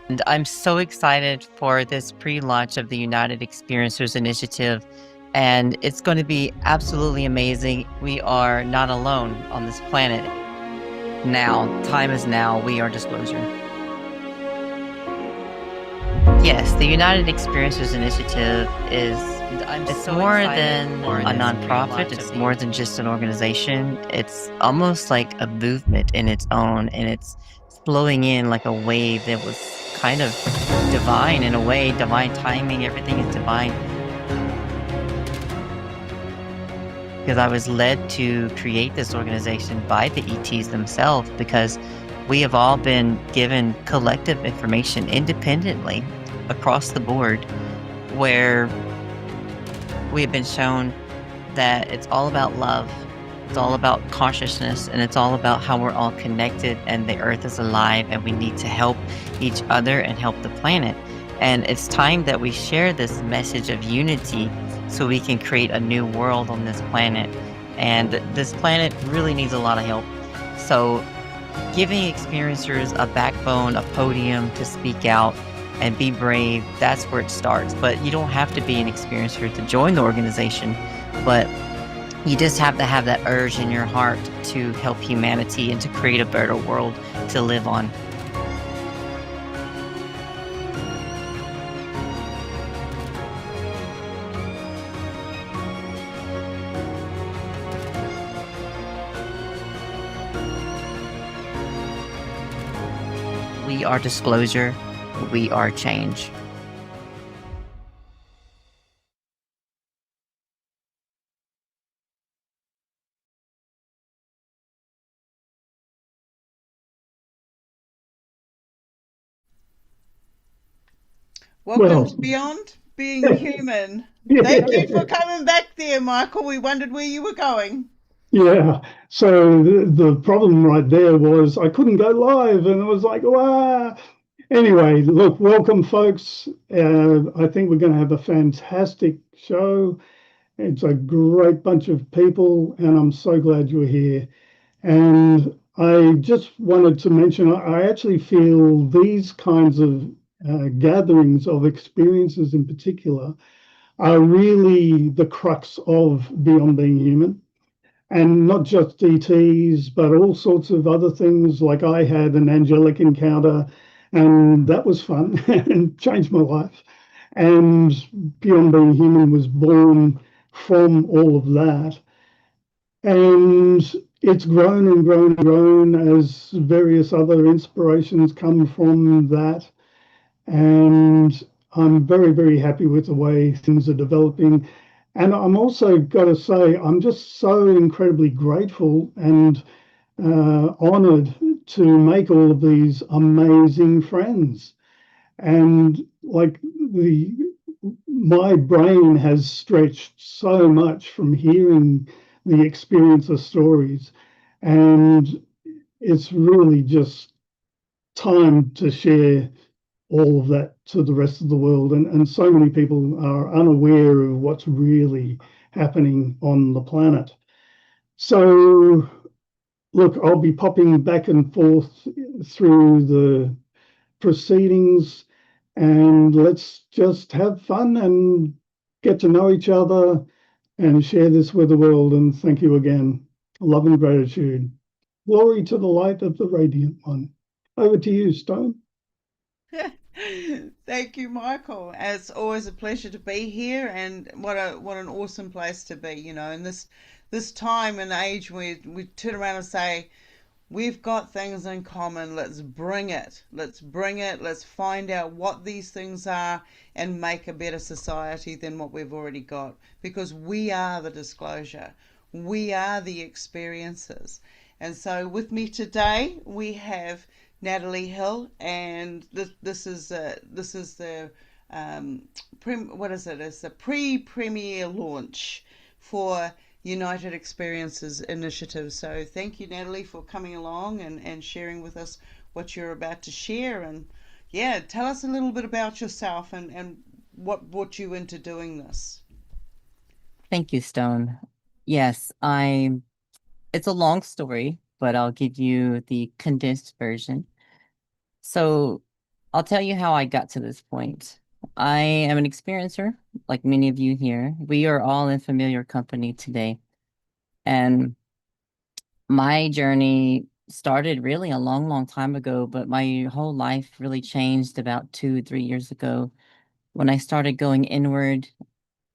And I'm so excited for this pre-launch of the United Experiencers Initiative, and it's going to be absolutely amazing. We are not alone on this planet. Now, time is now. We are Disclosure. Yes, the United Experiencers Initiative is it's more than a nonprofit. It's more than just an organization. It's almost like a movement in its own, and it's flowing in like a wave that was kind of divine in a way, divine timing. Everything is divine. Because I was led to create this organization by the ETs themselves, because we have all been given collective information independently across the board, where we have been shown that it's all about love, it's all about consciousness, and it's all about how we're all connected and the earth is alive and we need to help each other and help the planet. And it's time that we share this message of unity so we can create a new world on this planet. And this planet really needs a lot of help. So giving experiencers a backbone, a podium to speak out and be brave, that's where it starts. But you don't have to be an experiencer to join the organization, but you just have to have that urge in your heart to help humanity and to create a better world to live on. We are Disclosure. We are change. Welcome to Beyond Being Human. Thank you for coming back there, Michael. We wondered where you were going. Yeah. So the problem right there was I couldn't go live, and it was like, wow. Anyway, look, welcome, folks. I think we're going to have a fantastic show. It's a great bunch of people, and I'm so glad you're here. And I just wanted to mention, I actually feel these kinds of gatherings of experiences in particular are really the crux of Beyond Being Human. And not just DTs, but all sorts of other things. Like I had an angelic encounter, and that was fun and changed my life. And Beyond Being Human was born from all of that. And it's grown and grown and grown as various other inspirations come from that. And I'm very, very happy with the way things are developing. And I'm also got to say, I'm just so incredibly grateful and honored to make all of these amazing friends. And like my brain has stretched so much from hearing the experiencer stories. And it's really just time to share all of that to the rest of the world. And so many people are unaware of what's really happening on the planet. So, look, I'll be popping back and forth through the proceedings, and let's just have fun and get to know each other and share this with the world. And thank you again. Love and gratitude. Glory to the light of the radiant one. Over to you, Stone. Thank you, Michael. It's always a pleasure to be here, and what an awesome place to be. In this time and age, we turn around and say, we've got things in common. Let's bring it. Let's bring it. Let's find out what these things are and make a better society than what we've already got. Because we are the disclosure. We are the experiences. And so with me today, we have Nadalee Hill, and this is the what is it? It's the pre-premiere launch for United Experiences Initiative. So thank you, Nadalee, for coming along and sharing with us what you're about to share. And yeah, tell us a little bit about yourself and what brought you into doing this. Thank you, Stone. Yes, it's a long story, but I'll give you the condensed version. So I'll tell you how I got to this point. I am an experiencer, like many of you here. We are all in familiar company today. And my journey started really a long, long time ago, but my whole life really changed about 2, 3 years ago when I started going inward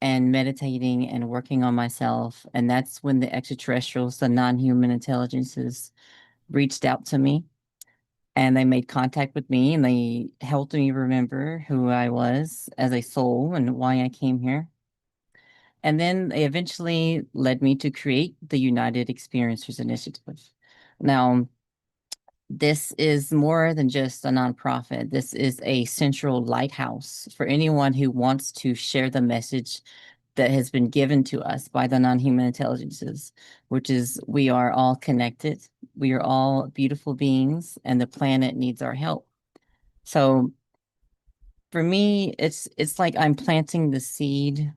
and meditating and working on myself. And that's when the extraterrestrials, the non-human intelligences, reached out to me and they made contact with me and they helped me remember who I was as a soul and why I came here. And then they eventually led me to create the United Experiencers Initiative. Now, this is more than just a nonprofit. This is a central lighthouse for anyone who wants to share the message that has been given to us by the non-human intelligences, which is we are all connected. We are all beautiful beings, and the planet needs our help. So for me, it's like I'm planting the seed.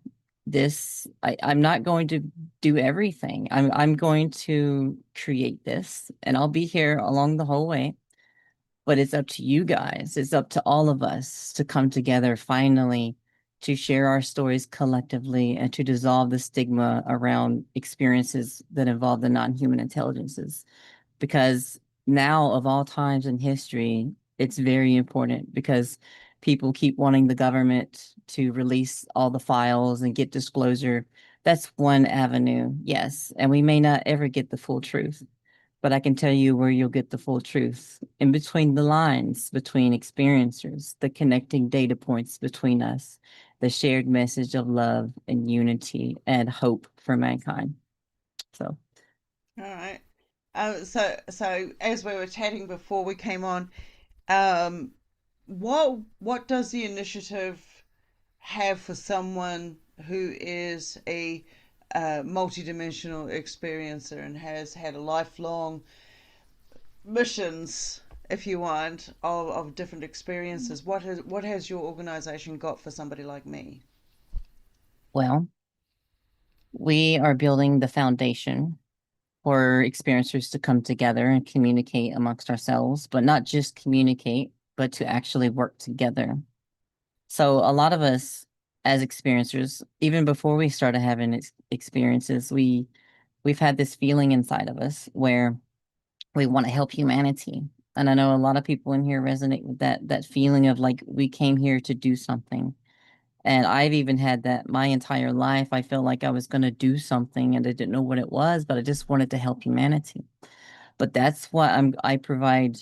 I'm not going to do everything. I'm going to create this, and I'll be here along the whole way. But it's up to you guys. It's up to all of us to come together finally to share our stories collectively and to dissolve the stigma around experiences that involve the non-human intelligences. Because now, of all times in history, it's very important because people keep wanting the government to release all the files and get disclosure. That's one avenue, yes. And we may not ever get the full truth, but I can tell you where you'll get the full truth in between the lines, between experiencers, the connecting data points between us, the shared message of love and unity and hope for mankind. So, All right. So as we were chatting before we came on, um, what does the initiative have for someone who is a multidimensional experiencer and has had a lifelong missions, if you want, of different experiences? What has your organization got for somebody like me? well, we are building the foundation for experiencers to come together and communicate amongst ourselves, but not just communicate, but to actually work together. So a lot of us as experiencers, even before we started having experiences, we've had this feeling inside of us where we want to help humanity. And I know a lot of people in here resonate with that feeling of like we came here to do something. And I've even had that my entire life. I felt like I was going to do something and I didn't know what it was, but I just wanted to help humanity. But that's what I provide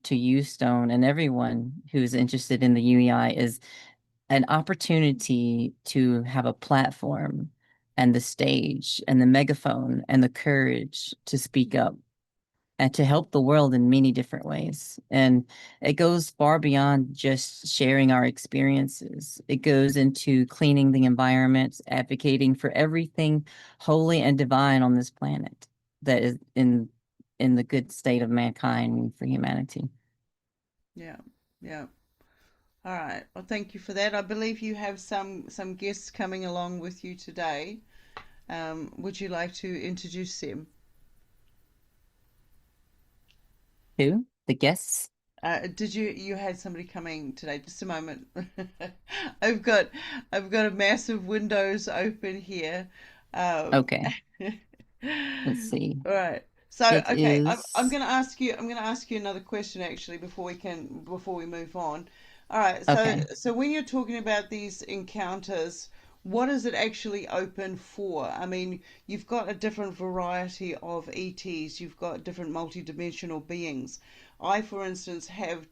to you, Stone, and everyone who's interested in the UEI is an opportunity to have a platform and the stage and the megaphone and the courage to speak up and to help the world in many different ways. And it goes far beyond just sharing our experiences. It goes into cleaning the environment, advocating for everything holy and divine on this planet that is in the good state of mankind and for humanity. Yeah, yeah. All right. Well, thank you for that. I believe you have some guests coming along with you today. Would you like to introduce them? Who? The guests? Did you had somebody coming today? Just a moment. I've got I've got a massive windows open here. Um, Okay, let's see. all right. So It okay, I'm is gonna ask you another question actually before we move on. All right. So okay. so when you're talking about these encounters, what is it actually open for? I mean, you've got a different variety of ETs. You've got different multidimensional beings. I, for instance, have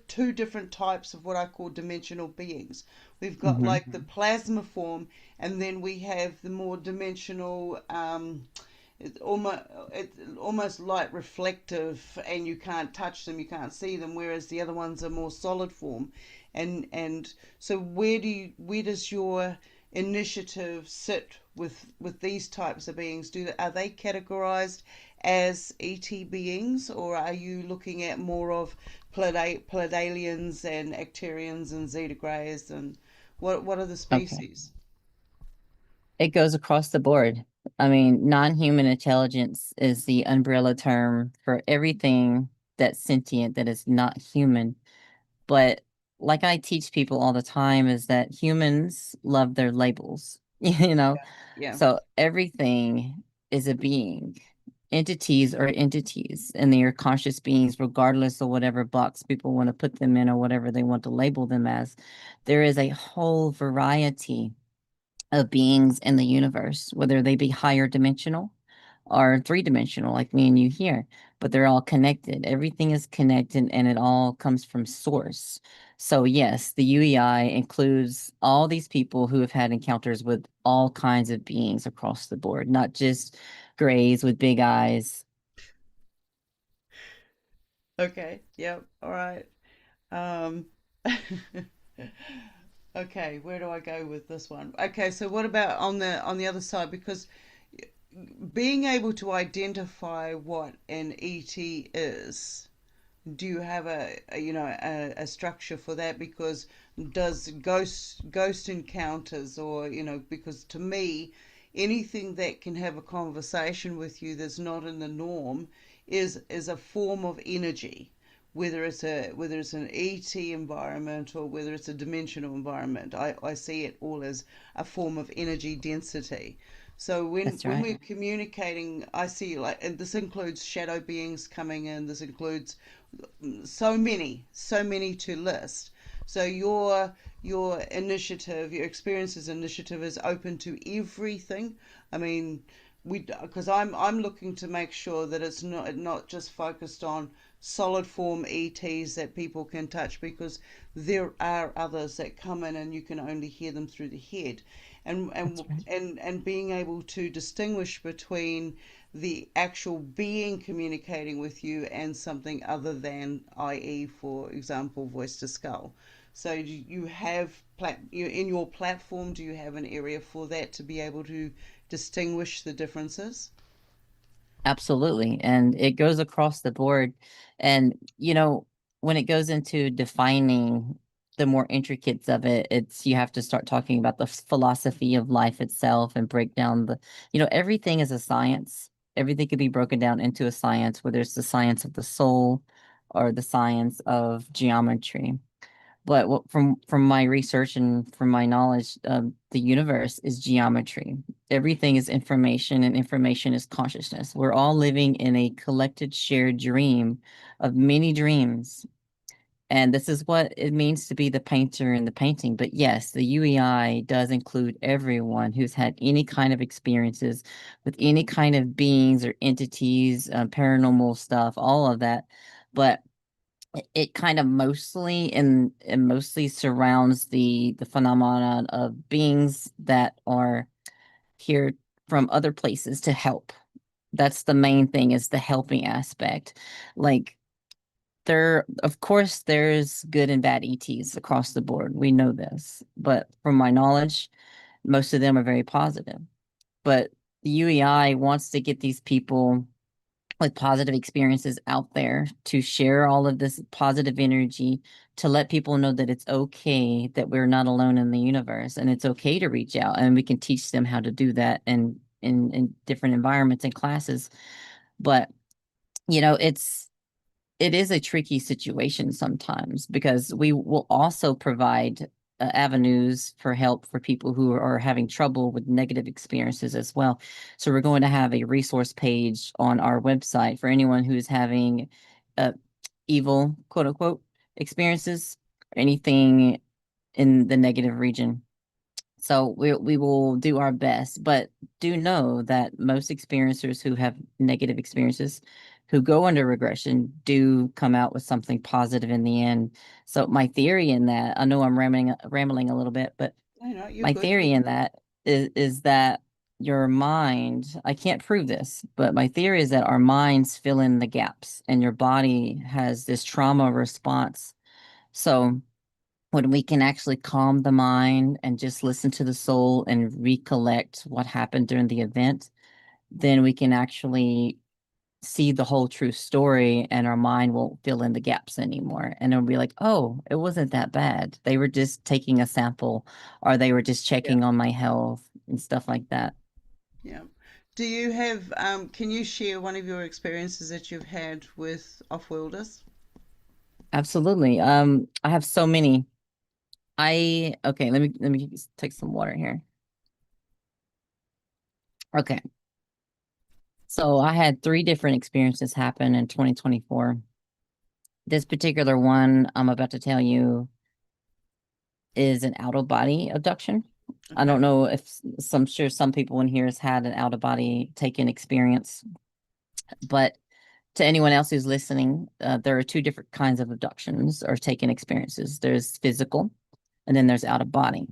two different types of what I call dimensional beings. We've got Hmm. like the plasma form, and then we have the more dimensional. It's almost light reflective, and you can't touch them, you can't see them. Whereas the other ones are more solid form, and so where does your initiative sit with these types of beings? Are they categorized as ET beings, or are you looking at more of Pleiadians and Acterians and Zeta Greys, and what are the Okay. species? It goes across the board. I mean, non-human intelligence is the umbrella term for everything that's sentient that is not human. But like I teach people all the time is that humans love their labels, you know? Yeah. So everything is a being. Entities are entities, and they are conscious beings, regardless of whatever box people want to put them in or whatever they want to label them as. There is a whole variety of beings in the universe, whether they be higher dimensional or three-dimensional, like me and you here, but they're all connected. Everything is connected and it all comes from source. So, yes, the UEI includes all these people who have had encounters with all kinds of beings across the board, not just grays with big eyes. Okay. Yep. All right. Um, okay, where do I go with this one? Okay, so what about on the other side? Because being able to identify what an ET is, do you have a structure for that? Because does ghost encounters, or because to me, anything that can have a conversation with you that's not in the norm is a form of energy, whether it's an ET environment or whether it's a dimensional environment. I see it all as a form of energy density. So That's when right. we're communicating, I see, like, and this includes shadow beings coming in. This includes so many to list. So your initiative, your experiences initiative is open to everything. I mean, we because I'm looking to make sure that it's not just focused on solid form ETs that people can touch, because there are others that come in and you can only hear them through the head, That's right. and being able to distinguish between the actual being communicating with you and something other than, i.e., for example, voice to skull. So do you have in your platform, do you have an area for that to be able to distinguish the differences? Absolutely. And it goes across the board. And, when it goes into defining the more intricates of it, it's you have to start talking about the philosophy of life itself and break down everything is a science. Everything could be broken down into a science, whether it's the science of the soul or the science of geometry. But from my research and from my knowledge, the universe is geometry. Everything is information, and information is consciousness. We're all living in a collected, shared dream of many dreams. And this is what it means to be the painter in the painting. But yes, the UEI does include everyone who's had any kind of experiences with any kind of beings or entities, paranormal stuff, all of that. But it kind of mostly and mostly surrounds the phenomenon of beings that are here from other places to help. That's the main thing, is the helping aspect. Like, of course there's good and bad ETs across the board. We know this. But from my knowledge, most of them are very positive. But the UEI wants to get these people with positive experiences out there to share all of this positive energy, to let people know that it's okay, that we're not alone in the universe, and it's okay to reach out, and we can teach them how to do that in different environments and classes. But it is a tricky situation sometimes, because we will also provide avenues for help for people who are having trouble with negative experiences as well. So we're going to have a resource page on our website for anyone who's having uh, evil, quote unquote, experiences, or anything in the negative region. So we will do our best, but do know that most experiencers who have negative experiences, who go under regression, do come out with something positive in the end. So my theory in that, I know I'm rambling a little bit, but No, no, you're my good. theory in that is that your mind, I can't prove this, but my theory is that our minds fill in the gaps and your body has this trauma response. So when we can actually calm the mind and just listen to the soul and recollect what happened during the event, then we can actually see the whole true story, and our mind won't fill in the gaps anymore. And it'll be like, oh, it wasn't that bad. They were just taking a sample, or they were just Yeah. checking on my health and stuff like that. Yeah. Do you have, can you share one of your experiences that you've had with off-worlders? Absolutely. I have so many. Okay, let me take some water here. Okay. So I had three different experiences happen in 2024. This particular one I'm about to tell you is an out of body abduction. I don't Okay. know if some sure some people in here has had an out of body taken experience, but to anyone else who's listening, there are two different kinds of abductions or taken experiences. There's physical, and then there's out of body.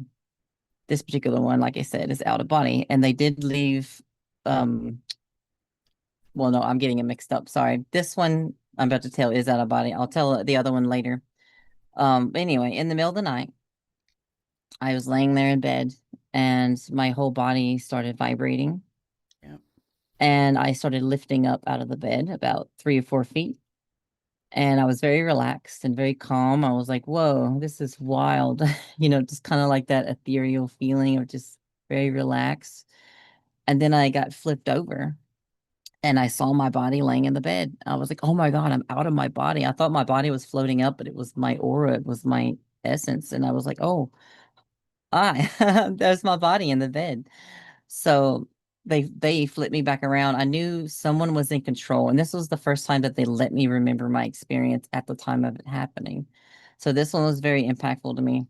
This particular one, like I said, is out of body, and they did leave. Um, well, no, I'm getting it mixed up. Sorry. This one I'm about to tell is out of body. I'll tell the other one later. Anyway, in the middle of the night, I was laying there in bed, and my whole body started vibrating, Yeah. and I started lifting up out of the bed about 3 or 4 feet. And I was very relaxed and very calm. I was like, whoa, this is wild. Just kind of like that ethereal feeling of just very relaxed. And then I got flipped over and I saw my body laying in the bed. I was like, oh my God, I'm out of my body. I thought my body was floating up, but it was my aura, it was my essence. And I was like, oh, there's my body in the bed. So they flipped me back around. I knew someone was in control, and this was the first time that they let me remember my experience at the time of it happening. So this one was very impactful to me.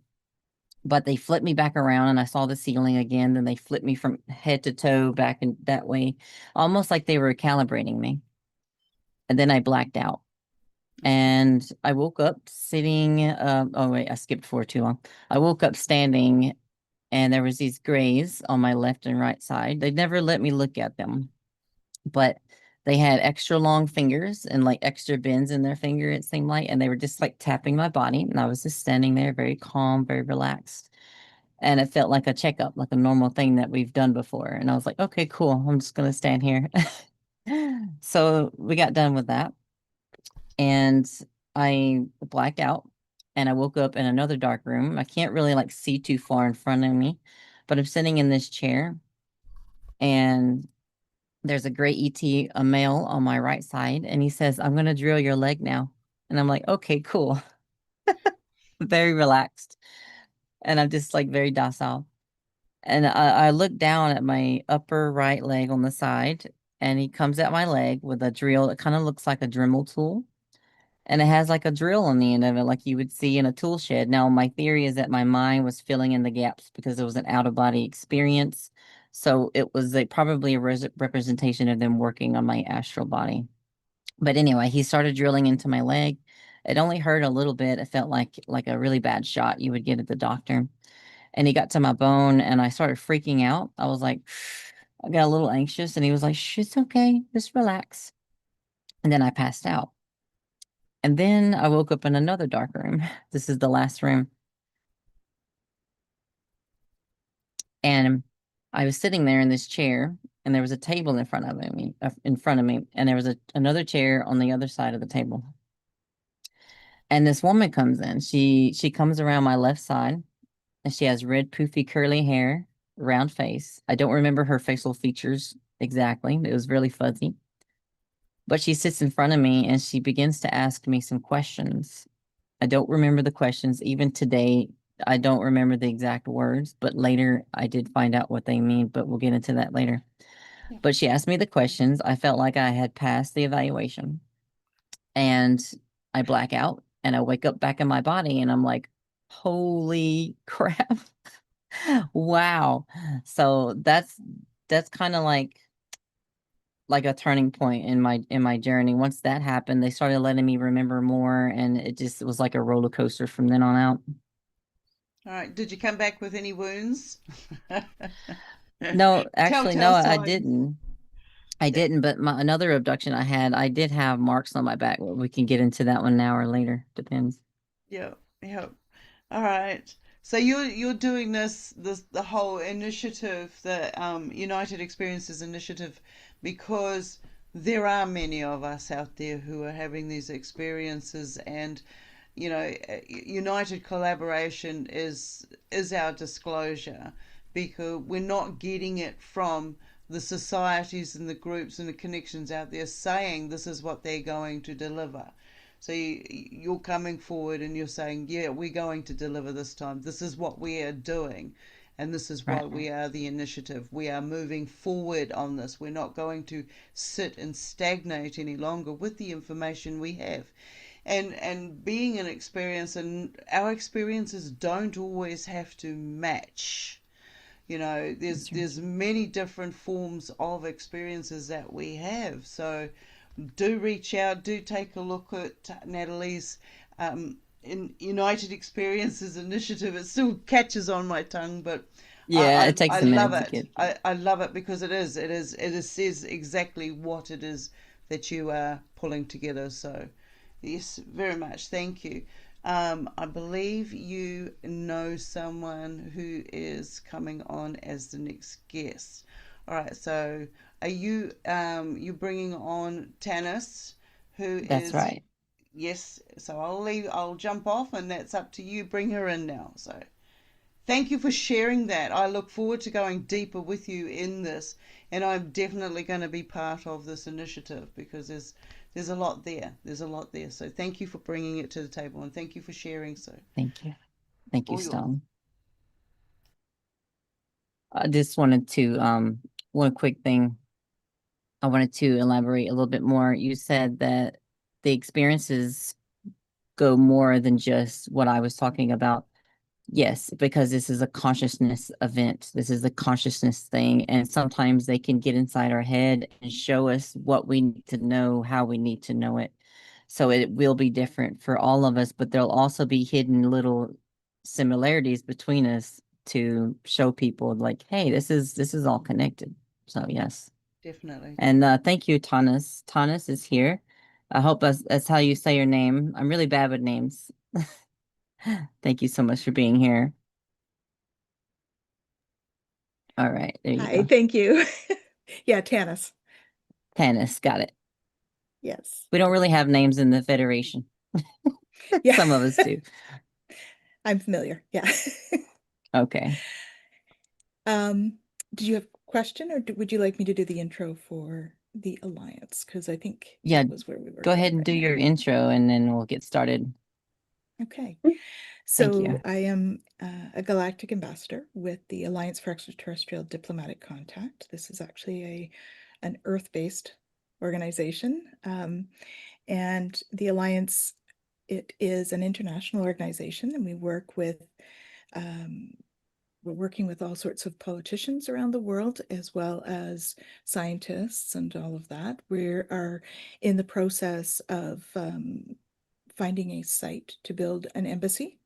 But they flipped me back around and I saw the ceiling again. Then they flipped me from head to toe back in that way, almost like they were calibrating me. And then I blacked out. And I woke up sitting, oh wait, I skipped forward too long. I woke up standing and there was these grays on my left and right side. They never let me look at them, but they had extra long fingers and like extra bends in their finger, it seemed like, and they were just like tapping my body. And I was just standing there very calm, very relaxed. And it felt like a checkup, like a normal thing that we've done before. And I was like, okay, cool. I'm just gonna stand here. So we got done with that. And I blacked out and I woke up in another dark room. I can't really like see too far in front of me, but I'm sitting in this chair and there's a gray ET, a male on my right side, and he says, I'm going to drill your leg now. And I'm like, okay, cool. Very relaxed. And I'm just like very docile. And I look down at my upper right leg on the side, and he comes at my leg with a drill that kind of looks like a Dremel tool. And it has like a drill on the end of it, like you would see in a tool shed. Now, my theory is that my mind was filling in the gaps because it was an out of body experience. So it was probably a representation of them working on my astral body. But anyway, he started drilling into my leg. It only hurt a little bit. It felt like a really bad shot you would get at the doctor. And he got to my bone and I started freaking out. I was like, I got a little anxious and he was like, shh, it's okay. Just relax. And then I passed out. And then I woke up in another dark room. This is the last room. And I was sitting there in this chair, and there was a table in front of me, and there was another chair on the other side of the table. And this woman comes in. She comes around my left side, and she has red, poofy, curly hair, round face. I don't remember her facial features exactly. It was really fuzzy. But she sits in front of me and she begins to ask me some questions. I don't remember the questions. Even today, I don't remember the exact words, but later I did find out what they mean, but we'll get into that later. Yeah. But she asked me the questions. I felt like I had passed the evaluation and I black out and I wake up back in my body and I'm like, holy crap. Wow. So that's kind of like a turning point in my journey. Once that happened, they started letting me remember more, and it was like a roller coaster from then on out. All right. Did you come back with any wounds? No, actually, no, Telltale I signs. didn't. I Yeah. didn't, but my another abduction I had, I did have marks on my back. Well, we can get into that one now or later, depends. Yeah. Yeah. All right. So you're doing this the whole initiative, the United Experiences initiative, because there are many of us out there who are having these experiences, and united collaboration is our disclosure, because we're not getting it from the societies and the groups and the connections out there saying this is what they're going to deliver. So you're coming forward and you're saying, yeah, we're going to deliver this time. This is what we are doing. And this is why Right. we are the initiative. We are moving forward on this. We're not going to sit and stagnate any longer with the information we have. And being an experience, and our experiences don't always have to match. You know, there's many different forms of experiences that we have. So do reach out, do take a look at Nadalee's in United Experiences initiative. It still catches on my tongue, but Yeah, it I takes a love minute to it. get. I love it because it says exactly what it is that you are pulling together. So yes, very much. Thank you. I believe you know someone who is coming on as the next guest. All right, so are you bringing on Tanys, who That's is right. yes, so I'll jump off and that's up to you. Bring her in now. So thank you for sharing that. I look forward to going deeper with you in this, and I'm definitely going to be part of this initiative because there's a lot there. There's a lot there. So thank you for bringing it to the table, and thank you for sharing. So Thank you. Thank you, all yours. Stone. I just wanted to one quick thing. I wanted to elaborate a little bit more. You said that the experiences go more than just what I was talking about. Yes, because this is a consciousness event. This is a consciousness thing. And sometimes they can get inside our head and show us what we need to know, how we need to know it. So it will be different for all of us, but there'll also be hidden little similarities between us to show people like, hey, this is all connected. So yes. Definitely. And thank you, Tanys. Tanys is here. I hope that's how you say your name. I'm really bad with names. Thank you so much for being here. All right, there you Hi, go. thank you. Yeah, Tanys. Tanys, got it. Yes. We don't really have names in the Federation. Yeah. Some of us do. I'm familiar. Yeah. Okay. Did you have a question or would you like me to do the intro for the Alliance? Because I think Yeah, that was where we were go ahead going and right do now. your intro and then we'll get started. Okay. Thank you. So I am a galactic ambassador with the Alliance for Extraterrestrial Diplomatic Contact. This is actually an Earth-based organization. And the Alliance, it is an international organization, and we work with we're working with all sorts of politicians around the world, as well as scientists and all of that. We are in the process of finding a site to build an embassy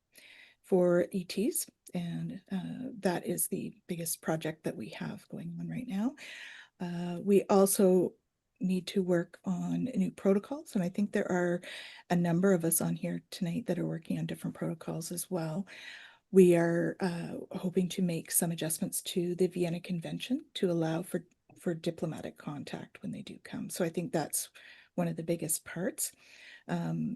for ETs, and that is the biggest project that we have going on right now. We also need to work on new protocols, and I think there are a number of us on here tonight that are working on different protocols as well. We are hoping to make some adjustments to the Vienna Convention to allow for diplomatic contact when they do come. So I think that's one of the biggest parts.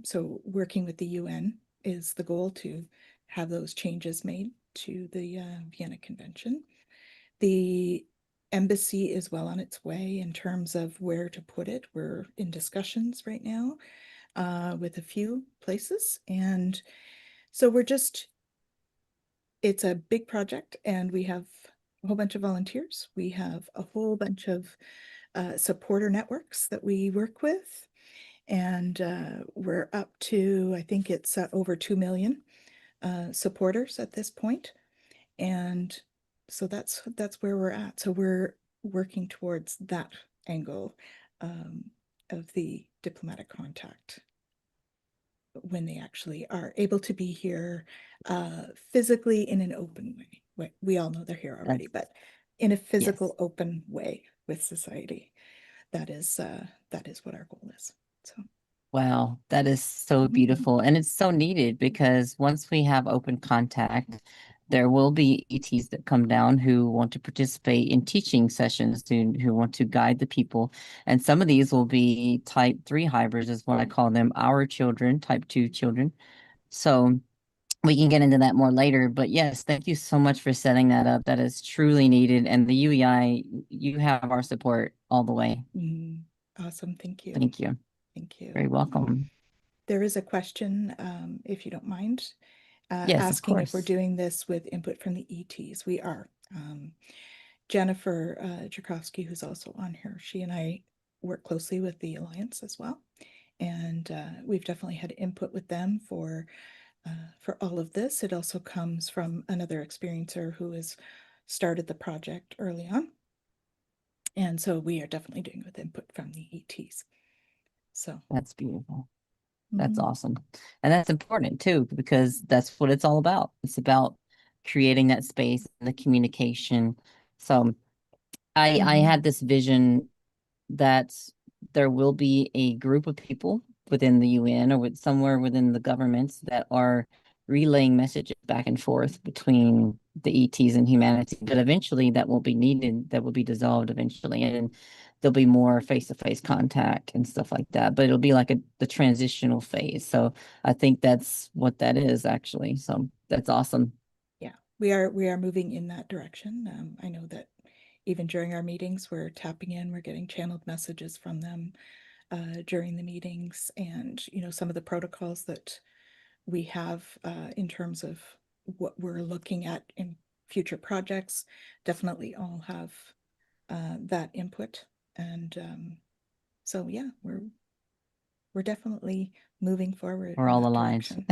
So working with the UN is the goal, to have those changes made to the Vienna Convention. The embassy is well on its way in terms of where to put it. We're in discussions right now with a few places. And so it's a big project, and we have a whole bunch of volunteers. We have a whole bunch of supporter networks that we work with. And we're up to, I think it's over 2 million supporters at this point. And so that's where we're at. So we're working towards that angle of the diplomatic contact when they actually are able to be here physically in an open way. We all know they're here already, but in a physical, open way with society. That is what our goal is. So. Wow, that is so beautiful. And it's so needed because once we have open contact, there will be ETs that come down who want to participate in teaching sessions, who want to guide the people. And some of these will be type 3 hybrids, is what I call them, our children, type 2 children. So we can get into that more later. But yes, thank you so much for setting that up. That is truly needed. And the UEI, you have our support all the way. Awesome. Thank you. Thank you. Thank you. Very welcome. there is a question, if you don't mind, Yes, of asking if we're course. doing this with input from the ETs. We are. Jennifer Jurkofsky, who's also on here, she and I work closely with the Alliance as well. And we've definitely had input with them for all of this. It also comes from another experiencer who has started the project early on. And so we are definitely doing with input from the ETs. So That's beautiful. That's mhm. awesome. And that's important too, because that's what it's all about. It's about creating that space and the communication. So I Mhm. had this vision that there will be a group of people within the UN or with somewhere within the governments that are relaying messages back and forth between the ETs and humanity. But eventually that will be needed, that will be dissolved eventually. And there'll be more face-to-face contact and stuff like that. But it'll be like the transitional phase. So I think that's what that is actually. So that's awesome. Yeah, we are moving in that direction. I know that even during our meetings, we're tapping in, we're getting channeled messages from them during the meetings, and some of the protocols that we have in terms of what we're looking at in future projects definitely all have that input. And so yeah, we're definitely moving forward We're in all that aligned. direction.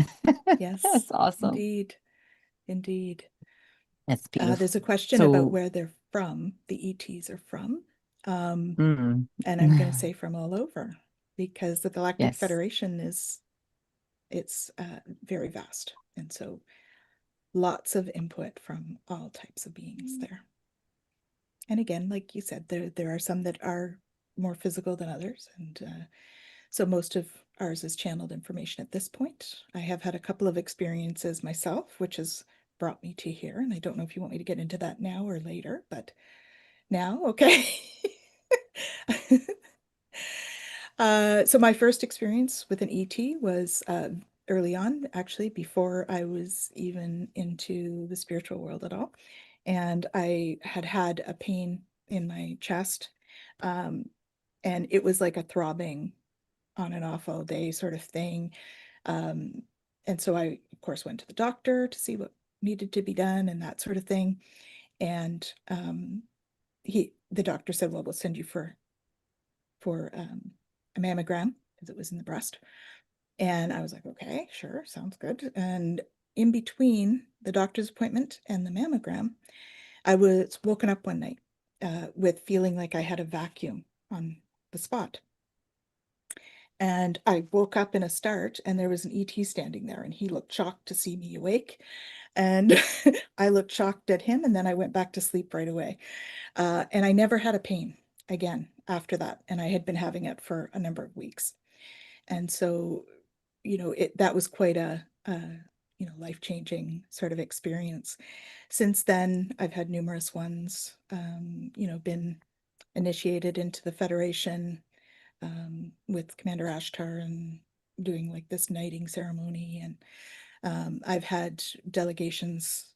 Yes, That's awesome. indeed. That's beautiful. There's a question about So, where they're from, the ETs are from. mm, And I'm going to say from all over, because the Galactic yes. Federation it's very vast. And so lots of input from all types of beings there. And again, like you said, there are some that are more physical than others. And so most of ours is channeled information at this point. I have had a couple of experiences myself, which has brought me to here. And I don't know if you want me to get into that now or later, but now, okay. So my first experience with an ET was early on, actually, before I was even into the spiritual world at all. And I had a pain in my chest. And it was like a throbbing on and off all day sort of thing. Um, and so I, of course, went to the doctor to see what needed to be done and that sort of thing. And the doctor said, well, we'll send you for a mammogram because it was in the breast. And I was like, okay, sure, sounds good. And in between the doctor's appointment and the mammogram, I was woken up one night with feeling like I had a vacuum on the spot. And I woke up in a start and there was an ET standing there and he looked shocked to see me awake. And I looked shocked at him and then I went back to sleep right away. And I never had a pain again after that. And I had been having it for a number of weeks. And so, that was quite a life-changing sort of experience. Since then, I've had numerous ones, been initiated into the Federation with Commander Ashtar and doing like this knighting ceremony. And I've had delegations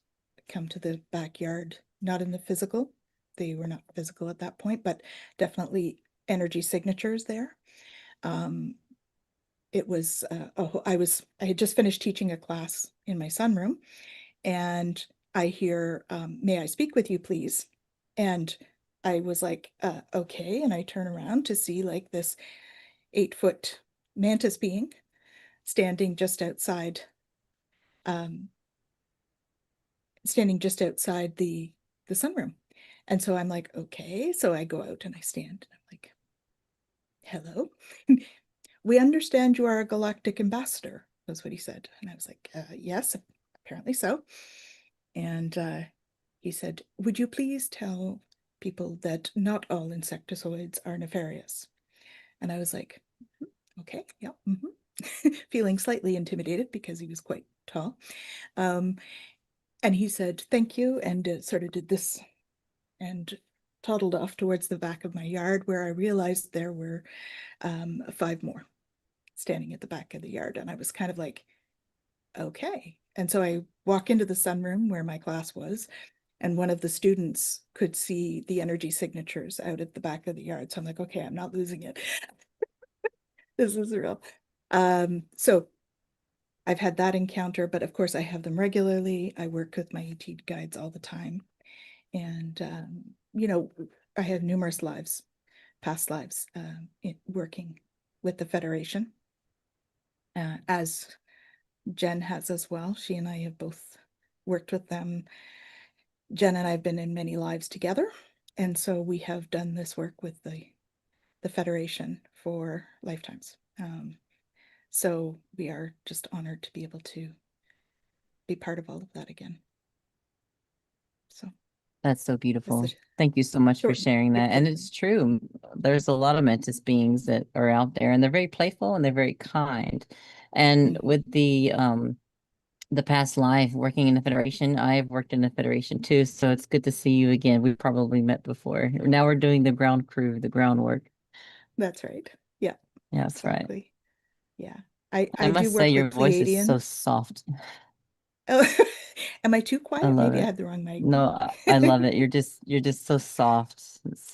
come to the backyard, not in the physical. They were not physical at that point, but definitely energy signatures there. It was I had just finished teaching a class in my sunroom, and I hear, "May I speak with you, please?" And I was like, "Okay." And I turn around to see like this 8-foot mantis being standing just outside um, the sunroom. And so I'm like, okay. So I go out and I stand and I'm like, hello. We understand you are a galactic ambassador, was what he said. And I was like, yes, apparently so. And he said, would you please tell people that not all insectoids are nefarious? And I was like, okay, yeah. Feeling slightly intimidated because he was quite tall. And he said, thank you, and sort of did this and toddled off towards the back of my yard where I realized there were 5 more standing at the back of the yard. And I was kind of like, okay. And so I walk into the sunroom where my class was, and one of the students could see the energy signatures out at the back of the yard. So I'm like, okay, I'm not losing it. This is real. So I've had that encounter, but of course I have them regularly. I work with my ET guides all the time. And, I have numerous past lives, working with the Federation, as Jen has as well. She and I have both worked with them. Jen and I have been in many lives together. And so we have done this work with the Federation for lifetimes. So we are just honored to be able to be part of all of that again. So That's so beautiful. a Thank you so much for short, sharing quick that. And version. it's true. There's a lot of Mantis beings that are out there, and they're very playful and they're very kind. And Mhm. with the past life working in the Federation, I've worked in the Federation too. So it's good to see you again. We've probably met before. Now we're doing the ground crew, the groundwork. That's right. Yeah, Yeah, that's right. exactly. Yeah. I I do must say work your with voice is so Pleiadians. soft. Oh, am I too I quiet? love Maybe I it. had the wrong mic. No, I love it. You're just so soft.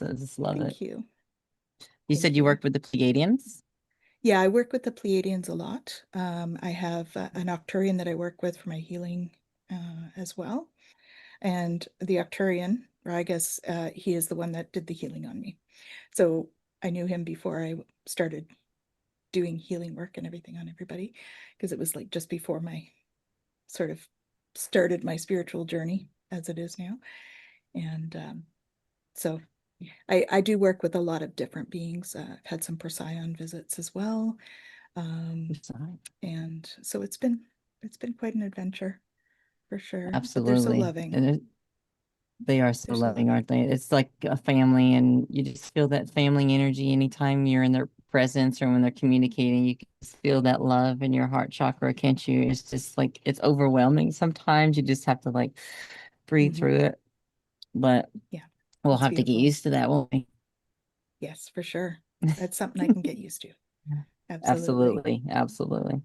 I just love it. Thank you. You said Thank you you. worked with the Pleiadians? Yeah, I work with the Pleiadians a lot. I have an Octurian that I work with for my healing as well. And the Octurian, or I guess he is the one that did the healing on me. So I knew him before I started doing healing work and everything on everybody, because it was like just before my sort of started my spiritual journey as it is now. And so I do work with a lot of different beings. I've had some Procyon visits as well. And so it's been quite an adventure for sure. But they're so Absolutely. loving. And they are so They're so loving, loving. aren't they? It's like a family, and you just feel that family energy anytime you're in their presence or when they're communicating. You can just feel that love in your heart chakra, can't you? It's just like it's overwhelming. Sometimes you just have to like breathe Mhm. through it. But Yeah, we'll it's have to get beautiful. used to that, won't we? Yes, for sure. That's something I can get used to. Absolutely. Absolutely. Absolutely.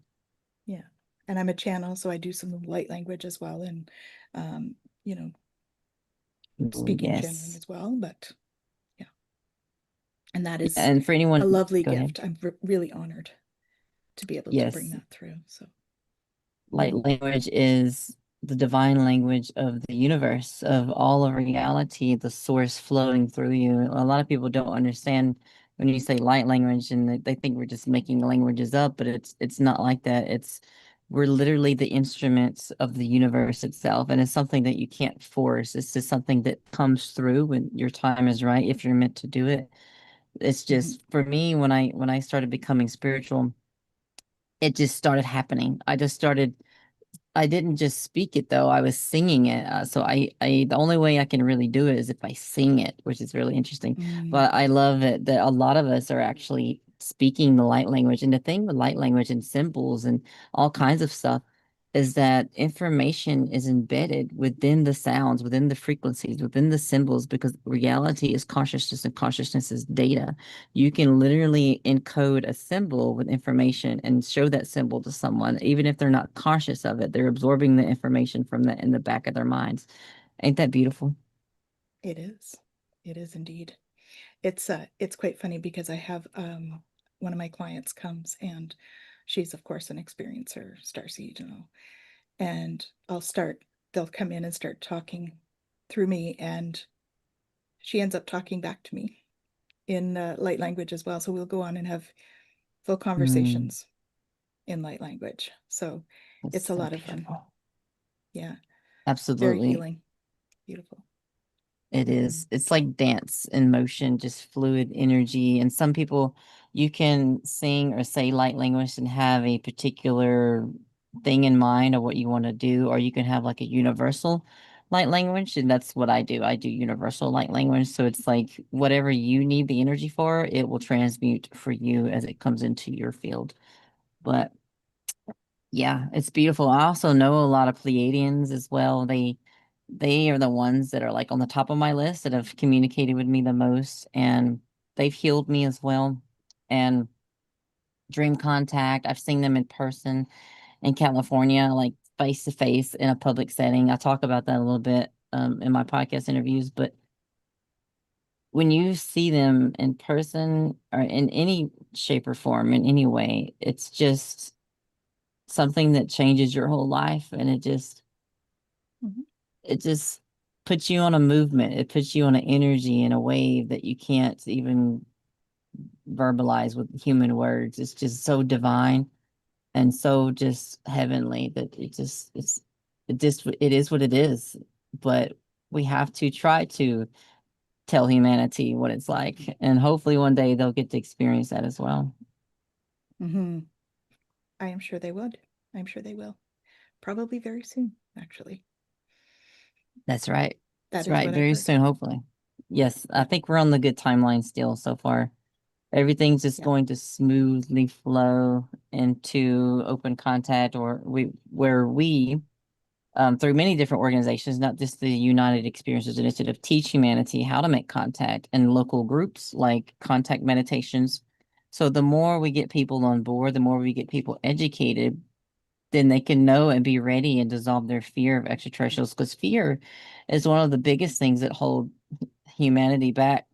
Yeah. And I'm a channel, so I do some light language as well, and um, you know, Ooh, speaking channeling yes. as well. But yeah, and that is And for anyone, a lovely go ahead. gift. I'm really honored to be able to bring Yes. that through. So Light language is the divine language of the universe, of all of reality, the source flowing through you. A lot of people don't understand when you say light language, and they think we're just making languages up, but it's not like that. We're literally the instruments of the universe itself, and it's something that you can't force. It's just something that comes through when your time is right, if you're meant to do it. It's mhm. just for me when I started becoming spiritual, it just started happening. I didn't just speak it though. I was singing it. So the only way I can really do it is if I sing it, which is really interesting. Mm, But I love it that a lot of us are actually speaking the light language. And the thing with light language and symbols and all kinds of stuff is that information is embedded within the sounds, within the frequencies, within the symbols, because reality is consciousness and consciousness is data. You can literally encode a symbol with information and show that symbol to someone, even if they're not conscious of it. They're absorbing the information from that in the back of their minds. Ain't that beautiful? it is. It is indeed. It's quite funny because I have one of my clients comes, and she's of course an experiencer, starseed, and they'll come in and start talking through me, and she ends up talking back to me in light language as well. So we'll go on and have full Mm, conversations in light language. So it's it's a so lot of fun. beautiful. Yeah, very Absolutely. healing. Beautiful. It is. It's like dance in motion, just fluid energy. And some people, you can sing or say light language and have a particular thing in mind of what you want to do, or you can have like a universal light language. And that's what I do. I do universal light language. So it's like whatever you need the energy for, it will transmute for you as it comes into your field. But yeah, it's beautiful. I also know a lot of Pleiadians as well. They are the ones that are like on the top of my list that have communicated with me the most, and they've healed me as well. And dream contact, I've seen them in person in California, like face to face in a public setting. I talk about that a little bit in my podcast interviews, but when you see them in person or in any shape or form, in any way, it's just something that changes your whole life, and Mhm. it just puts you on a movement. It puts you on an energy and a wave that you can't even verbalize with human words. It's just so divine and so just heavenly that it is what it is. But we have to try to tell humanity what it's like, and hopefully one day they'll get to experience that as well. Mm-hmm. I am sure they would. I'm sure they will. Probably very soon, actually. That's right. That That's is right. what I Very heard. soon, hopefully. Yes, I think we're on the good timeline still so far. Everything's just Yeah. going to smoothly flow into open contact, or where we through many different organizations, not just the United Experiences Initiative, teach humanity how to make contact in local groups like contact meditations. So the more we get people on board, the more we get people educated, then they can know and be ready and dissolve their fear of extraterrestrials. Because fear is one of the biggest things that hold humanity back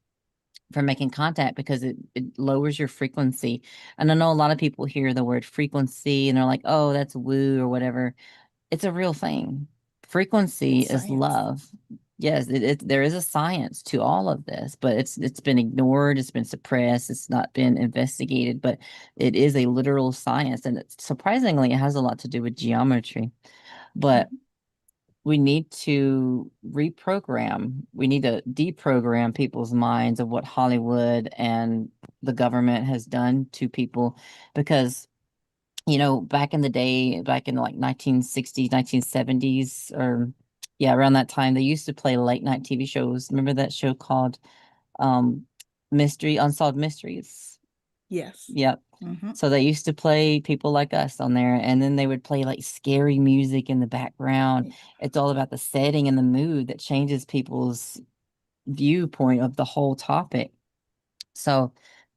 from making contact, because it lowers your frequency. And I know a lot of people hear the word frequency and they're like, oh, that's woo or whatever. It's a real thing. Frequency It's is science. love. Yes, there is a science to all of this, but it's been ignored, it's been suppressed, it's not been investigated, but it is a literal science, and surprisingly, it has a lot to do with geometry. But Mhm. we need to reprogram, we need to deprogram people's minds of what Hollywood and the government has done to people, because back in the day, back in like 1960s, 1970s, or yeah, around that time, they used to play late night TV shows. Remember that show called um Unsolved Mysteries? Yes. Yep. Mm-hmm. So they used to play people like us on there, and then they would play like scary music in the background. It's all about the setting and the mood that changes people's viewpoint of the whole topic. So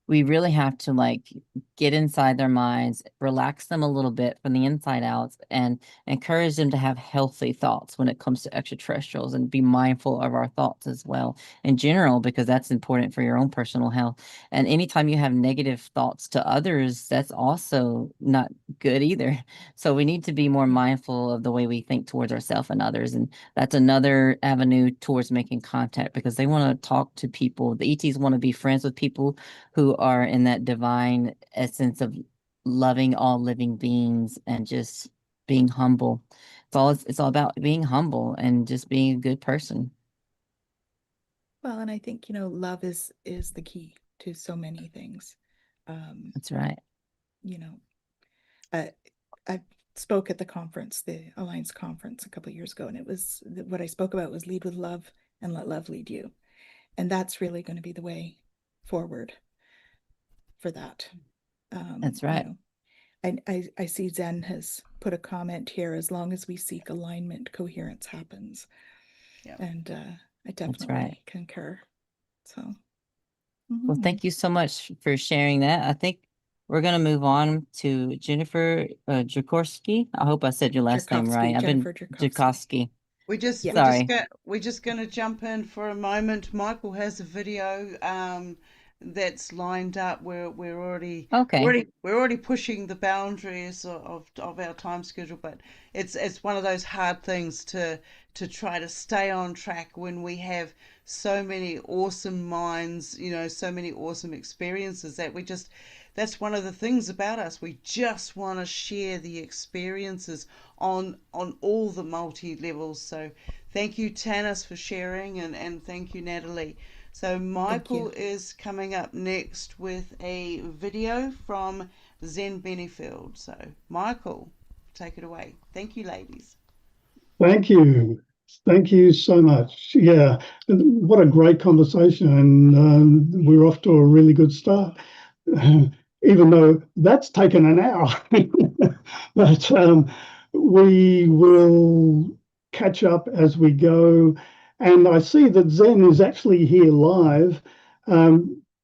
we really have to like get inside their minds, relax them a little bit from the inside out, and encourage them to have healthy thoughts when it comes to extraterrestrials, and be mindful of our thoughts as well in general, because that's important for your own personal health. And anytime you have negative thoughts to others, that's also not good either. So we need to be more mindful of the way we think towards ourselves and others. And that's another avenue towards making contact, because they want to talk to people. The ETs want to be friends with people who are in that divine essence of loving all living beings and just being humble. It's all about being humble and just being a good person. Well, and I think, love is the key to so many things. That's right. You know, I, I spoke at the conference, the Alliance conference a couple of years ago, and it was what I spoke about was lead with love and let love lead you. And that's really going to be the way forward for that. That's right. I see Zen has put a comment here: as long as we seek alignment, coherence happens. Yeah. And I That's right. definitely concur. So, Well, thank you so much for sharing that. I think we're going to move on to Jennifer Jurkofsky. I hope I said your last name right. I've been Jurkofsky. Jurkofsky. Sorry. We're just gonna jump in for a moment. Michael has a video that's lined up. We're already Okay. we're already pushing the boundaries of our time schedule, but it's one of those hard things to try to stay on track when we have so many awesome minds, so many awesome experiences that that's one of the things about us. We just want to share the experiences on all the multi levels. So thank you, Tanys, for sharing, and thank you, Nadalee. So Michael is coming up next with a video from Zen Benefiel. So Michael, take it away. Thank you, ladies. Thank you. Thank you so much. Yeah, what a great conversation. And we're off to a really good start, even though that's taken an hour. But we will catch up as we go. And I see that Zen is actually here live.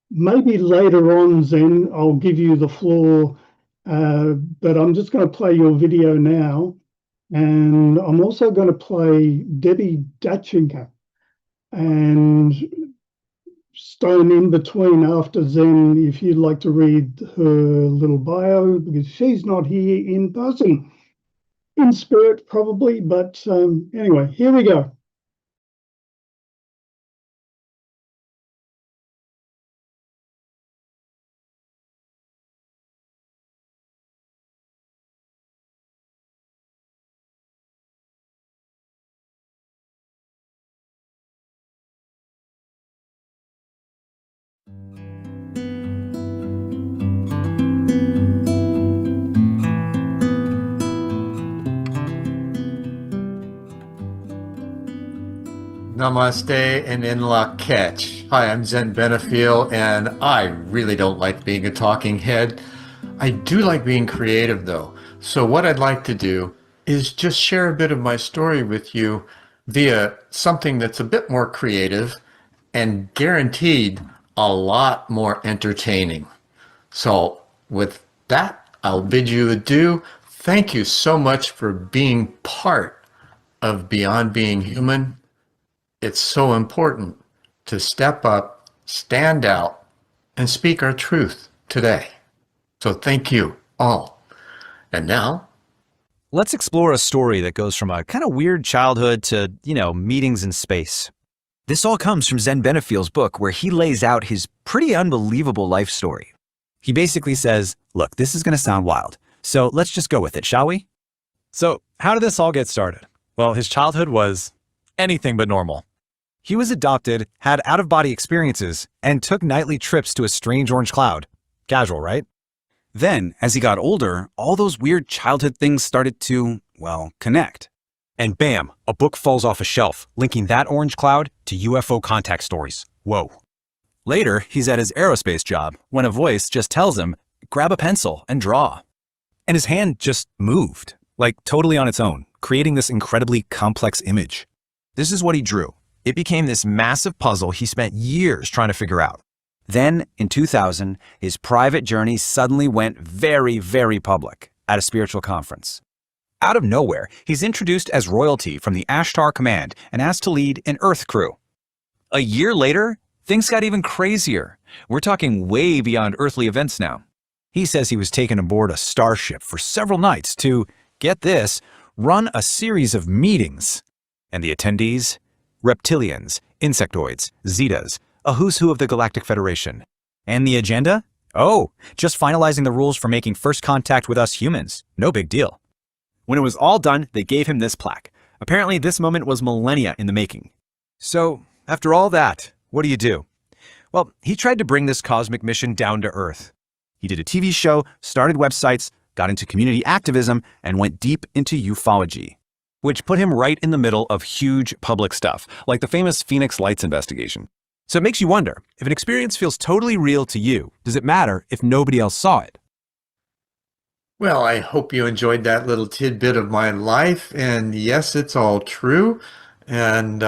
Maybe later on, Zen, I'll give you the floor, but I'm just going to play your video now. And I'm also going to play Debbi Dachinger. And Stone in between after Zen, if you'd like to read her little bio, because she's not here in person, in spirit probably, but anyway, here we go. Namaste and in la catch. Hi, I'm Zen Benefiel, and I really don't like being a talking head. I do like being creative, though. So what I'd like to do is just share a bit of my story with you via something that's a bit more creative and guaranteed a lot more entertaining. So with that, I'll bid you adieu. Thank you so much for being part of Beyond Being Human. It's so important to step up, stand out, and speak our truth today. So thank you all. And now, let's explore a story that goes from a kind of weird childhood to, meetings in space. This all comes from Zen Benefiel's book, where he lays out his pretty unbelievable life story. He basically says, look, this is going to sound wild, so let's just go with it, shall we? So how did this all get started? Well, his childhood was anything but normal. He was adopted, had out-of-body experiences, and took nightly trips to a strange orange cloud. Casual, right? Then, as he got older, all those weird childhood things started to, connect. And bam, a book falls off a shelf, linking that orange cloud to UFO contact stories. Whoa. Later, he's at his aerospace job when a voice just tells him, grab a pencil and draw. And his hand just moved, like totally on its own, creating this incredibly complex image. This is what he drew. It became this massive puzzle he spent years trying to figure out. Then, in 2000, his private journey suddenly went very, very public at a spiritual conference. Out of nowhere, he's introduced as royalty from the Ashtar Command and asked to lead an Earth crew. A year later, things got even crazier. We're talking way beyond earthly events now. He says he was taken aboard a starship for several nights to, get this, run a series of meetings. And the attendees? Reptilians, insectoids, Zetas, a who's who of the Galactic Federation. And the agenda? Oh, just finalizing the rules for making first contact with us humans. No big deal. When it was all done, they gave him this plaque. Apparently, this moment was millennia in the making. So, after all that, what do you do? Well, he tried to bring this cosmic mission down to Earth. He did a TV show, started websites, got into community activism, and went deep into ufology, which put him right in the middle of huge public stuff, like the famous Phoenix Lights investigation. So it makes you wonder, if an experience feels totally real to you, does it matter if nobody else saw it? well, I hope you enjoyed that little tidbit of my life. And yes, it's all true. And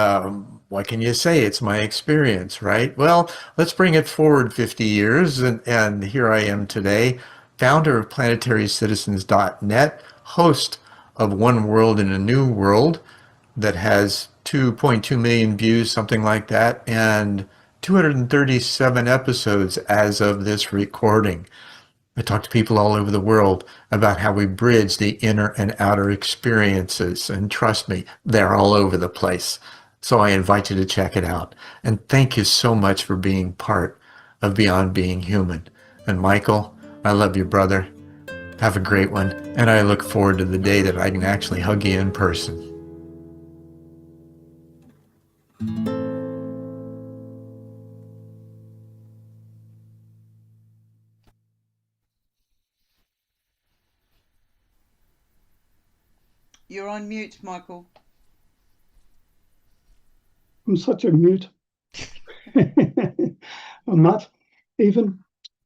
what can you say? It's my experience, right? Well, let's bring it forward 50 years. And here I am today, founder of PlanetaryCitizens.net, host of One World in a New World that has 2.2 million views, something like that, and 237 episodes as of this recording. I talk to people all over the world about how we bridge the inner and outer experiences, and trust me, they're all over the place. So I invite you to check it out. And thank you so much for being part of Beyond Being Human. And Michael, I love you, brother. Have a great one, and I look forward to the day that I can actually hug you in person. You're on mute, Michael. I'm such a mute. I'm not even.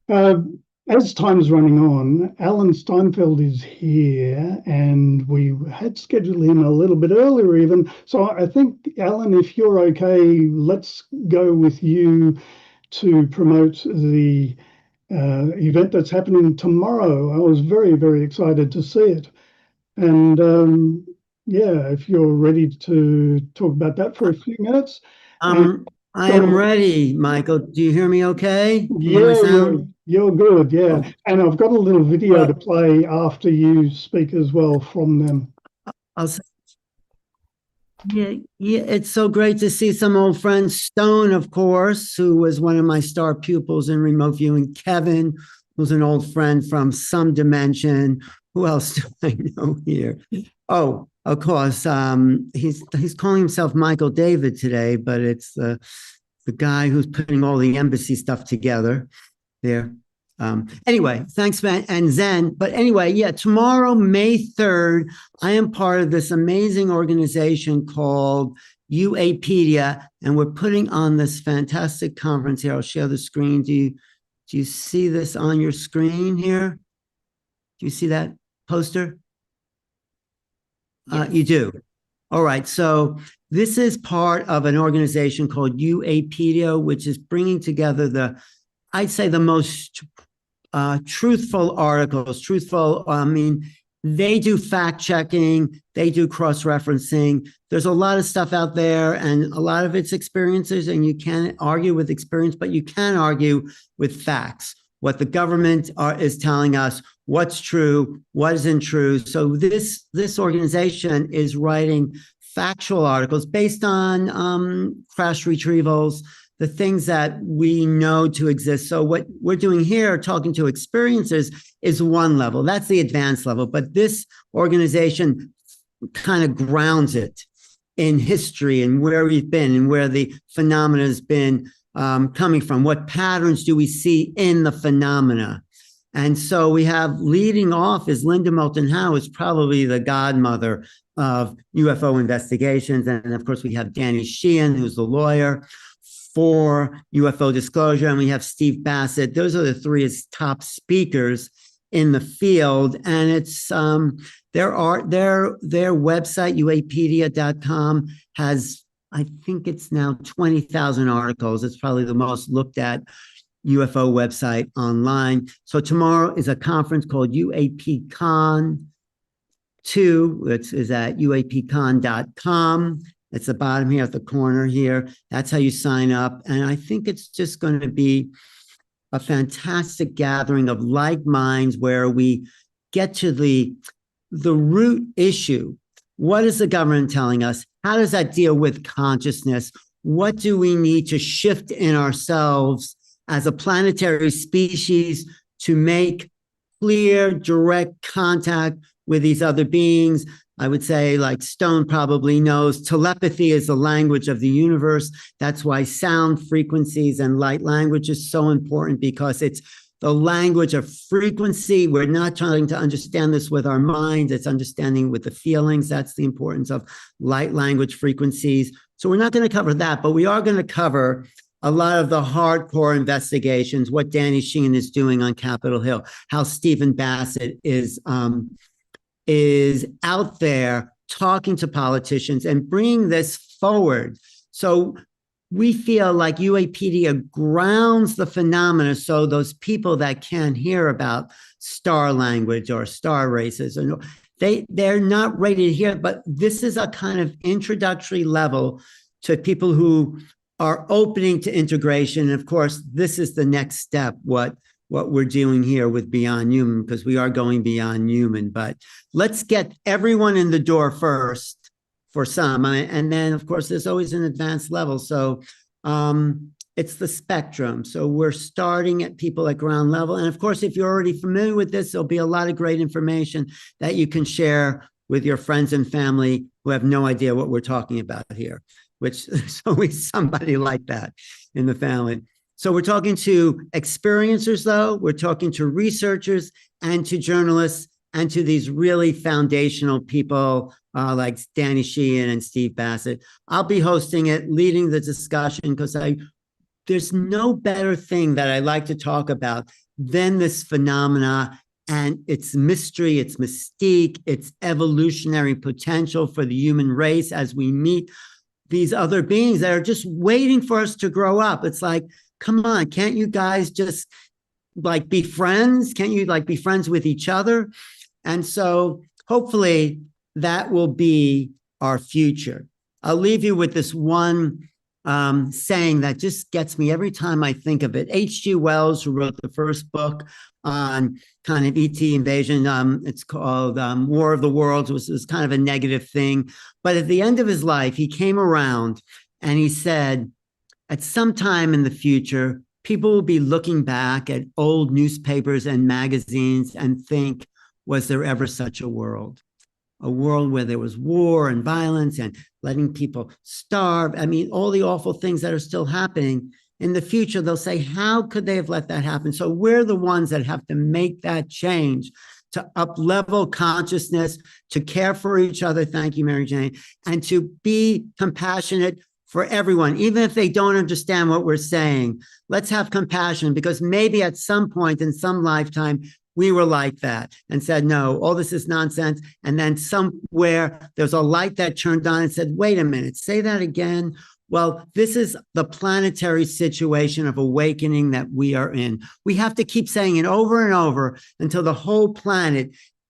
As time's running on, Alan Steinfeld is here, and we had scheduled him a little bit earlier even. So I think, Alan, if you're okay, let's go with you to promote the event that's happening tomorrow. I was very, very excited to see it. And yeah, if you're ready to talk about that for a few minutes. I'm I am ready, Michael. Do you hear me okay? You hear my Yeah, sound? you're good, yeah. Oh. And I've got a little video Well- to play after you speak as well from them. I'll say, yeah, it's so great to see some old friends. Stone, of course, who was one of my star pupils in remote viewing. Kevin, who's an old friend from some dimension. Who else do I know here? Oh, of course, he's calling himself Michael David today, but it's the guy who's putting all the embassy stuff together there. Anyway, thanks, man, and Zen. But anyway, yeah, tomorrow, May 3rd, I am part of this amazing organization called UAPedia, and we're putting on this fantastic conference here. I'll share the screen. Do you see this on your screen here? Do you see that poster? Yes. You do. All right. So this is part of an organization called UAPedia, which is bringing together I'd say the most truthful articles. Truthful, I mean, they do fact checking, they do cross referencing. There's a lot of stuff out there, and a lot of it's experiences, and you can't argue with experience, but you can argue with facts. What the government is telling us, what's true, what isn't true. So this organization is writing factual articles based on crash retrievals, the things that we know to exist. So what we're doing here, talking to experiencers, is one level. That's the advanced level. But this organization kind of grounds it in history and where we've been and where the phenomena has been coming from. What patterns do we see in the phenomena? And so we have, leading off is Linda Moulton Howe, is probably the godmother of UFO investigations. And of course, we have Danny Sheehan, who's the lawyer for UFO disclosure, and we have Steve Bassett. Those are the three top speakers in the field. And it's their website, uapedia.com, has, I think it's now 20,000 articles. It's probably the most looked at UFO website online. So tomorrow is a conference called UAPCon 2, which is at uapcon.com. It's the bottom here at the corner here. That's how you sign up. And I think it's just going to be a fantastic gathering of like minds where we get to the root issue. What is the government telling us? How does that deal with consciousness? What do we need to shift in ourselves as a planetary species to make clear, direct contact with these other beings? I would say, like Stone probably knows, telepathy is the language of the universe. That's why sound frequencies and light language is so important, because it's the language of frequency. We're not trying to understand this with our minds. It's understanding with the feelings. That's the importance of light language frequencies. So we're not going to cover that, but we are going to cover a lot of the hardcore investigations, what Danny Sheehan is doing on Capitol Hill, how Stephen Bassett is out there talking to politicians and bringing this forward. So we feel like UAPedia grounds the phenomena, so those people that can't hear about star language or star races, and they're not ready to hear, but this is a kind of introductory level to people who are opening to integration. And of course, this is the next step, what we're doing here with Beyond Human, because we are going beyond human. But let's get everyone in the door first for some. And then, of course, there's always an advanced level. So it's the spectrum. So we're starting at people at ground level. And of course, if you're already familiar with this, there'll be a lot of great information that you can share with your friends and family who have no idea what we're talking about here, which there's always somebody like that in the family. So we're talking to experiencers, though. We're talking to researchers and to journalists and to these really foundational people like Danny Sheehan and Steve Bassett. I'll be hosting it, leading the discussion, because there's no better thing that I like to talk about than this phenomena and its mystery, its mystique, its evolutionary potential for the human race as we meet these other beings that are just waiting for us to grow up. It's like, come on, can't you guys just like be friends? Can't you like be friends with each other? And so hopefully that will be our future. I'll leave you with this one saying that just gets me every time I think of it. H.G. Wells, who wrote the first book on kind of ET invasion, it's called War of the Worlds, which was kind of a negative thing. But at the end of his life, he came around and he said, at some time in the future, people will be looking back at old newspapers and magazines and think, was there ever such a world? A world where there was war and violence and letting people starve. I mean, all the awful things that are still happening. In the future, they'll say, how could they have let that happen? So we're the ones that have to make that change to up-level consciousness, to care for each other, thank you, Mary Jane, and to be compassionate for everyone, even if they don't understand what we're saying. Let's have compassion, because maybe at some point in some lifetime, we were like that and said, no, all this is nonsense. And then somewhere there's a light that turned on and said, wait a minute, say that again. Well, this is the planetary situation of awakening that we are in. We have to keep saying it over and over until the whole planet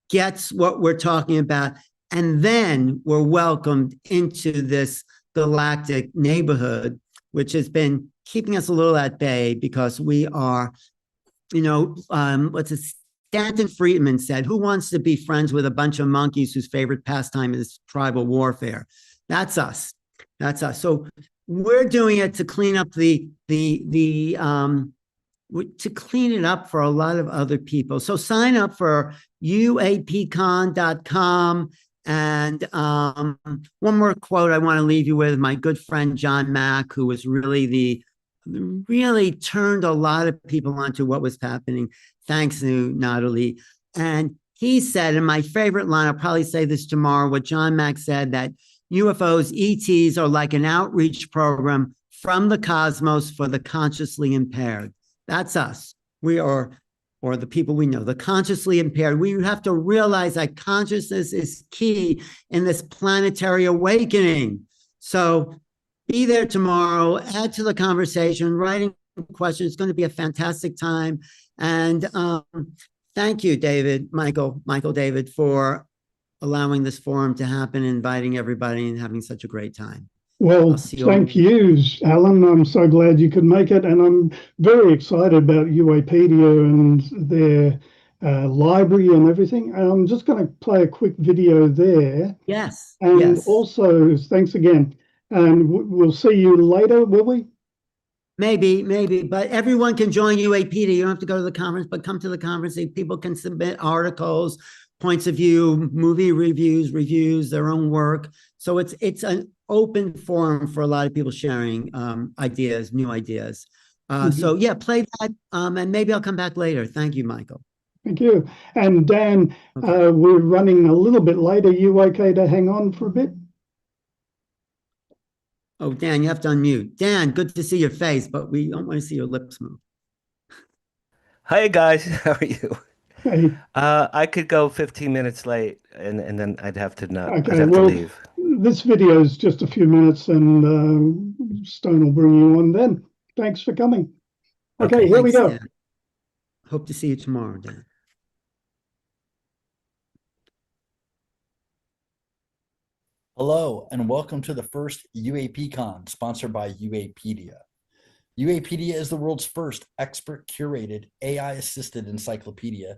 gets what we're talking about. And then we're welcomed into this galactic neighborhood, which has been keeping us a little at bay because we are, Stanton Friedman said, who wants to be friends with a bunch of monkeys whose favorite pastime is tribal warfare? That's us. That's us. So we're doing it to clean up to clean it up for a lot of other people. So sign up for uapcon.com. And one more quote I want to leave you with, my good friend John Mack, who was really turned a lot of people onto what was happening, thanks to Nadalee. And he said, and my favorite line, I'll probably say this tomorrow, what John Mack said, that UFOs, ETs are like an outreach program from the cosmos for the consciously impaired. That's us. We are, or the people we know, the consciously impaired. We have to realize that consciousness is key in this planetary awakening. So be there tomorrow, add to the conversation, writing questions. It's going to be a fantastic time. And thank you, Michael David, for allowing this forum to happen, inviting everybody and having such a great time. Well, thank you, Alan. I'm so glad you could make it. And I'm very excited about UAPedia and their library and everything. I'm just going to play a quick video there. Yes. And also, thanks again. And we'll see you later, will we? Maybe, but everyone can join UAPedia. You don't have to go to the conference, but come to the conference. People can submit articles, points of view, movie reviews, their own work. So it's an open forum for a lot of people sharing ideas, new ideas. So yeah, play that, and maybe I'll come back later. Thank you, Michael. Thank you. And Dan, we're running a little bit late. Are you okay to hang on for a bit? Oh, Dan, you have to unmute. Dan, good to see your face, but we don't want to see your lips move. Hi, guys. How are you? Hey. I could go 15 minutes late, and then I'd have to Okay, I'd have to leave. This video is just a few minutes, and Stone will bring you on then. Thanks for coming. Okay, here we go. Dan. Hope to see you tomorrow, Dan. Hello, and welcome to the first UAPcon, sponsored by UAPedia. UAPedia is the world's first expert-curated, AI-assisted encyclopedia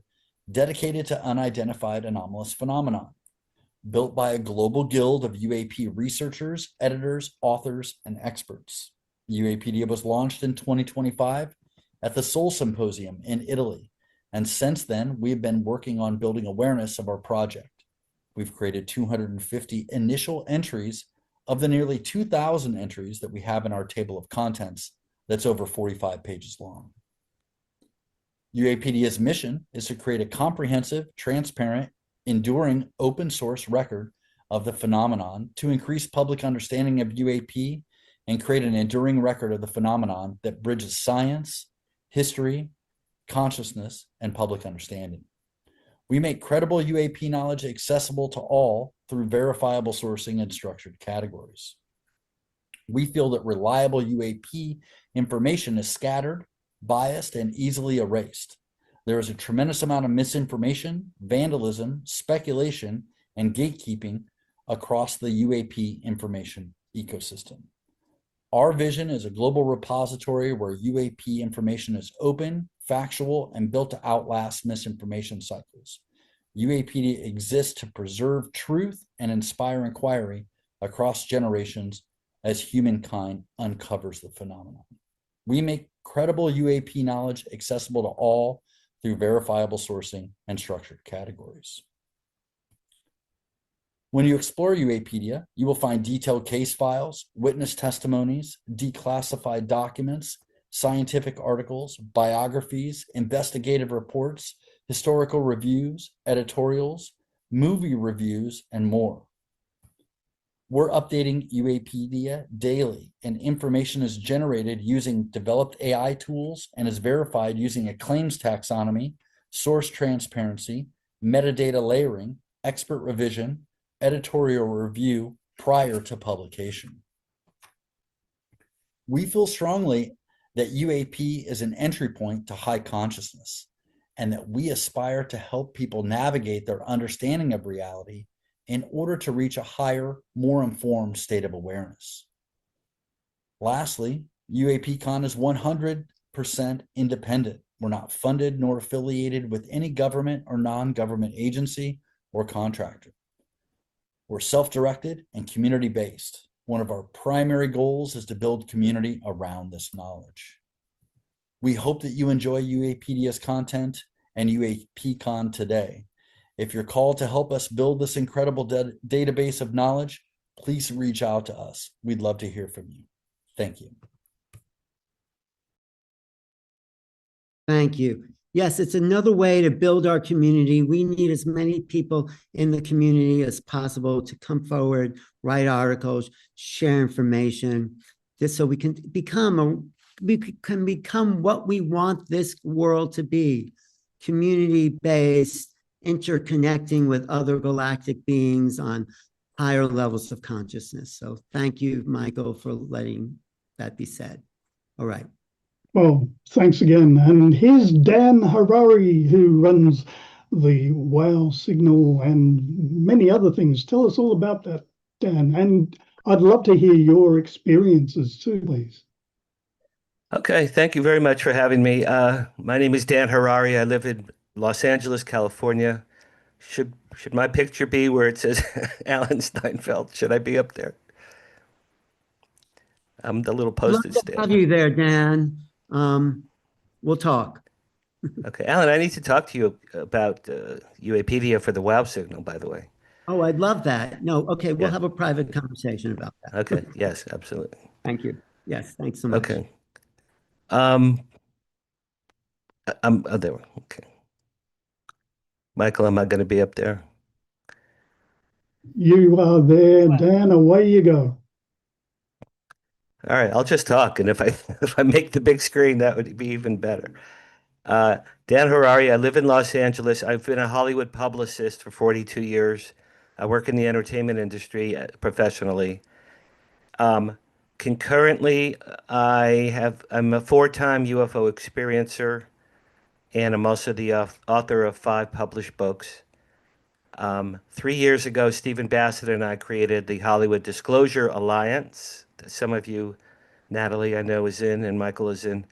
dedicated to unidentified anomalous phenomenon. Built by a global guild of UAP researchers, editors, authors, and experts. UAPedia was launched in 2025 at the Seoul Symposium in Italy, and since then, we have been working on building awareness of our project. We've created 250 initial entries of the nearly 2,000 entries that we have in our table of contents that's over 45 pages long. UAPedia's mission is to create a comprehensive, transparent, enduring open source record of the phenomenon to increase public understanding of UAP and create an enduring record of the phenomenon that bridges science, history, consciousness, and public understanding. We make credible UAP knowledge accessible to all through verifiable sourcing and structured categories. We feel that reliable UAP information is scattered, biased, and easily erased. There is a tremendous amount of misinformation, vandalism, speculation, and gatekeeping across the UAP information ecosystem. Our vision is a global repository where UAP information is open, factual, and built to outlast misinformation cycles. UAPedia exists to preserve truth and inspire inquiry across generations as humankind uncovers the phenomenon. We make credible UAP knowledge accessible to all through verifiable sourcing and structured categories. When you explore UAPedia, you will find detailed case files, witness testimonies, declassified documents, scientific articles, biographies, investigative reports, historical reviews, editorials, movie reviews, and more. We're updating UAPedia daily, and information is generated using developed AI tools and is verified using a claims taxonomy, source transparency, metadata layering, expert revision, editorial review prior to publication. We feel strongly that UAP is an entry point to high consciousness, and that we aspire to help people navigate their understanding of reality in order to reach a higher, more informed state of awareness. Lastly, UAPCon is 100% independent. We're not funded nor affiliated with any government or non-government agency or contractor. We're self-directed and community-based. One of our primary goals is to build community around this knowledge. We hope that you enjoy UAPedia's content and UAPCon today. If you're called to help us build this incredible database of knowledge, please reach out to us. We'd love to hear from you. Thank you. Thank you. Yes, it's another way to build our community. We need as many people in the community as possible to come forward, write articles, share information, just so we can become what we want this world to be: community-based, interconnecting with other galactic beings on higher levels of consciousness. So thank you, Michael, for letting that be said. All right. Well, thanks again. And here's Dan Harary, who runs the WOW signal and many other things. Tell us all about that, Dan. And I'd love to hear your experiences too, please. Okay, thank you very much for having me. My name is Dan Harary. I live in Los Angeles, California. Should my picture be where it says Alan Steinfeld? Should I be up there? I'm the little postage Love to have stamp. you there, Dan. We'll talk. Okay, Alan, I need to talk to you about UAPedia for the WOW signal, by the way. Oh, I'd love that. No, okay, we'll Yeah. have a private conversation about that. Okay, yes, absolutely. Thank you. Yes, thanks so much. Okay. Oh, there. Okay. Michael, am I going to be up there? You are there, Dan. Away you go. All right, I'll just talk, and if I make the big screen, that would be even better. Dan Harary, I live in Los Angeles. I've been a Hollywood publicist for 42 years. I work in the entertainment industry professionally. Concurrently, I'm a 4-time UFO experiencer, and I'm also the author of 5 published books. 3 years ago, Stephen Bassett and I created the Hollywood Disclosure Alliance. Some of you, Natalie, I know, is in, and Michael is in,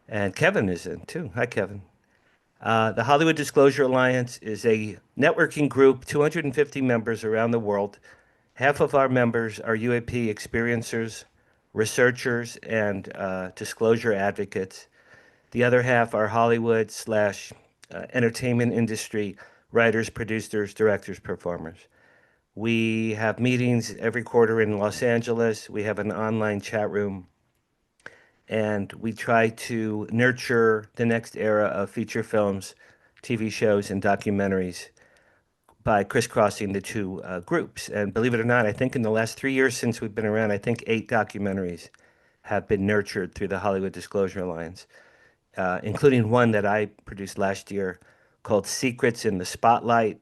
and Kevin is in too. Hi, Kevin. The Hollywood Disclosure Alliance is a networking group, 250 members around the world. Half of our members are UAP experiencers, researchers, and disclosure advocates. The other half are Hollywood / entertainment industry writers, producers, directors, performers. We have meetings every quarter in Los Angeles. We have an online chat room. And we try to nurture the next era of feature films, TV shows, and documentaries by crisscrossing the two groups. And believe it or not, I think in the last 3 years since we've been around, I think 8 documentaries have been nurtured through the Hollywood Disclosure Alliance, including one that I produced last year called Secrets in the Spotlight,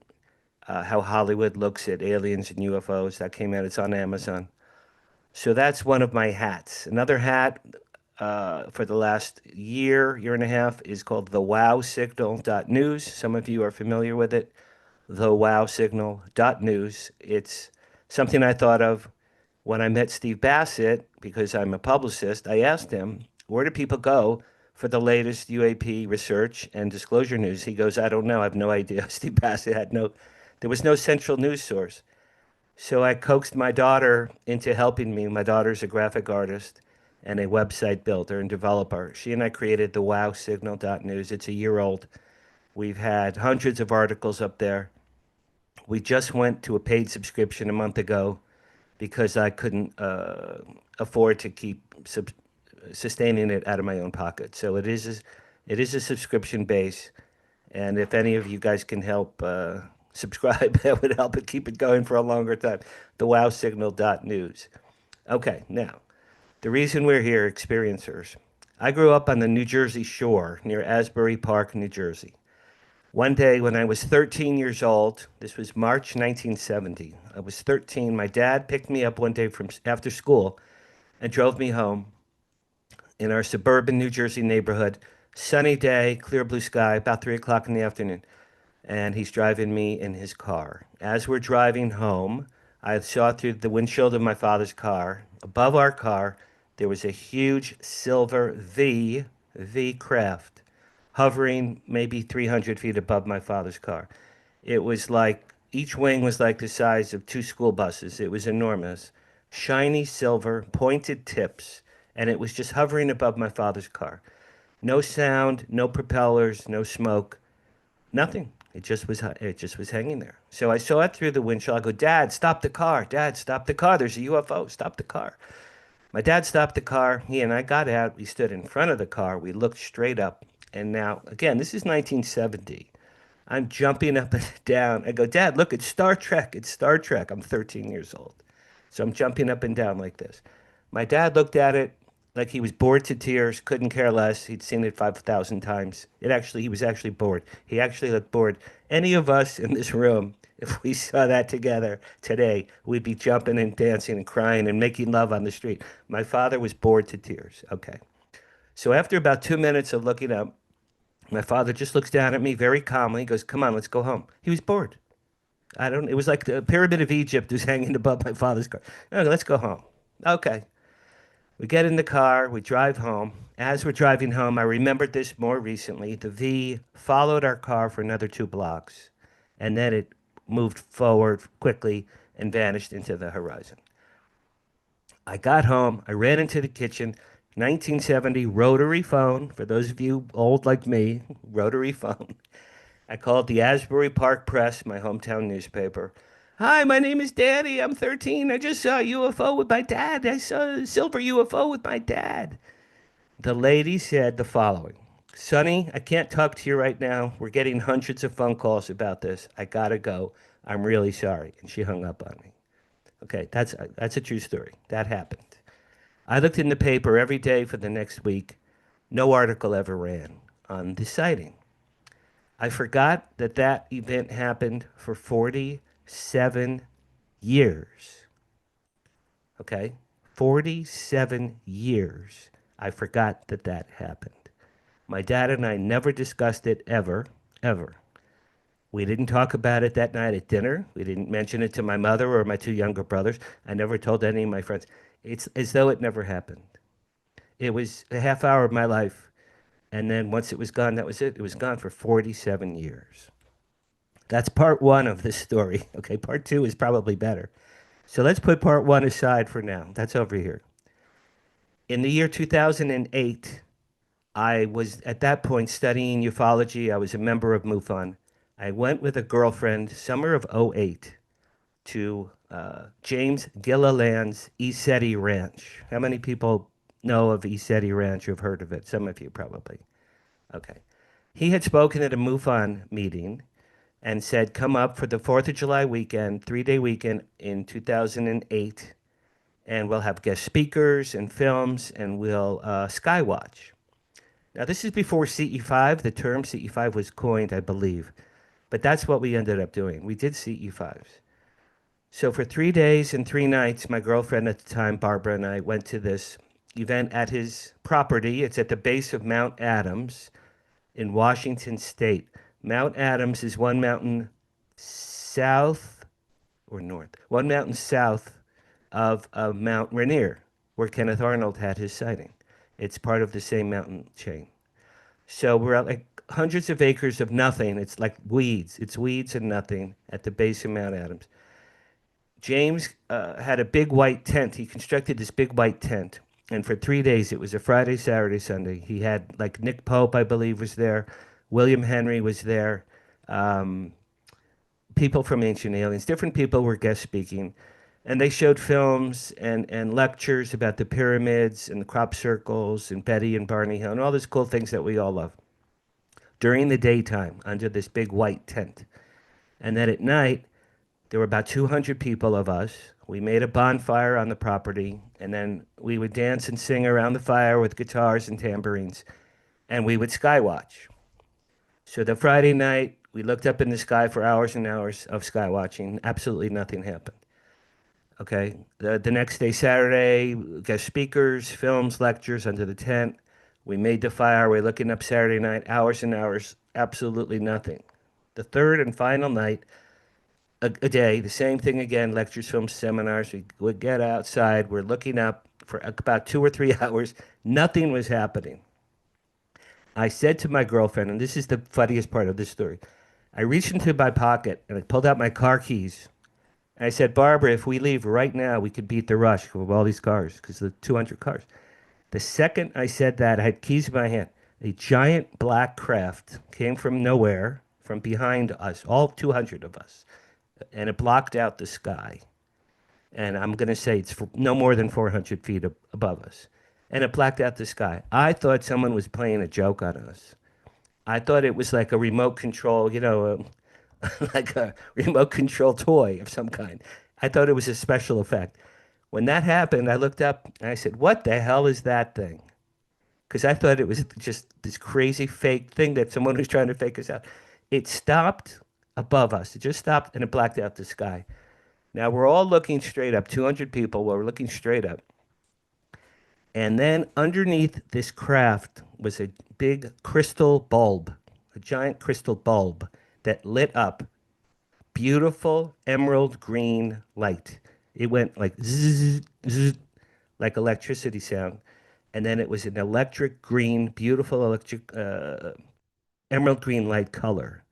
how Hollywood looks at aliens and UFOs. That came out. It's on Amazon. So that's one of my hats. Another hat for the last year and a half is called the wowsignal.news. Some of you are familiar with it. The wowsignal.news. It's something I thought of When I met Steve Bassett, because I'm a publicist, I asked him, where do people go for the latest UAP research and disclosure news? He goes, I don't know. I have no idea. Steve Bassett there was no central news source. So I coaxed my daughter into helping me. My daughter's a graphic artist and a website builder and developer. She and I created the wowsignal.news. It's a year old. We've had hundreds of articles up there. We just went to a paid subscription a month ago because I couldn't afford to keep sustaining it out of my own pocket. So it is a subscription base, and if any of you guys can help subscribe, that would help it keep it going for a longer time. The wowsignal.news. Okay, now the reason we're here, experiencers. I grew up on the New Jersey shore near Asbury Park, New Jersey. One day when I was 13 years old, this was March 1970. I was 13. My dad picked me up one day from after school and drove me home in our suburban New Jersey neighborhood. Sunny day, clear blue sky, about 3 o'clock in the afternoon. And he's driving me in his car. As we're driving home, I saw through the windshield of my father's car. Above our car, there was a huge silver V craft hovering maybe 300 feet above my father's car. It was like, each wing was like the size of 2 school buses. It was enormous. Shiny silver, pointed tips, and it was just hovering above my father's car. No sound, no propellers, no smoke, nothing. It just was hanging there. So I saw it through the windshield. I go, Dad, stop the car. Dad, stop the car. There's a UFO. Stop the car. My dad stopped the car. He and I got out. We stood in front of the car. We looked straight up. And now, again, this is 1970. I'm jumping up and down. I go, Dad, look, it's Star Trek. It's Star Trek. I'm 13 years old. So I'm jumping up and down like this. My dad looked at it like he was bored to tears, couldn't care less. He'd seen it 5,000 times. He was actually bored. He actually looked bored. Any of us in this room, if we saw that together today, we'd be jumping and dancing and crying and making love on the street. My father was bored to tears. Okay. So after about 2 minutes of looking up, my father just looks down at me very calmly. He goes, come on, let's go home. He was bored. It was like the Pyramid of Egypt was hanging above my father's car. No, let's go home. Okay. We get in the car, we drive home. As we're driving home, I remembered this more recently. The V followed our car for another 2 blocks, and then it moved forward quickly and vanished into the horizon. I got home, I ran into the kitchen, 1970 rotary phone. For those of you old like me, rotary phone. I called the Asbury Park Press, my hometown newspaper. Hi, my name is Danny. I'm 13. I just saw a UFO with my dad. I saw a silver UFO with my dad. The lady said the following. Sonny, I can't talk to you right now. We're getting hundreds of phone calls about this. I gotta go. I'm really sorry. And she hung up on me. Okay, that's a true story. That happened. I looked in the paper every day for the next week. No article ever ran on the sighting. I forgot that event happened for 47 years. Okay? 47 years. I forgot that happened. My dad and I never discussed it ever. We didn't talk about it that night at dinner. We didn't mention it to my mother or my 2 younger brothers. I never told any of my friends. It's as though it never happened. It was a half hour of my life. And then once it was gone, that was it. It was gone for 47 years. That's part 1 of this story. Okay, part 2 is probably better. So let's put part 1 aside for now. That's over here. In the year 2008, I was at that point studying ufology. I was a member of MUFON. I went with a girlfriend, summer of '08, to James Gilliland's Isetti Ranch. How many people know of Isetti Ranch or have heard of it? Some of you probably. Okay. He had spoken at a MUFON meeting and said, come up for the 4th of July weekend, 3-day weekend in 2008, and we'll have guest speakers and films, and we'll skywatch. Now, this is before CE5. The term CE5 was coined, I believe. But that's what we ended up doing. We did CE5s. So for 3 days and 3 nights, my girlfriend at the time, Barbara, and I went to this event at his property. It's at the base of Mount Adams in Washington State. Mount Adams is one mountain south or north, one mountain south of Mount Rainier, where Kenneth Arnold had his sighting. It's part of the same mountain chain. So we're at like hundreds of acres of nothing. It's like weeds. It's weeds and nothing at the base of Mount Adams. James had a big white tent. He constructed this big white tent. And for 3 days, it was a Friday, Saturday, Sunday. He had like Nick Pope, I believe, was there. William Henry was there. People from Ancient Aliens, different people were guest speaking. And they showed films and lectures about the pyramids and the crop circles and Betty and Barney Hill and all these cool things that we all love during the daytime under this big white tent. And then at night, there were about 200 people of us. We made a bonfire on the property, and then we would dance and sing around the fire with guitars and tambourines, and we would skywatch. So the Friday night, we looked up in the sky for hours and hours of skywatching. Absolutely nothing happened. Okay. The next day, Saturday, guest speakers, films, lectures under the tent. We made the fire. We're looking up Saturday night, hours and hours, absolutely nothing. The third and final night, a day, the same thing again, lectures, films, seminars. We would get outside. We're looking up for about 2 or 3 hours. Nothing was happening. I said to my girlfriend, and this is the funniest part of this story, I reached into my pocket and I pulled out my car keys. And I said, Barbara, if we leave right now, we could beat the rush of all these cars because the 200 cars. The second I said that, I had keys in my hand. A giant black craft came from nowhere, from behind us, all 200 of us, and it blocked out the sky. And I'm going to say it's no more than 400 feet above us. And it blacked out the sky. I thought someone was playing a joke on us. I thought it was like a remote control, like a remote control toy of some kind. I thought it was a special effect. When that happened, I looked up and I said, what the hell is that thing? Because I thought it was just this crazy fake thing that someone was trying to fake us out. It stopped above us. It just stopped and it blacked out the sky. Now we're all looking straight up, 200 people, we're looking straight up. And then underneath this craft was a big crystal bulb, a giant crystal bulb that lit up beautiful emerald green light. It went like zzz, zzz, like electricity sound. And then it was an electric green, beautiful electric emerald green light color.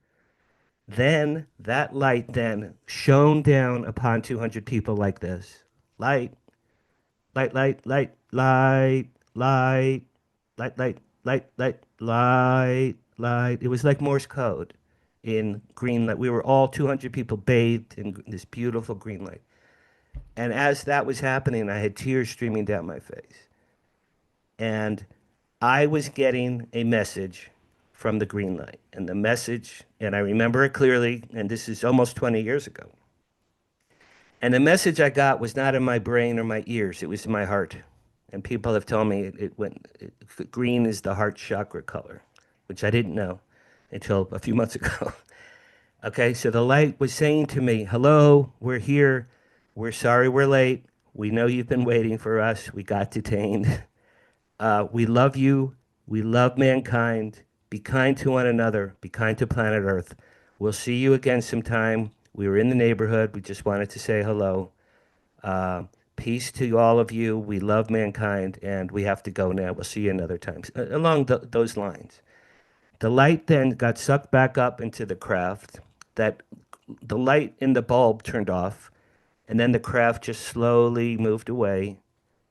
Then that light then shone down upon 200 people like this. Light, light, light, light, light, light, light, light, light, light, light, light. It was like Morse code in green light. We were all 200 people bathed in this beautiful green light. And as that was happening, I had tears streaming down my face. And I was getting a message from the green light. And the message, and I remember it clearly, and this is almost 20 years ago. And the message I got was not in my brain or my ears, it was in my heart. And people have told me green is the heart chakra color, which I didn't know until a few months ago. Okay, so the light was saying to me, hello, we're here. We're sorry we're late. We know you've been waiting for us. We got detained. We love you. We love mankind. Be kind to one another. Be kind to planet Earth. We'll see you again sometime. We were in the neighborhood. We just wanted to say hello. Peace to all of you. We love mankind, and we have to go now. We'll see you another time. Along those lines. The light then got sucked back up into the craft. The light in the bulb turned off, and then the craft just slowly moved away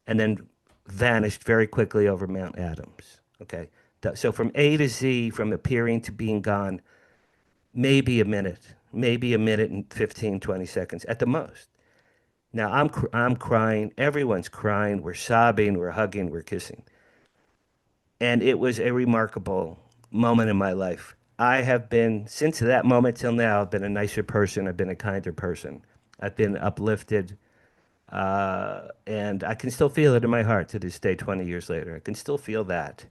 and then vanished very quickly over Mount Adams. Okay. So from A to Z, from appearing to being gone, maybe a minute and 15, 20 seconds at the most. Now I'm crying. Everyone's crying. We're sobbing. We're hugging. We're kissing. And it was a remarkable moment in my life. I have been, since that moment till now, I've been a nicer person. I've been a kinder person. I've been uplifted. And I can still feel it in my heart to this day, 20 years later. I can still feel that.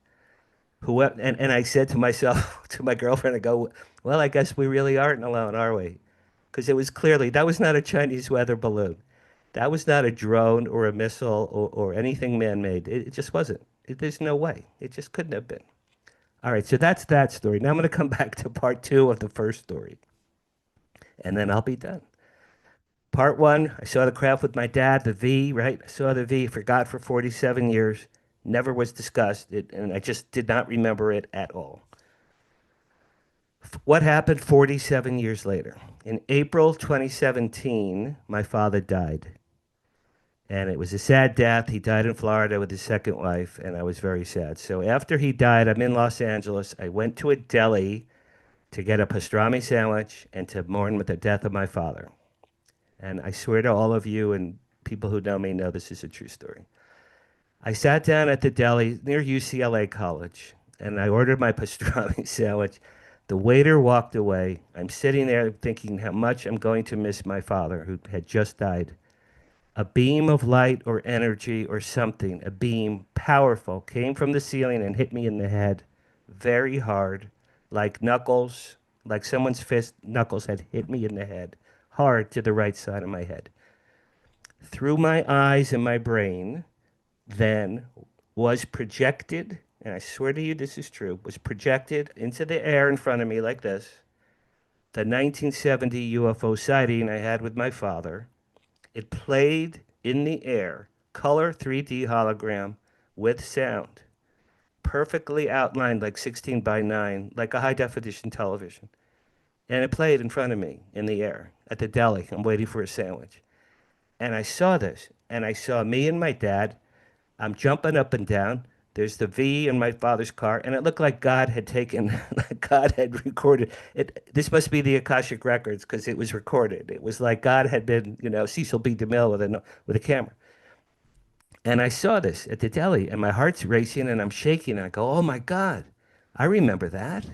And I said to myself, to my girlfriend, I go, well, I guess we really aren't alone, are we? Because it was clearly, that was not a Chinese weather balloon. That was not a drone or a missile or anything man-made. It just wasn't. There's no way. It just couldn't have been. All right, so that's that story. Now I'm going to come back to part 2 of the first story. And then I'll be done. Part one, I saw the craft with my dad, the V, right? I saw the V, forgot for 47 years, never was discussed, and I just did not remember it at all. What happened 47 years later? In April 2017, my father died. And it was a sad death. He died in Florida with his second wife, and I was very sad. So after he died, I'm in Los Angeles. I went to a deli to get a pastrami sandwich and to mourn with the death of my father. And I swear to all of you and people who know me know this is a true story. I sat down at the deli near UCLA College, and I ordered my pastrami sandwich. The waiter walked away. I'm sitting there thinking how much I'm going to miss my father, who had just died. A beam of light or energy or something, a beam, powerful, came from the ceiling and hit me in the head very hard, like knuckles, like someone's fist knuckles had hit me in the head, hard to the right side of my head. Through my eyes and my brain, then was projected, and I swear to you this is true, was projected into the air in front of me like this, the 1970 UFO sighting I had with my father. It played in the air, color 3D hologram with sound, perfectly outlined like 16 by 9, like a high definition television. And it played in front of me in the air at the deli. I'm waiting for a sandwich. And I saw this, and I saw me and my dad. I'm jumping up and down. There's the V in my father's car, and it looked like God had taken, like God had recorded it. This must be the Akashic Records because it was recorded. It was like God had been, Cecil B. DeMille with a camera. And I saw this at the deli, and my heart's racing, and I'm shaking. And I go, "Oh my God, I remember that.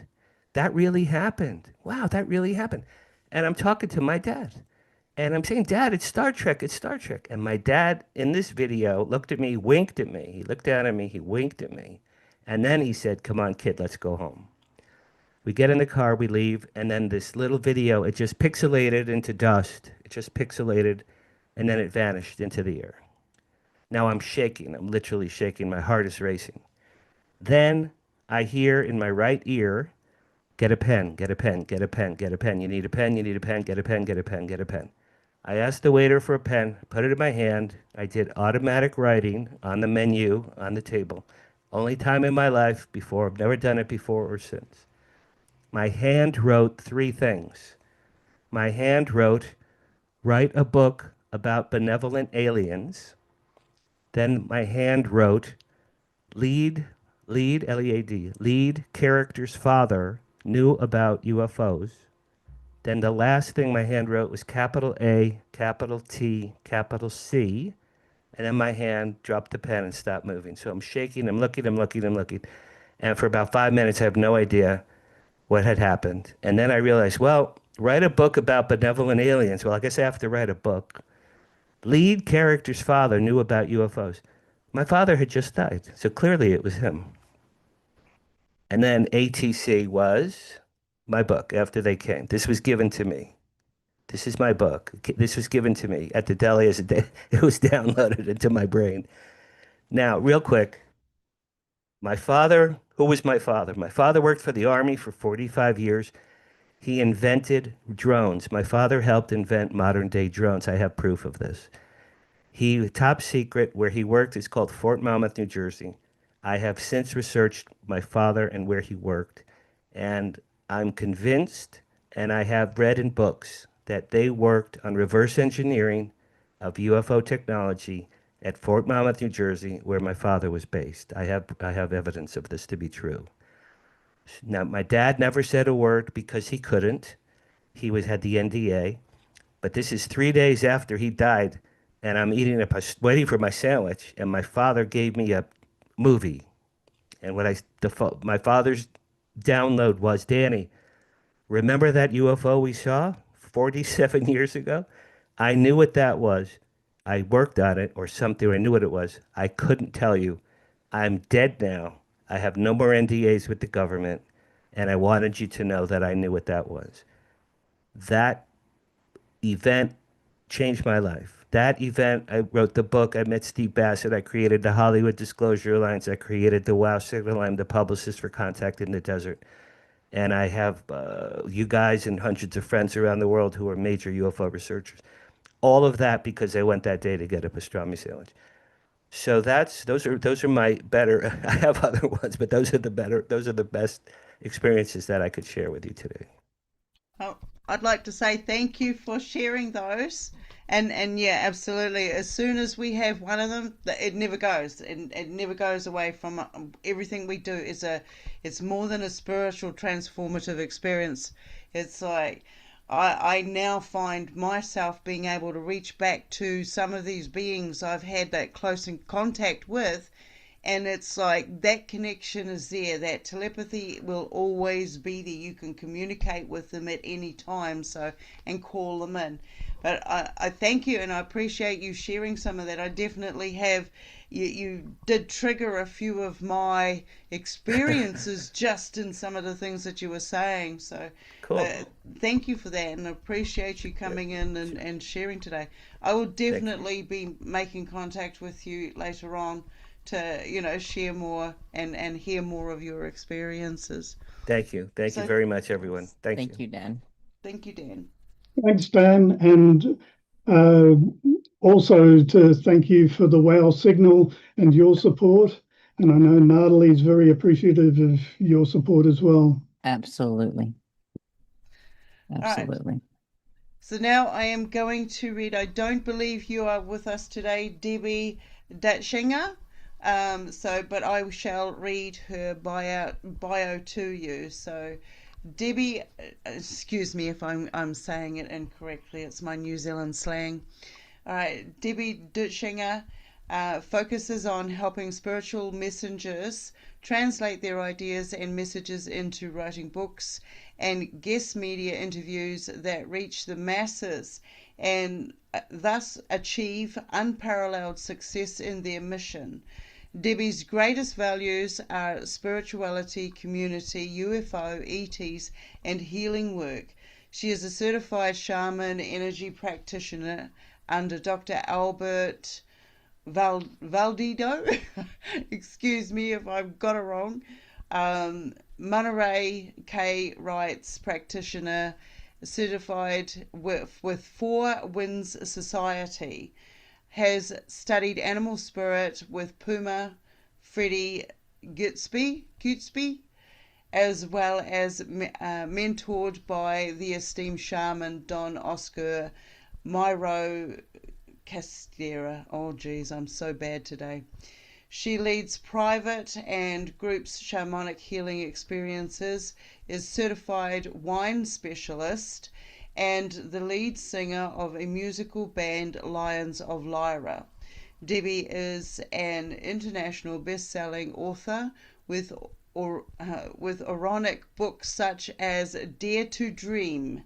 That really happened. Wow, that really happened." And I'm talking to my dad. And I'm saying, "Dad, it's Star Trek, it's Star Trek." And my dad in this video looked at me, winked at me. He looked down at me, he winked at me. And then he said, "Come on, kid, let's go home." We get in the car, we leave, and then this little video, it just pixelated into dust. It just pixelated, and then it vanished into the air. Now I'm shaking, I'm literally shaking, my heart is racing. Then I hear in my right ear, "Get a pen, get a pen, get a pen, get a pen. You need a pen, you need a pen, get a pen, get a pen, get a pen." I asked the waiter for a pen, put it in my hand. I did automatic writing on the menu on the table. Only time in my life before, I've never done it before or since. My hand wrote 3 things. My hand wrote, "Write a book about benevolent aliens." Then my hand wrote, lead, L-E-A-D, lead character's father knew about UFOs. Then the last thing my hand wrote was capital A, capital T, capital C. And then my hand dropped the pen and stopped moving. So I'm shaking, I'm looking. And for about 5 minutes, I have no idea what had happened. And then I realized, well, write a book about benevolent aliens. Well, I guess I have to write a book. Lead character's father knew about UFOs. My father had just died, so clearly it was him. And then ATC was my book after they came. This was given to me. This is my book. This was given to me at the deli as it was downloaded into my brain. Now, real quick, my father, who was my father? My father worked for the Army for 45 years. He invented drones. My father helped invent modern day drones. I have proof of this. Top secret, where he worked is called Fort Monmouth, New Jersey. I have since researched my father and where he worked, and I'm convinced, and I have read in books, that they worked on reverse engineering of UFO technology at Fort Monmouth, New Jersey, where my father was based. I have evidence of this to be true. Now, my dad never said a word because he couldn't. He had the NDA, but this is 3 days after he died, and I'm waiting for my sandwich, and my father gave me a movie. And my father's download was, "Danny, remember that UFO we saw 47 years ago? I knew what that was. I worked on it or something. I knew what it was. I couldn't tell you. I'm dead now. I have no more NDAs with the government, and I wanted you to know that I knew what that was." That event changed my life. That event, I wrote the book, I met Steve Bassett, I created the Hollywood Disclosure Alliance, I created the WOW Signal, I'm the publicist for Contact in the Desert. And I have you guys and hundreds of friends around the world who are major UFO researchers. all of that because they went that day to get a pastrami sandwich. So those are my better. I have other ones, but those are the best experiences that I could share with you today. Oh, I'd like to say thank you for sharing those. And yeah, absolutely. As soon as we have one of them, it never goes. It never goes away from everything we do. It's more than a spiritual transformative experience. It's like I now find myself being able to reach back to some of these beings I've had that close in contact with, and it's like that connection is there. That telepathy will always be there. You can communicate with them at any time, and call them in. But I thank you, and I appreciate you sharing some of that. I definitely have. You did trigger a few of my experiences just in some of the things that you were saying. So Cool. Thank you for that, and I appreciate you coming in and sharing today. I will definitely be making contact with you later on to share more and hear more of your experiences. Thank you very much, everyone. Thank you, Dan. Thank you, Dan. Thanks, Dan. And also to thank you for the WOW signal and your support. And I know Nadalee is very appreciative of your support as well. Absolutely. Absolutely. Right. So now I am going to read, I don't believe you are with us today, Debbi Dachinger. But I shall read her bio to you. So Debbi, excuse me if I'm saying it incorrectly, it's my New Zealand slang. All right, Debbi Dachinger focuses on helping spiritual messengers translate their ideas and messages into writing books and guest media interviews that reach the masses and thus achieve unparalleled success in their mission. Debbi's greatest values are spirituality, community, UFO, ETs, and healing work. She is a certified shaman energy practitioner under Dr. Albert Valdido. Excuse me if I've got it wrong. Monterey K rights practitioner, certified with Four Winds Society. Has studied animal spirit with Puma Freddie Gootsby, as well as mentored by the esteemed shaman Don Oscar Myro Castera. Oh geez, I'm so bad today. She leads private and groups shamanic healing experiences, is certified wine specialist, and the lead singer of a musical band Lions of Lyra. Debbi is an international best-selling author with ironic books such as Dare to Dream,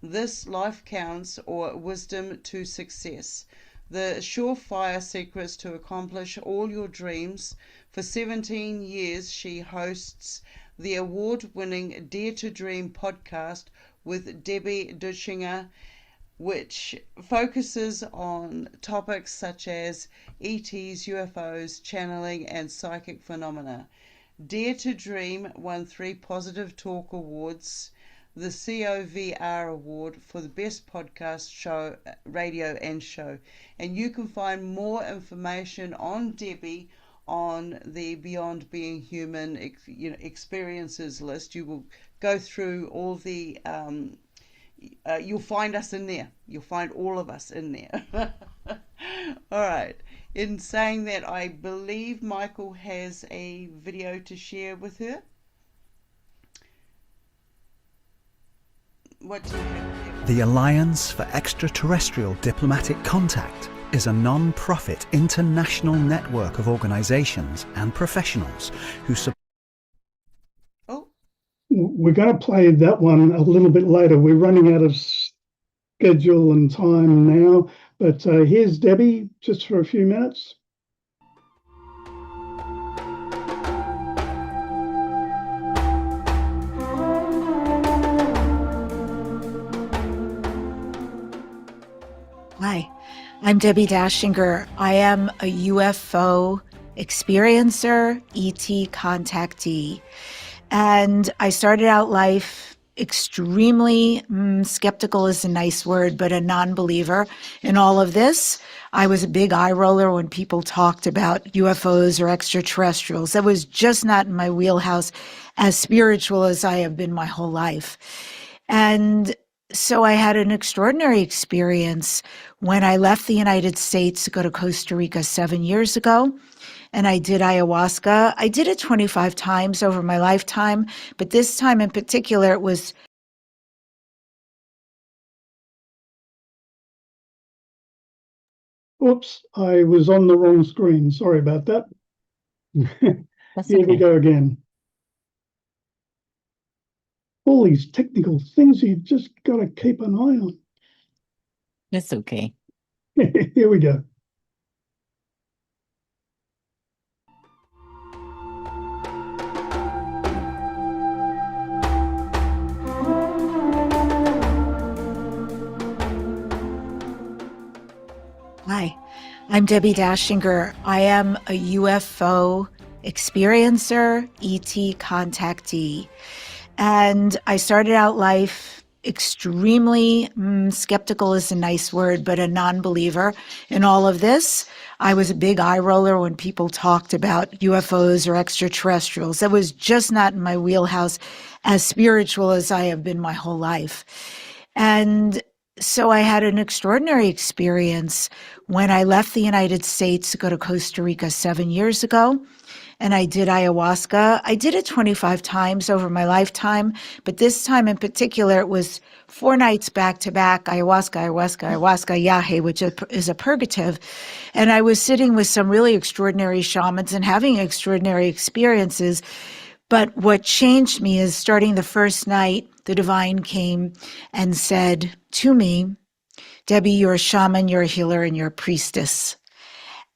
This Life Counts, or Wisdom to Success. The surefire secrets to accomplish all your dreams. For 17 years, she hosts the award-winning Dare to Dream podcast with Debbi Dachinger, which focuses on topics such as ETs, UFOs, channeling, and psychic phenomena. Dare to Dream won 3 Positive Talk Awards, the COVR Award for the Best Podcast Show, Radio and Show. And you can find more information on Debbi on the Beyond Being Human experiences list. You will go through all the you'll find us in there. You'll find all of us in there. All right. In saying that, I believe Michael has a video to share with her. What do you have? The Alliance for Extraterrestrial Diplomatic Contact is a non-profit international network of organizations and professionals who support. We're going to play that one a little bit later. We're running out of schedule and time now, but here's Debbi just for a few minutes. Hi, I'm Debbi Dachinger. I am a UFO experiencer, ET contactee. And I started out life extremely skeptical is a nice word, but a non-believer in all of this. I was a big eye roller when people talked about UFOs or extraterrestrials. That was just not in my wheelhouse, as spiritual as I have been my whole life. And so I had an extraordinary experience when I left the United States to go to Costa Rica 7 years ago. And I did ayahuasca. I did it 25 times over my lifetime, but this time in particular, it was Oops, I was on the wrong screen. Sorry about that. That's Here we okay. go again. All these technical things you've just got to keep an eye on. It's okay. Here we go. Hi, I'm Debbi Dachinger. I am a UFO experiencer, ET contactee. And I started out life extremely skeptical is a nice word, but a non-believer in all of this. I was a big eye roller when people talked about UFOs or extraterrestrials. That was just not in my wheelhouse, as spiritual as I have been my whole life. And so I had an extraordinary experience when I left the United States to go to Costa Rica 7 years ago. And I did ayahuasca. I did it 25 times over my lifetime, but this time in particular, it was 4 nights back to back, ayahuasca, yahe, which is a purgative. And I was sitting with some really extraordinary shamans and having extraordinary experiences. But what changed me is starting the first night, the divine came and said to me, Debbi, you're a shaman, you're a healer, and you're a priestess.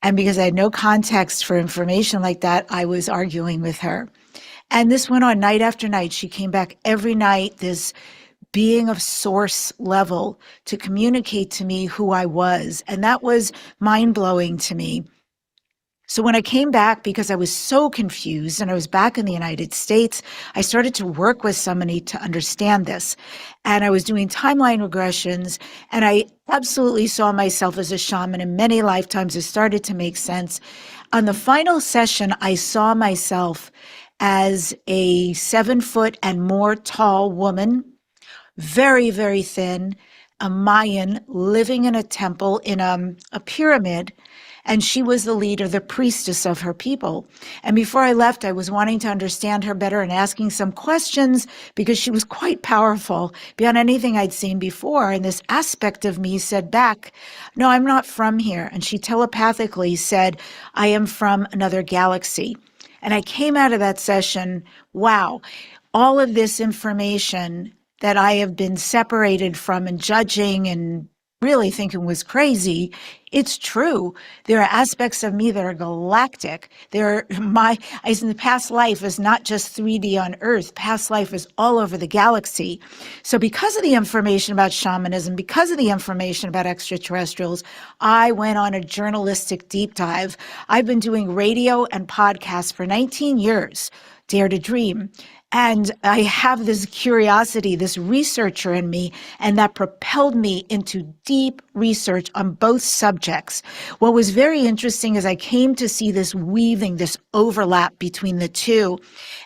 And because I had no context for information like that, I was arguing with her. And this went on night after night. She came back every night, this being of source level, to communicate to me who I was. And that was mind-blowing to me. So when I came back, because I was so confused and I was back in the United States, I started to work with somebody to understand this. And I was doing timeline regressions, and I absolutely saw myself as a shaman in many lifetimes. It started to make sense. On the final session, I saw myself as a 7 foot and more tall woman, very, very thin, a Mayan living in a temple in a pyramid. And she was the leader, the priestess of her people. And before I left, I was wanting to understand her better and asking some questions because she was quite powerful beyond anything I'd seen before. And this aspect of me said back, no, I'm not from here. And she telepathically said, I am from another galaxy. And I came out of that session, wow, all of this information that I have been separated from and judging and really thinking was crazy, it's true. There are aspects of me that are galactic. In the past life is not just 3D on Earth. Past life is all over the galaxy. So because of the information about shamanism, because of the information about extraterrestrials, I went on a journalistic deep dive. I've been doing radio and podcasts for 19 years, Dare to Dream. And I have this curiosity, this researcher in me, and that propelled me into deep research on both subjects. What was very interesting is I came to see this weaving, this overlap between the two.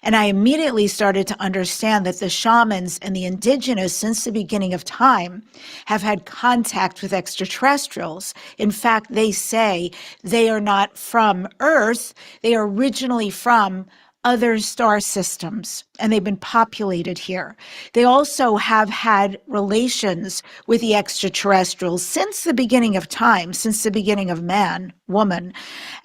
And I immediately started to understand that the shamans and the indigenous, since the beginning of time, have had contact with extraterrestrials. In fact, they say they are not from Earth. They are originally from other star systems, and they've been populated here. They also have had relations with the extraterrestrials since the beginning of time, since the beginning of man, woman.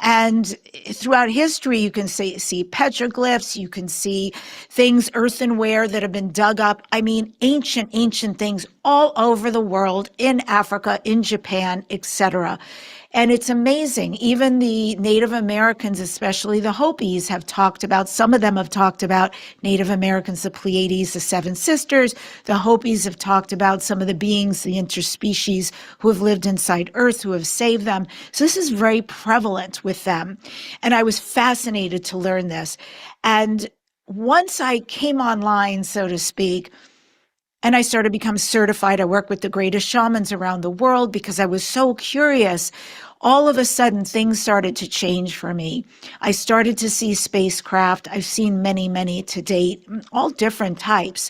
And throughout history, you can see petroglyphs, you can see things, earthenware that have been dug up. I mean, ancient things all over the world, in Africa, in Japan, etc. And it's amazing. Even the Native Americans, especially the Hopis, some of them have talked about Native Americans, the Pleiades, the Seven Sisters. The Hopis have talked about some of the beings, the interspecies who have lived inside Earth, who have saved them. So this is very prevalent with them. And I was fascinated to learn this. And once I came online, so to speak, And I started to become certified. I work with the greatest shamans around the world because I was so curious. All of a sudden, things started to change for me. I started to see spacecraft. I've seen many, many to date, all different types.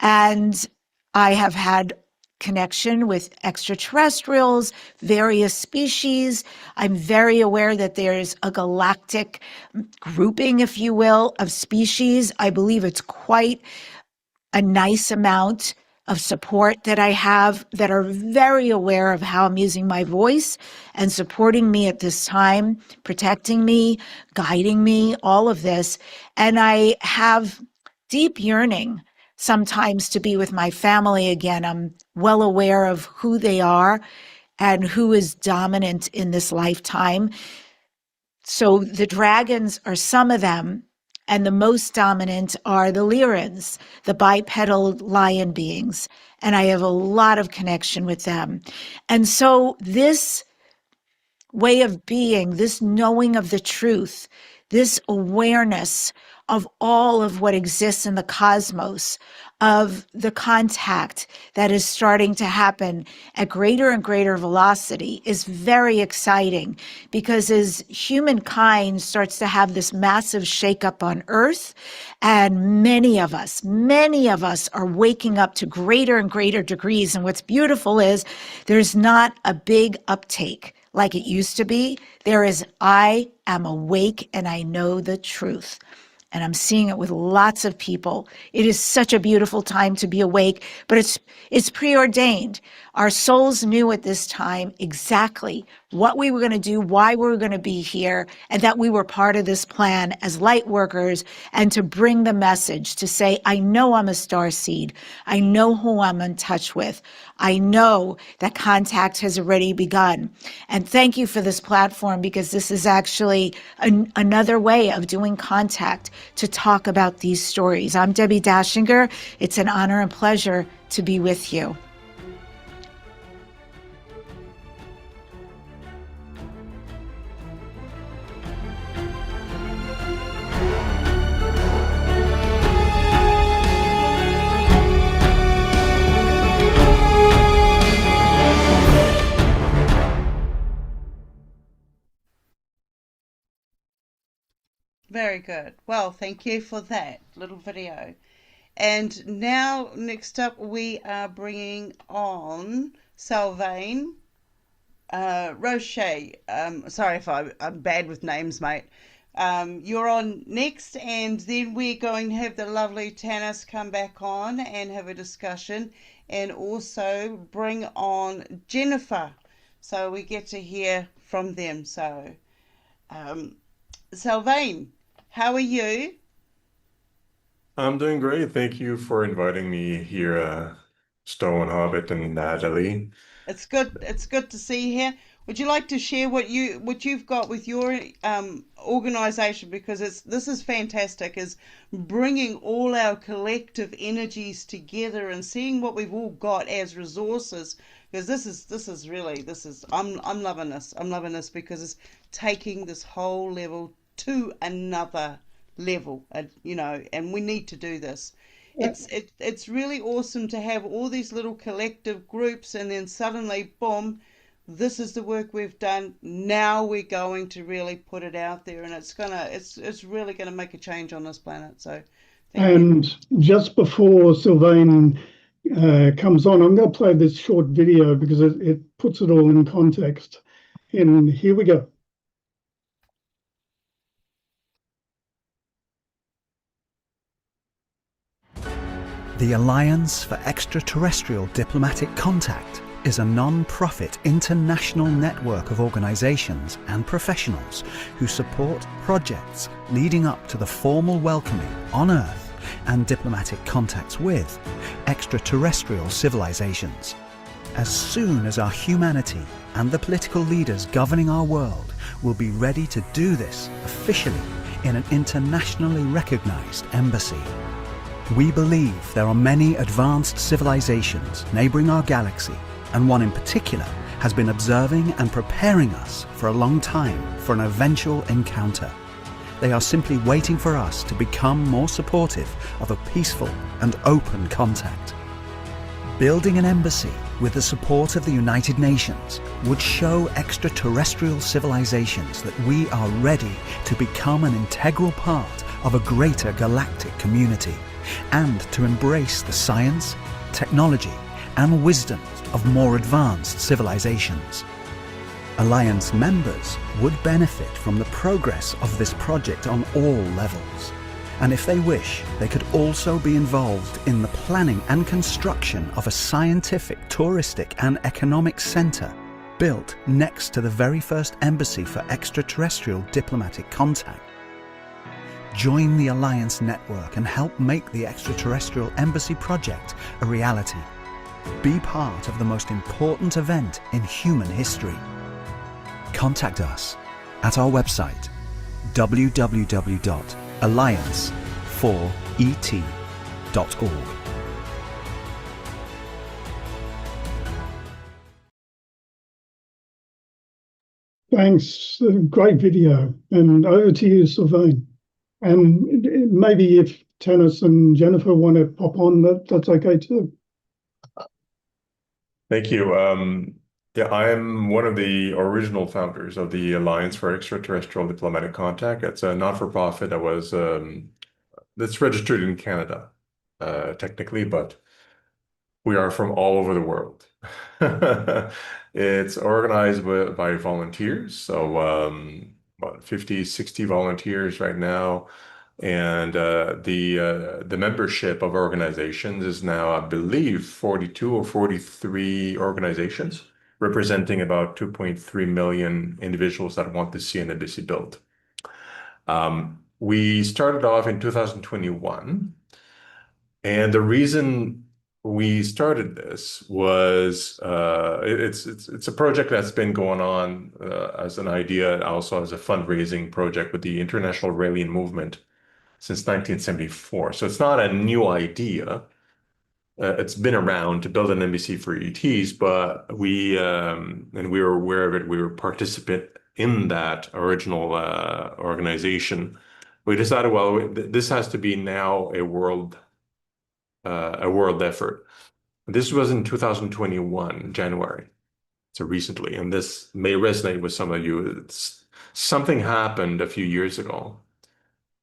And I have had connection with extraterrestrials, various species. I'm very aware that there's a galactic grouping, if you will, of species. I believe it's quite a nice amount of support that I have that are very aware of how I'm using my voice and supporting me at this time, protecting me, guiding me, all of this. And I have deep yearning sometimes to be with my family again. I'm well aware of who they are and who is dominant in this lifetime. So the dragons are some of them, and the most dominant are the Lyrans, the bipedal lion beings. And I have a lot of connection with them. And so this way of being, this knowing of the truth, this awareness of all of what exists in the cosmos, of the contact that is starting to happen at greater and greater velocity is very exciting, because as humankind starts to have this massive shakeup on Earth, and many of us are waking up to greater and greater degrees. And what's beautiful is there's not a big uptake like it used to be. There is, I am awake and I know the truth. And I'm seeing it with lots of people. It is such a beautiful time to be awake, but it's preordained. Our souls knew at this time exactly what we were going to do, why we were going to be here, and that we were part of this plan as light workers, and to bring the message to say, I know I'm a star seed. I know who I'm in touch with. I know that contact has already begun. And thank you for this platform, because this is actually another way of doing contact to talk about these stories. I'm Debbi Dachinger. It's an honor and pleasure to be with you. Very good. Well, thank you for that little video. And now, next up, we are bringing on Sylvain, Rochon. Sorry if I'm bad with names, mate. You're on next, and then we're going to have the lovely Tanys come back on and have a discussion, and also bring on Jennifer, so we get to hear from them. So, Sylvain, how are you? I'm doing great. Thank you for inviting me here, Stone Hobbit and Nadalee. It's good. It's good to see you here. Would you like to share what you've got with your organization? Because this is fantastic. Is bringing all our collective energies together and seeing what we've all got as resources. Because this is really I'm loving this. I'm loving this because it's taking this whole level to another level, and we need to do this. It's really awesome to have all these little collective groups, and then suddenly, boom, this is the work we've done. Now we're going to really put it out there, and it's really gonna make a change on this planet. So, and just before Sylvain comes on, I'm going to play this short video because it puts it all in context. And here we go. The Alliance for Extraterrestrial Diplomatic Contact is a non-profit international network of organizations and professionals who support projects leading up to the formal welcoming on Earth and diplomatic contacts with extraterrestrial civilizations. As soon as our humanity and the political leaders governing our world will be ready to do this officially in an internationally recognized embassy. We believe there are many advanced civilizations neighboring our galaxy, and one in particular has been observing and preparing us for a long time for an eventual encounter. They are simply waiting for us to become more supportive of a peaceful and open contact. Building an embassy with the support of the United Nations would show extraterrestrial civilizations that we are ready to become an integral part of a greater galactic community and to embrace the science, technology, and wisdom of more advanced civilizations. Alliance members would benefit from the progress of this project on all levels. And if they wish, they could also be involved in the planning and construction of a scientific, touristic, and economic center built next to the very first embassy for extraterrestrial diplomatic contact. Join the Alliance network and help make the Extraterrestrial Embassy project a reality. Be part of the most important event in human history. Contact us at our website www.alliance4et.org. Thanks. Great video. And over to you, Sylvain. And maybe if Tanys and Jennifer want to pop on, that's okay too. Thank you. Yeah, I am one of the original founders of the Alliance for Extraterrestrial Diplomatic Contact. It's a not-for-profit that's registered in Canada, technically, but we are from all over the world. It's organized by volunteers, so about 50, 60 volunteers right now. And the membership of organizations is now, I believe, 42 or 43 organizations, representing about 2.3 million individuals that want to see an embassy built. We started off in 2021, and the reason we started this was it's a project that's been going on as an idea, also as a fundraising project with the International Raelian Movement since 1974. So it's not a new idea. It's been around to build an embassy for ETs, but we were aware of it. We were participant in that original organization. We decided, well, this has to be now a world effort. This was in 2021, January, so recently, and this may resonate with some of you. Something happened a few years ago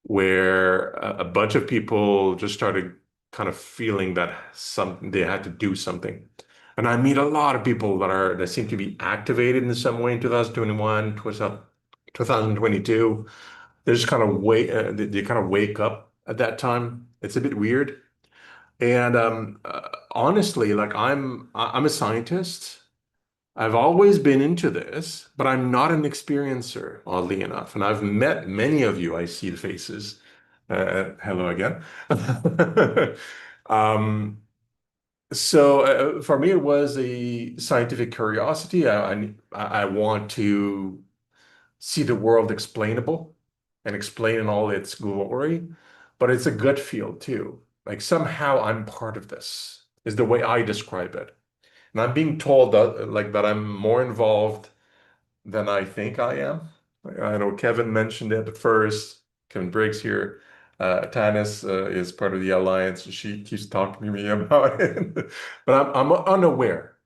where a bunch of people just started kind of feeling that they had to do something. And I meet a lot of people that seem to be activated in some way in 2021, 2022. They just kind of they kind of wake up at that time. It's a bit weird. And honestly, like I'm a scientist. I've always been into this, but I'm not an experiencer, oddly enough. And I've met many of you. I see the faces. Hello again. So for me, it was a scientific curiosity. I want to see the world explainable and explain in all its glory, but it's a gut feel too. Like somehow I'm part of this, is the way I describe it. And I'm being told that I'm more involved than I think I am. I know Kevin mentioned it at first. Kevin Briggs here. Tanys is part of the Alliance. She keeps talking to me about it. But I'm unaware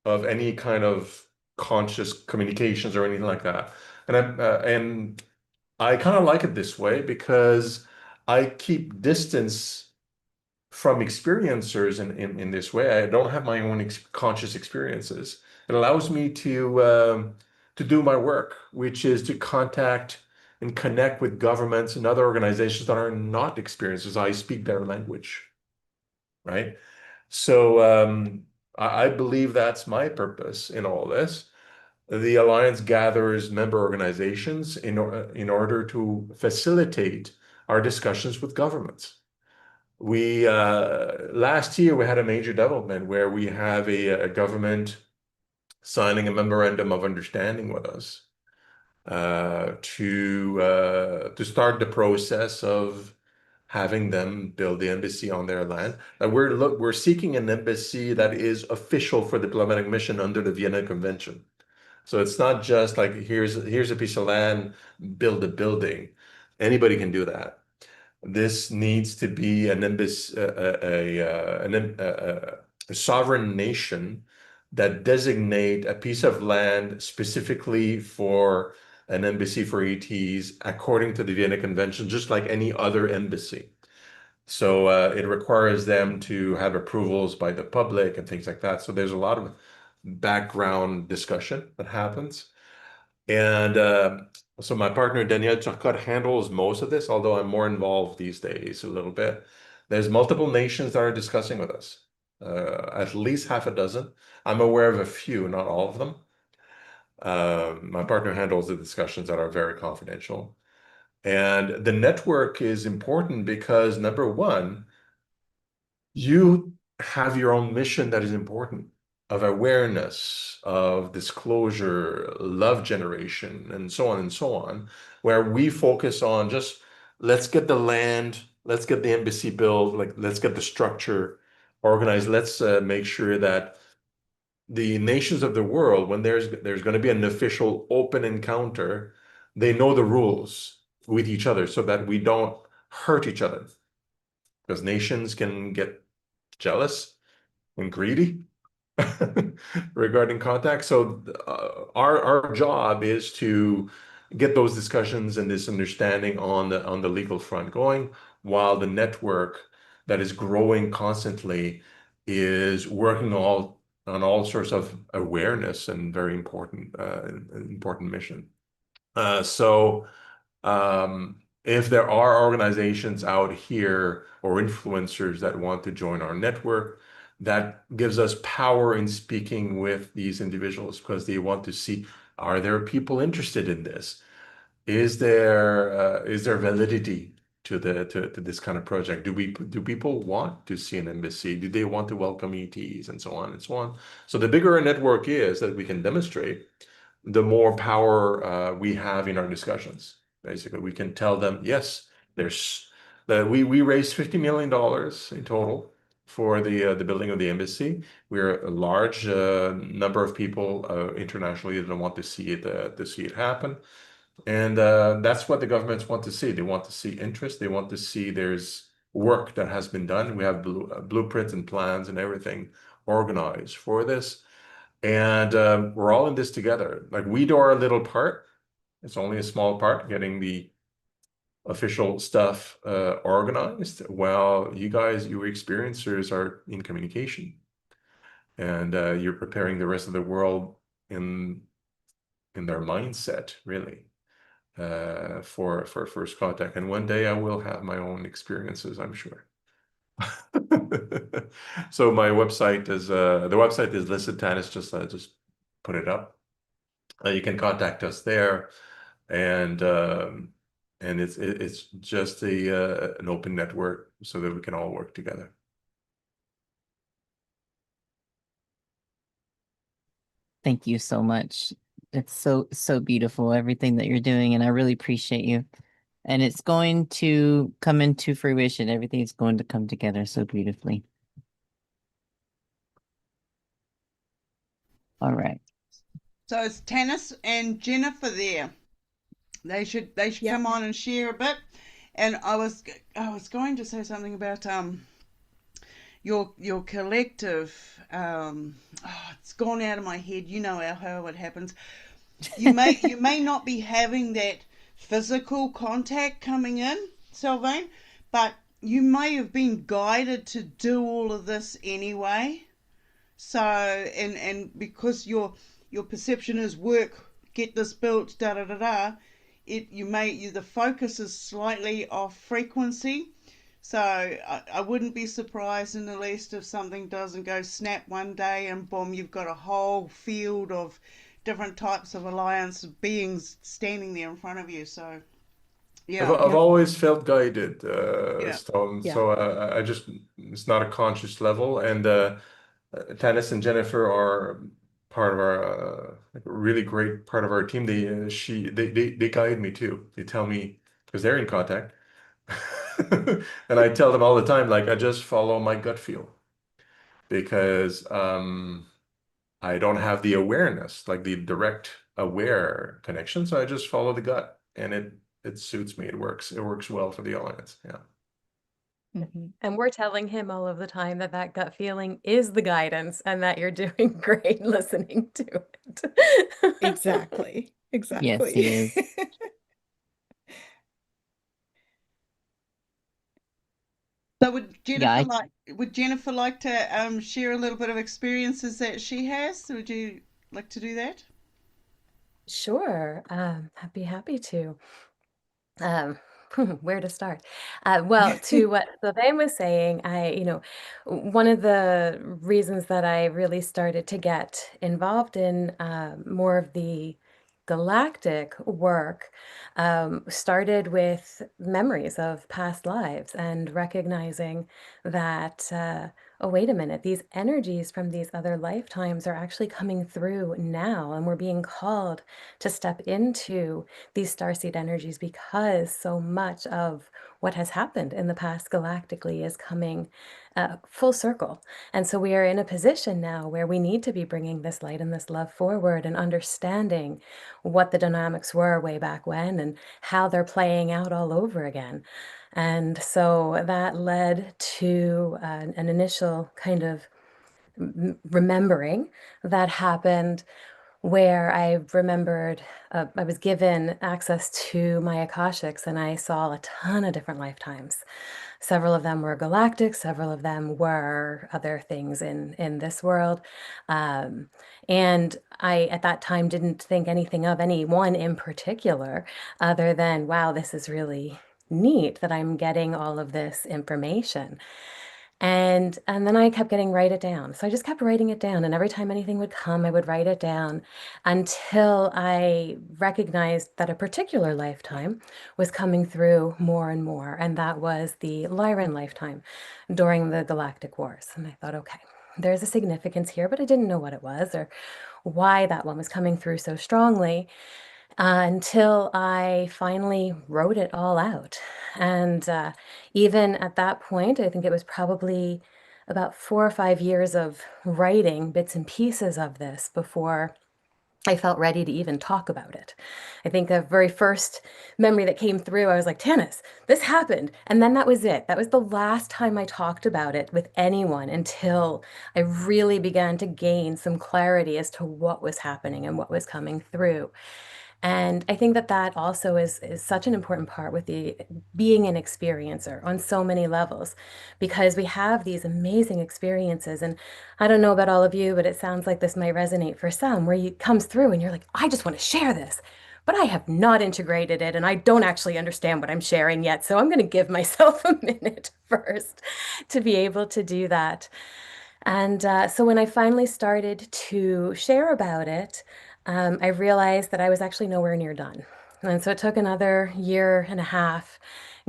of any kind of conscious communications or anything like that. And I kind of like it this way because I keep distance from experiencers in this way. I don't have my own conscious experiences. It allows me to do my work, which is to contact and connect with governments and other organizations that are not experiencers. I speak their language, right? So I believe that's my purpose in all this. The Alliance gathers member organizations in order to facilitate our discussions with governments. Last year we had a major development where we have a government signing a memorandum of understanding with us to start the process of having them build the embassy on their land. We're seeking an embassy that is official for diplomatic mission under the Vienna Convention. So it's not just like here's a piece of land, build a building. Anybody can do that. This needs to be an embassy, a sovereign nation that designate a piece of land specifically for an embassy for ETs according to the Vienna Convention, just like any other embassy. So it requires them to have approvals by the public and things like that. So there's a lot of background discussion that happens. And so my partner, Daniel Turcotte, handles most of this, although I'm more involved these days a little bit. There's multiple nations that are discussing with us, at least half a dozen. I'm aware of a few, not all of them. My partner handles the discussions that are very confidential. And the network is important because, number one, you have your own mission that is important, of awareness, of disclosure, love generation, and so on, where we focus on just let's get the land, let's get the embassy built, like let's get the structure organized, let's make sure that the nations of the world, when there's going to be an official open encounter, they know the rules with each other so that we don't hurt each other. Because nations can get jealous and greedy regarding contact. So our job is to get those discussions and this understanding on the legal front going, while the network that is growing constantly is working on all sorts of awareness and very important mission. So if there are organizations out here or influencers that want to join our network, that gives us power in speaking with these individuals because they want to see, are there people interested in this? Is there validity to this kind of project? Do people want to see an embassy? Do they want to welcome ETs and so on and so on? So the bigger a network is that we can demonstrate, the more power we have in our discussions. Basically, we can tell them, yes, we raised $50 million in total for the building of the embassy. We're a large number of people internationally that want to see it happen, and that's what the governments want to see. They want to see interest. They want to see there's work that has been done. We have blueprints and plans and everything organized for this, and we're all in this together. Like, we do our little part. It's only a small part, getting the official stuff organized, while you guys, you experiencers, are in communication, and you're preparing the rest of the world in their mindset, really, for first contact. And one day I will have my own experiences, I'm sure. So my website is the website is listed. Tanys just put it up. You can contact us there, and it's just an open network so that we can all work together. Thank you so much. It's so beautiful, everything that you're doing, and I really appreciate you. And it's going to come into fruition. Everything's going to come together so beautifully. All right. So it's Tanys and Jennifer there. They should come on and share a bit. And I was going to say something about your collective. It's gone out of my head. You know how it happens. You may not be having that physical contact coming in, Sylvain, but you may have been guided to do all of this anyway. So and because your perception is work, get this built, da da da da. The focus is slightly off frequency. So I wouldn't be surprised in the least if something doesn't go snap one day and boom, you've got a whole field of different types of alliance beings standing there in front of you. So yeah, I've always felt guided, Stone. Yeah. So I just, it's not a conscious level. And Tanys and Jennifer are part of our like a really great part of our team. They guide me too. They tell me, because they're in contact. And I tell them all the time, like, I just follow my gut feel, because I don't have the awareness, like the direct aware connection. So I just follow the gut, and it suits me. It works well for the alliance. Yeah. And we're telling him all of the time that that gut feeling is the guidance and that you're doing great listening to it. Exactly. Yes, he Exactly. is. So Yeah, would Jennifer like to share a little bit of experiences that she has? Would you like to do that? Sure, I'd be happy to. Um, where to start? Well, to what Sylvain was saying, one of the reasons that I really started to get involved in more of the galactic work started with memories of past lives and recognizing that, oh, wait a minute, these energies from these other lifetimes are actually coming through now, and we're being called to step into these starseed energies because so much of what has happened in the past galactically is coming full circle. And so we are in a position now where we need to be bringing this light and this love forward and understanding what the dynamics were way back when and how they're playing out all over again. And so that led to an initial kind of remembering that happened where I remembered I was given access to my Akashics and I saw a ton of different lifetimes. Several of them were galactic, several of them were other things in this world. And I, at that time, didn't think anything of any one in particular, other than, wow, this is really neat that I'm getting all of this information. And then I kept getting write it down. So I just kept writing it down. And every time anything would come, I would write it down until I recognized that a particular lifetime was coming through more and more. And that was the Lyran lifetime during the Galactic Wars. And I thought, okay, there's a significance here, but I didn't know what it was or why that one was coming through so strongly until I finally wrote it all out. And even at that point, I think it was probably about 4 or 5 years of writing bits and pieces of this before I felt ready to even talk about it. I think the very first memory that came through, I was like, Tanys, this happened. And then that was it. That was the last time I talked about it with anyone until I really began to gain some clarity as to what was happening and what was coming through. And I think that that also is such an important part with the being an experiencer on so many levels, because we have these amazing experiences. And I don't know about all of you, but it sounds like this might resonate for some, where you comes through and you're like, I just want to share this, but I have not integrated it and I don't actually understand what I'm sharing yet. So I'm going to give myself a minute first to be able to do that. And so when I finally started to share about it, I realized that I was actually nowhere near done. And so it took another year and a half,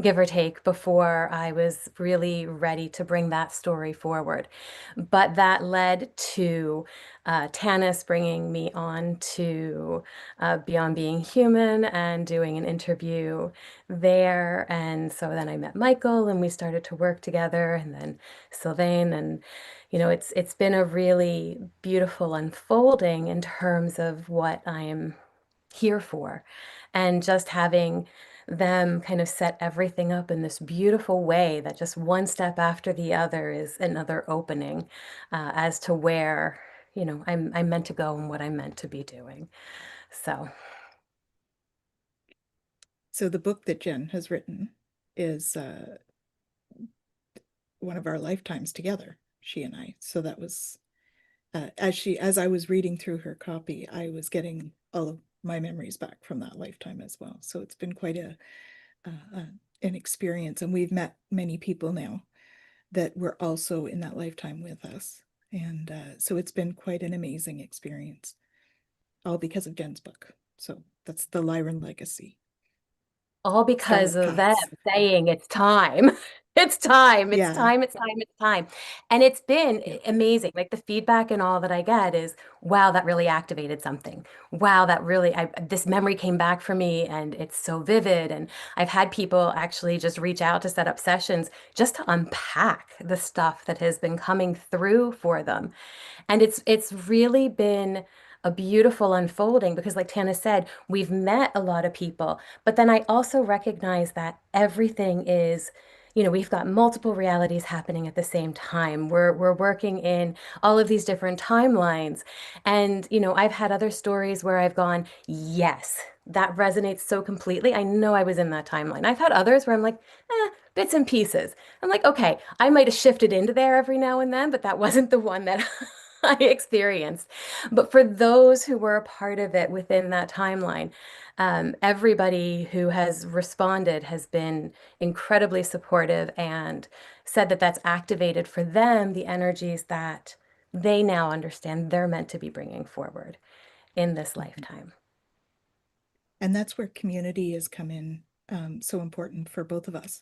give or take, before I was really ready to bring that story forward. But that led to Tanys bringing me on to Beyond Being Human and doing an interview there. And so then I met Michael and we started to work together, and then Sylvain. And it's been a really beautiful unfolding in terms of what I am here for. And just having them kind of set everything up in this beautiful way that just one step after the other is another opening as to where, I'm meant to go and what I'm meant to be doing. So the book that Jen has written is one of our lifetimes together, she and I. So that was as I was reading through her copy, I was getting all of my memories back from that lifetime as well. So it's been quite an experience, and we've met many people now that were also in that lifetime with us, and so it's been quite an amazing experience, all because of Jen's book. So that's the Lyran legacy. All because Scarlet of them Paths. saying it's time. It's time. It's Yeah. time. It's time. It's time. And it's been amazing. Like the feedback and all that I get is, wow, that really activated something. Wow, that really, this memory came back for me and it's so vivid. And I've had people actually just reach out to set up sessions just to unpack the stuff that has been coming through for them. And it's really been a beautiful unfolding because, like Tana said, we've met a lot of people, but then I also recognize that everything is we've got multiple realities happening at the same time. We're working in all of these different timelines. And, I've had other stories where I've gone, yes, that resonates so completely. I know I was in that timeline. I've had others where I'm like, bits and pieces. I'm like, okay, I might have shifted into there every now and then, but that wasn't the one that I experienced. But for those who were a part of it within that timeline, everybody who has responded has been incredibly supportive and said that that's activated for them the energies that they now understand they're meant to be bringing forward in this lifetime. And that's where community has come in so important for both of us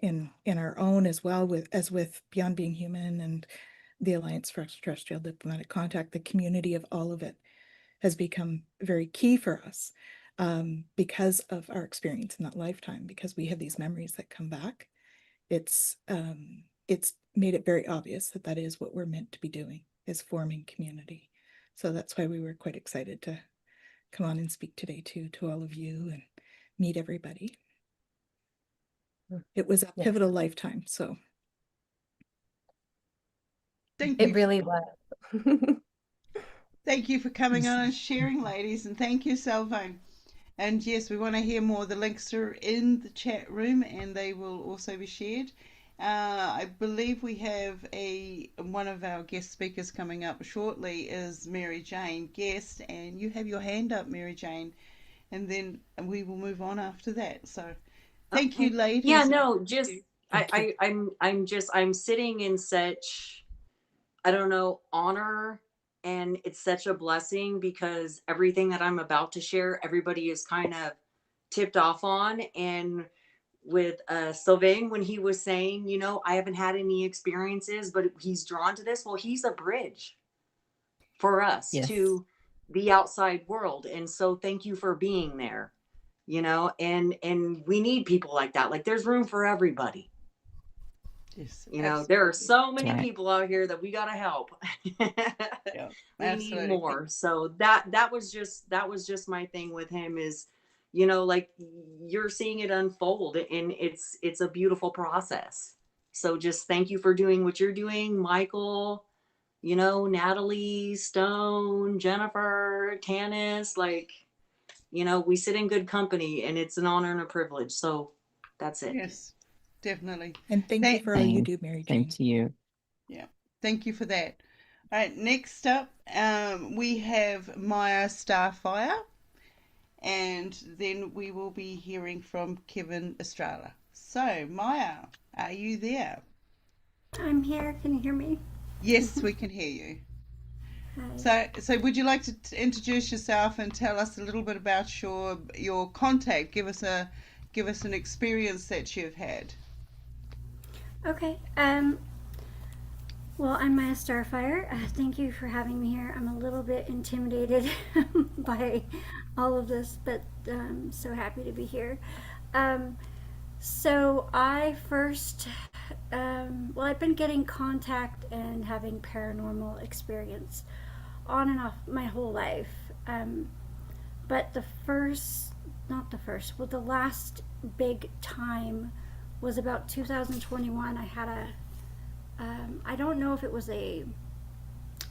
in our own as well with Beyond Being Human and the Alliance for Extraterrestrial Diplomatic Contact. The community of all of it has become very key for us because of our experience in that lifetime, because we have these memories that come back. It's made it very obvious that that is what we're meant to be doing, is forming community. So that's why we were quite excited to come on and speak today to all of you and meet everybody. It was a pivotal lifetime, so. Thank you. It really was. Thank you for coming on and sharing, ladies, and thank you, Sylvain. And yes, we want to hear more. The links are in the chat room, and they will also be shared. I believe we have one of our guest speakers coming up shortly is Mary Jane Guest, and you have your hand up, Mary Jane, and then we will move on after that. So, thank you, ladies. Yeah, no, just I'm sitting in such, I don't know, honor, and it's such a blessing because everything that I'm about to share, everybody is kind of tipped off on. And with Sylvain, when he was saying, I haven't had any experiences, but he's drawn to this. Well, he's a bridge for us to the outside world. And so thank you for being there, and we need people like that. Like there's room for everybody. Yes, there are so many people out here that we got to help. Yeah, we need more. So that was just my thing with him is, like you're seeing it unfold, and it's a beautiful process. So just thank you for doing what you're doing, Michael, Natalie, Stone, Jennifer, Tanys, we sit in good company, and it's an honor and a privilege. So that's it. Yes, definitely. And thank you for all you do, Mary Jane. Thank you. Yeah, thank you for that. All right, next up, we have Miya StarFire, and then we will be hearing from Kevin Estrella. So, Miya, are you there? I'm here. Can you hear me? Yes, we can hear you. Hi. So would you like to introduce yourself and tell us a little bit about your contact? Give us an experience that you've had. Okay. Well, I'm Miya StarFire. Thank you for having me here. I'm a little bit intimidated by all of this, but I'm so happy to be here. So I first, I've been getting contact and having paranormal experience on and off my whole life. But the last big time was about 2021. I had I don't know if it was a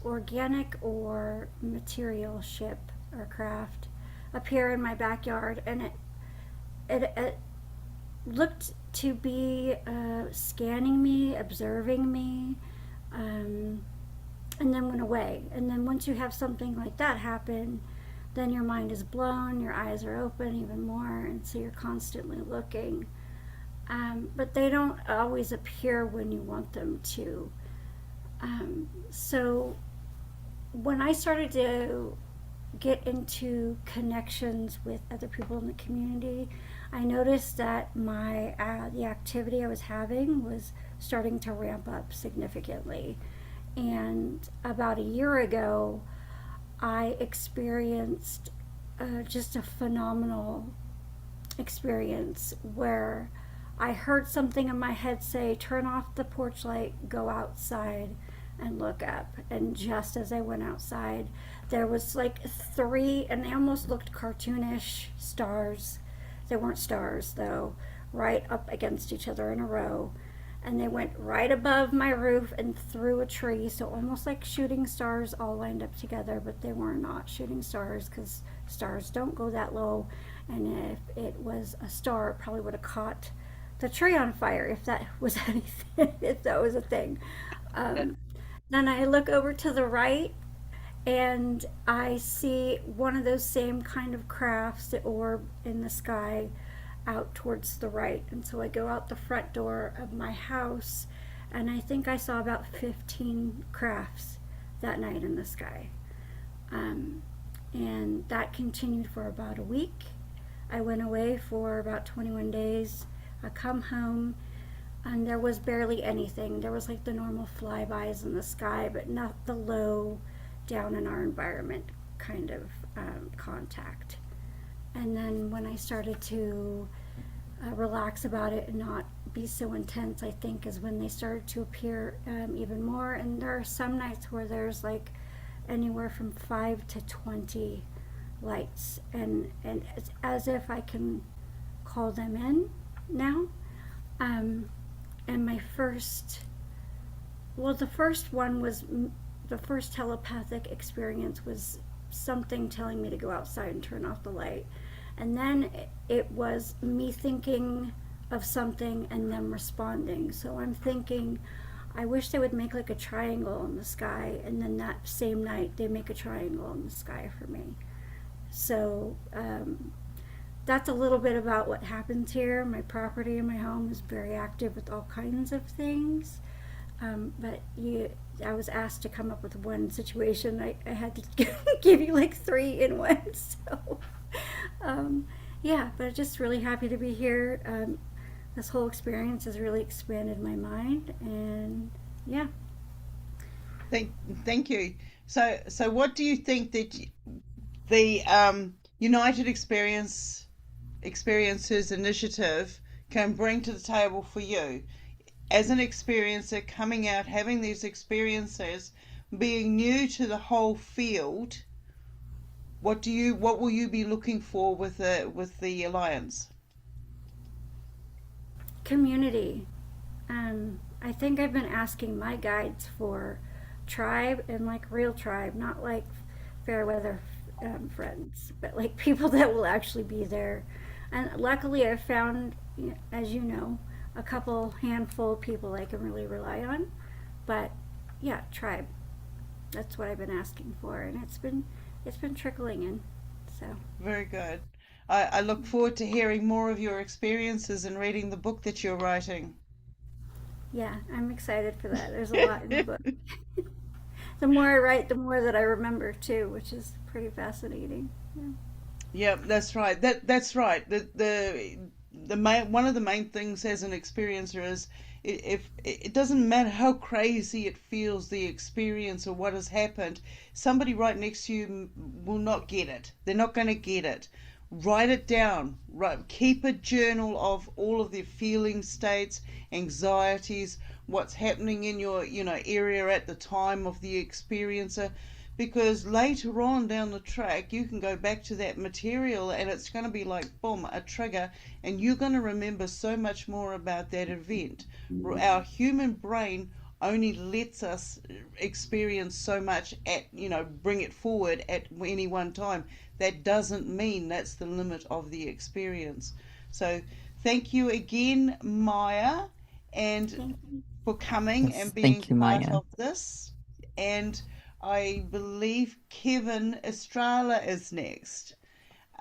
organic or material ship or craft appear in my backyard, and it looked to be scanning me, observing me, and then went away. And then once you have something like that happen, then your mind is blown, your eyes are open even more, and so you're constantly looking. But they don't always appear when you want them to. So when I started to get into connections with other people in the community, I noticed that the activity I was having was starting to ramp up significantly. And about a year ago, I experienced just a phenomenal experience where I heard something in my head say, turn off the porch light, go outside and look up. And just as I went outside, there was like 3, and they almost looked cartoonish stars. They weren't stars though, right up against each other in a row. And they went right above my roof and through a tree, so almost like shooting stars all lined up together, but they were not shooting stars because stars don't go that low. And if it was a star, it probably would have caught the tree on fire if that was anything, if that was a thing. Then I look over to the right and I see one of those same kind of crafts, the orb in the sky, out towards the right. And so I go out the front door of my house, and I think I saw about 15 crafts that night in the sky. And that continued for about a week. I went away for about 21 days. I come home, and there was barely anything. There was like the normal flybys in the sky, but not the low down in our environment kind of contact. And then when I started to relax about it and not be so intense, I think is when they started to appear even more. And there are some nights where there's like anywhere from 5 to 20 lights, and it's as if I can call them in now. And my first, well, the first one was, the first telepathic experience was something telling me to go outside and turn off the light. And then it was me thinking of something and them responding. So I'm thinking, I wish they would make like a triangle in the sky, and then that same night they make a triangle in the sky for me. So that's a little bit about what happens here. My property and my home is very active with all kinds of things. But I was asked to come up with one situation. I had to give you like 3 in one. So yeah, but just really happy to be here. This whole experience has really expanded my mind, and yeah. Thank you. So what do you think that the United Experiencers Initiative can bring to the table for you as an experiencer coming out, having these experiences, being new to the whole field? What will you be looking for with the Alliance? Community. I think I've been asking my guides for tribe, and like real tribe, not like fair weather friends, but like people that will actually be there. And luckily I've found, as you know, a couple handful of people I can really rely on. But yeah, tribe. That's what I've been asking for, and it's been trickling in. So very good. I look forward to hearing more of your experiences and reading the book that you're writing. Yeah, I'm excited for that. There's a lot in the book. The more I write, the more that I remember too, which is pretty fascinating. Yeah, that's right. That's right. One of the main things as an experiencer is, if it doesn't matter how crazy it feels, the experience or what has happened, somebody right next to you will not get it. They're not going to get it. Write it down. Keep a journal of all of the feeling states, anxieties, what's happening in your area at the time of the experiencer, because later on down the track you can go back to that material and it's going to be like boom, a trigger, and you're going to remember so much more about that event. Our human brain only lets us experience so much bring it forward at any one time. That doesn't mean that's the limit of the experience. So thank you again, Miya, and for coming and being part of this. And I believe Kevin Estrella is next.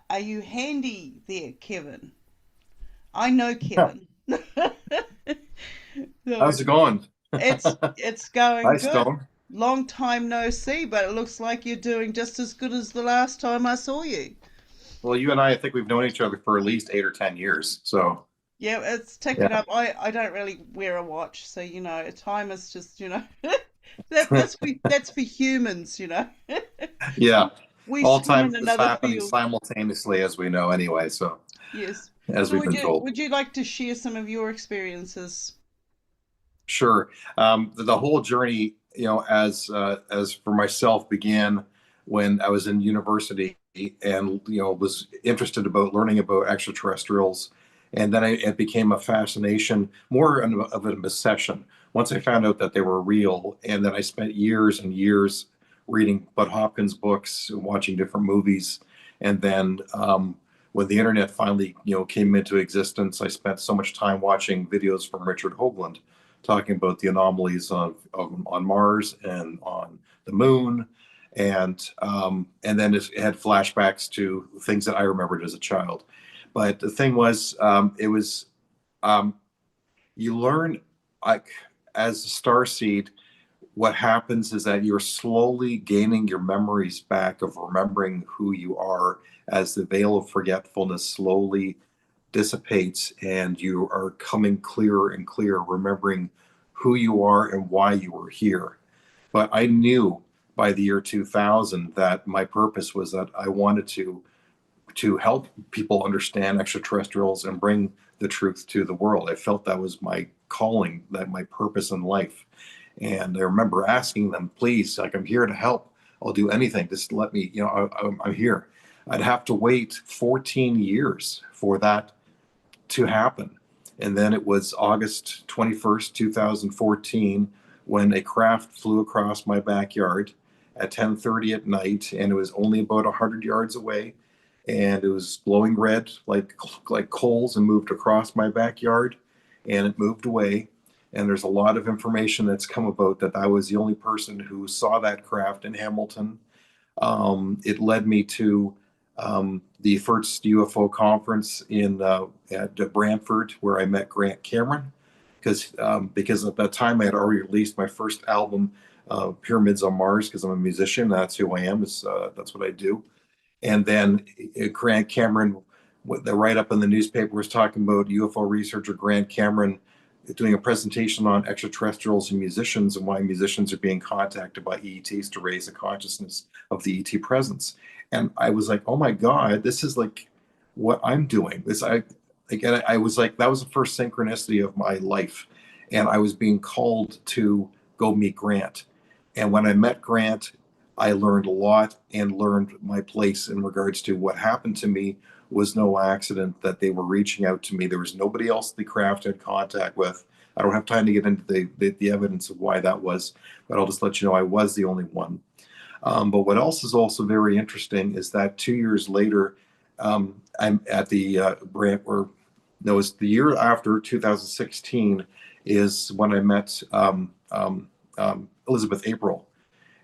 Are you handy there, Kevin? I know Kevin. How's it going? It's going Hi, good. Stone. Long time no see, but it looks like you're doing just as good as the last time I saw you. Well, you and I think we've known each other for at least 8 or 10 years. So yeah, it's ticking up. I don't really wear a watch, so time is just that's for humans, Yeah, we all swim time in is another happening field. Simultaneously, as we know anyway. So yes, as so we've been told. Would you like to share some of your experiences? Sure. The whole journey, as for myself, began when I was in university and was interested about learning about extraterrestrials And then it became a fascination, more of an obsession. Once I found out that they were real, and then I spent years and years reading Bud Hopkins books and watching different movies. And then when the internet finally, came into existence, I spent so much time watching videos from Richard Hoagland talking about the anomalies on Mars and on the moon. And then it had flashbacks to things that I remembered as a child. But the thing was, you learn, like, as a starseed, what happens is that you're slowly gaining your memories back of remembering who you are as the veil of forgetfulness slowly dissipates and you are coming clearer and clearer, remembering who you are and why you were here. But I knew by the year 2000 that my purpose was that I wanted to help people understand extraterrestrials and bring the truth to the world. I felt that was my calling, that my purpose in life. And I remember asking them, please, like, I'm here to help. I'll do anything. Just let me, I'm here. I'd have to wait 14 years for that to happen. And then it was August 21st, 2014, when a craft flew across my backyard at 10:30 at night, and it was only about 100 yards away. And it was glowing red like coals and moved across my backyard, and it moved away. And there's a lot of information that's come about that I was the only person who saw that craft in Hamilton. It led me to the first UFO conference at Brantford, where I met Grant Cameron, because at that time I had already released my first album, Pyramids on Mars, because I'm a musician. That's who I am. That's what I do. And then Grant Cameron, the write-up in the newspaper was talking about UFO researcher Grant Cameron doing a presentation on extraterrestrials and musicians and why musicians are being contacted by ETs to raise the consciousness of the ET presence. And I was like, oh my God, this is like what I'm doing. I was like, that was the first synchronicity of my life. And I was being called to go meet Grant. And when I met Grant, I learned a lot and learned my place in regards to what happened to me was no accident, that they were reaching out to me. There was nobody else the craft had contact with. I don't have time to get into the evidence of why that was, but I'll just let you know I was the only one. But what else is also very interesting is that 2 years later, I'm at the it was the year after 2016 is when I met Elizabeth April.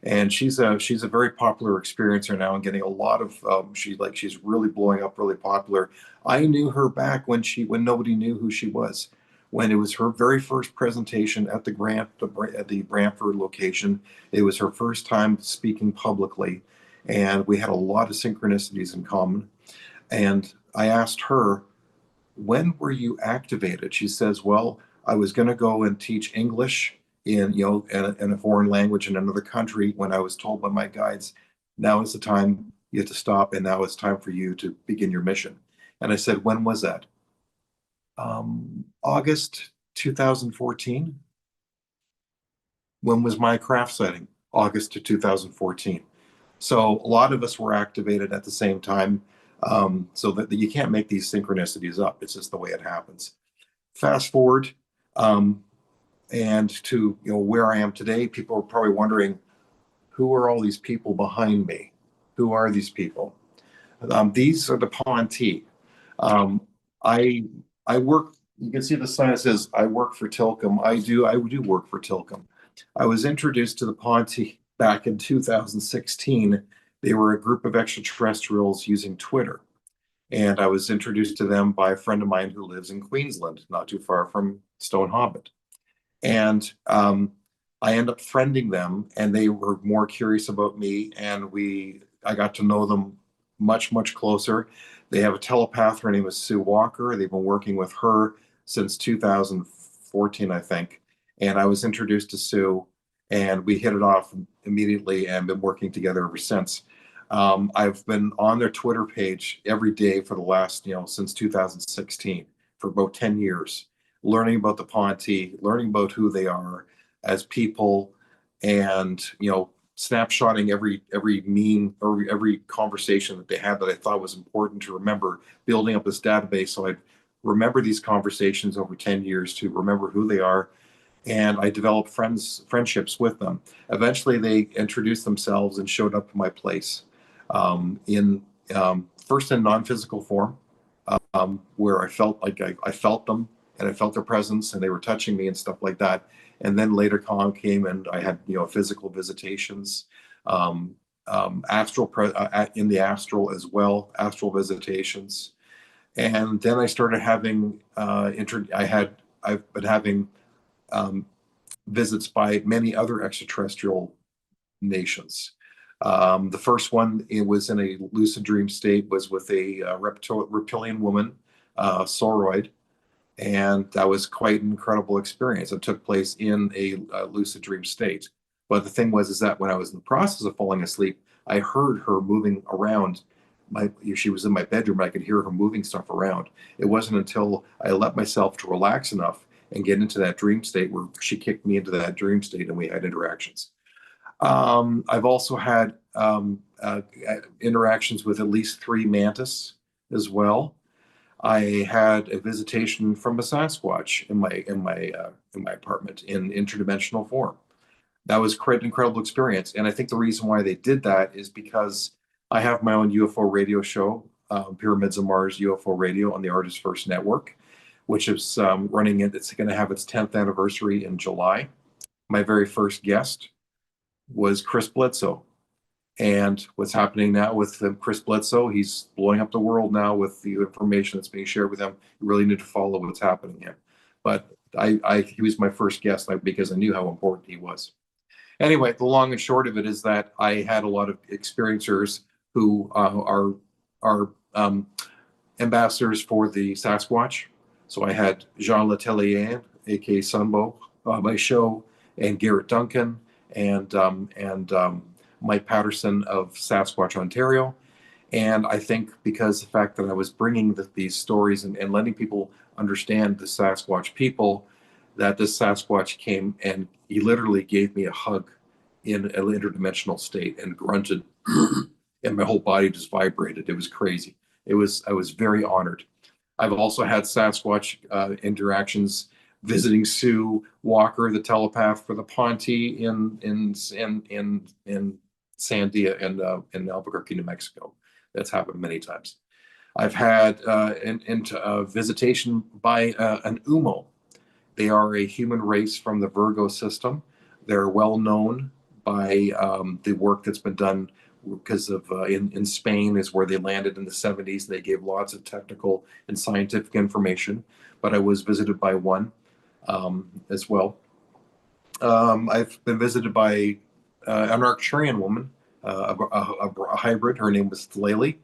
And she's a very popular experiencer now and getting a lot of she's really blowing up, really popular. I knew her back when nobody knew who she was, when it was her very first presentation at the Brantford location. It was her first time speaking publicly, and we had a lot of synchronicities in common. And I asked her, when were you activated? She says, well, I was going to go and teach English in a foreign language in another country, when I was told by my guides, now is the time you have to stop, and now it's time for you to begin your mission. And I said, when was that? August 2014. When was my craft sighting? August of 2014. So a lot of us were activated at the same time, so that you can't make these synchronicities up. It's just the way it happens. Fast forward, and to where I am today, people are probably wondering, who are all these people behind me? Who are these people? These are the Ponti. I work. You can see the sign that says I work for Tilcom. I do work for Tilcom. I was introduced to the Ponti back in 2016. They were a group of extraterrestrials using Twitter, and I was introduced to them by a friend of mine who lives in Queensland, not too far from Stone Hobbit. And I ended up friending them, and they were more curious about me, and I got to know them much, much closer. They have a telepath. Her name is Sue Walker. They've been working with her since 2014, I think. And I was introduced to Sue, and we hit it off immediately and been working together ever since. I've been on their Twitter page every day for the last, since 2016, for about 10 years. Learning about the Ponti, learning about who they are as people, and snapshotting every meme or every conversation that they had that I thought was important to remember, building up this database so I'd remember these conversations over 10 years, to remember who they are. And I developed friendships with them. Eventually, they introduced themselves and showed up in my place, in first in non-physical form, where I felt like I felt them, and I felt their presence, and they were touching me and stuff like that. And then later Con came, and I had physical visitations, in the astral as well, astral visitations. And then I started having I've been having visits by many other extraterrestrial nations. The first one, it was in a lucid dream state, was with a reptilian woman, Soroid, and that was quite an incredible experience. It took place in a lucid dream state. But the thing was, is that when I was in the process of falling asleep, I heard her moving around. She was in my bedroom. I could hear her moving stuff around. It wasn't until I let myself to relax enough and get into that dream state where she kicked me into that dream state, and we had interactions. I've also had interactions with at least 3 mantis as well. I had a visitation from a Sasquatch in my apartment in interdimensional form. That was quite an incredible experience, and I think the reason why they did that is because I have my own UFO radio show, Pyramids of Mars UFO Radio, on the Artist First Network, which is running it. It's going to have its 10th anniversary in July. My very first guest was Chris Bledsoe. And what's happening now with Chris Bledsoe, he's blowing up the world now with the information that's being shared with him. You really need to follow what's happening here. But he was my first guest because I knew how important he was. Anyway, the long and short of it is that I had a lot of experiencers who are ambassadors for the Sasquatch. So I had Jean Letellier, aka Sunbo, on my show, and Garrett Duncan, and Mike Patterson of Sasquatch Ontario. And I think because the fact that I was bringing these stories and letting people understand the Sasquatch people, that this Sasquatch came and he literally gave me a hug in an interdimensional state and grunted, and my whole body just vibrated. It was crazy. I was very honored. I've also had Sasquatch interactions visiting Sue Walker, the telepath for the Ponte in Sandia and in Albuquerque, New Mexico. That's happened many times. I've had visitation by an Umo. They are a human race from the Virgo system. They're well known by the work that's been done because of in Spain is where they landed in the 70s. They gave lots of technical and scientific information, but I was visited by one as well. I've been visited by an Arcturian woman, a hybrid. Her name was Thaleli,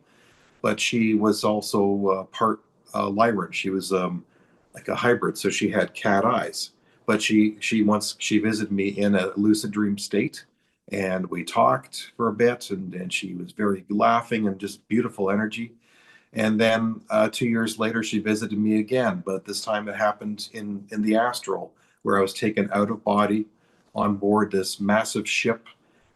but she was also part Lyran. She was like a hybrid, so she had cat eyes. But she visited me in a lucid dream state, and we talked for a bit, and she was very laughing and just beautiful energy. And then 2 years later, she visited me again, but this time it happened in the astral, where I was taken out of body on board this massive ship,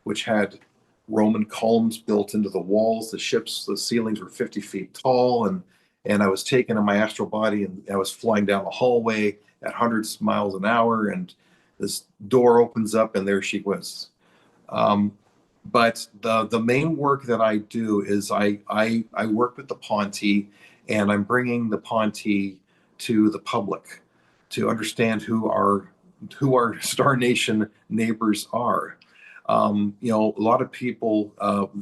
which had Roman columns built into the walls. The ceilings were 50 feet tall, and I was taken in my astral body, and I was flying down a hallway at hundreds of miles an hour, and this door opens up, and there she was. But the main work that I do is I work with the Ponte, and I'm bringing the Ponte to the public to understand who our Star Nation neighbors are. A lot of people,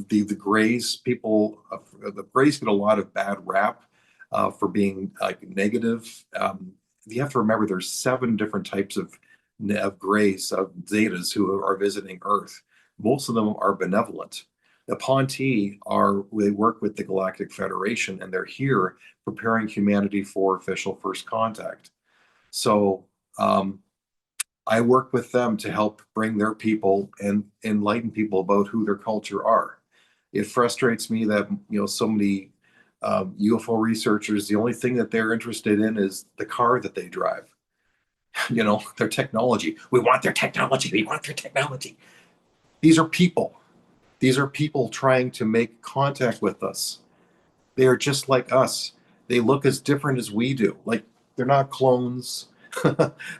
the Greys people, the Greys get a lot of bad rap for being like negative. You have to remember there's 7 different types of Greys, of Zetas who are visiting Earth. Most of them are benevolent. The Ponte they work with the Galactic Federation, and they're here preparing humanity for official first contact. So I work with them to help bring their people and enlighten people about who their culture are. It frustrates me that so many UFO researchers, the only thing that they're interested in is the car that they drive. Their technology. We want their technology. We want their technology. These are people. These are people trying to make contact with us. They are just like us. They look as different as we do. Like, they're not clones.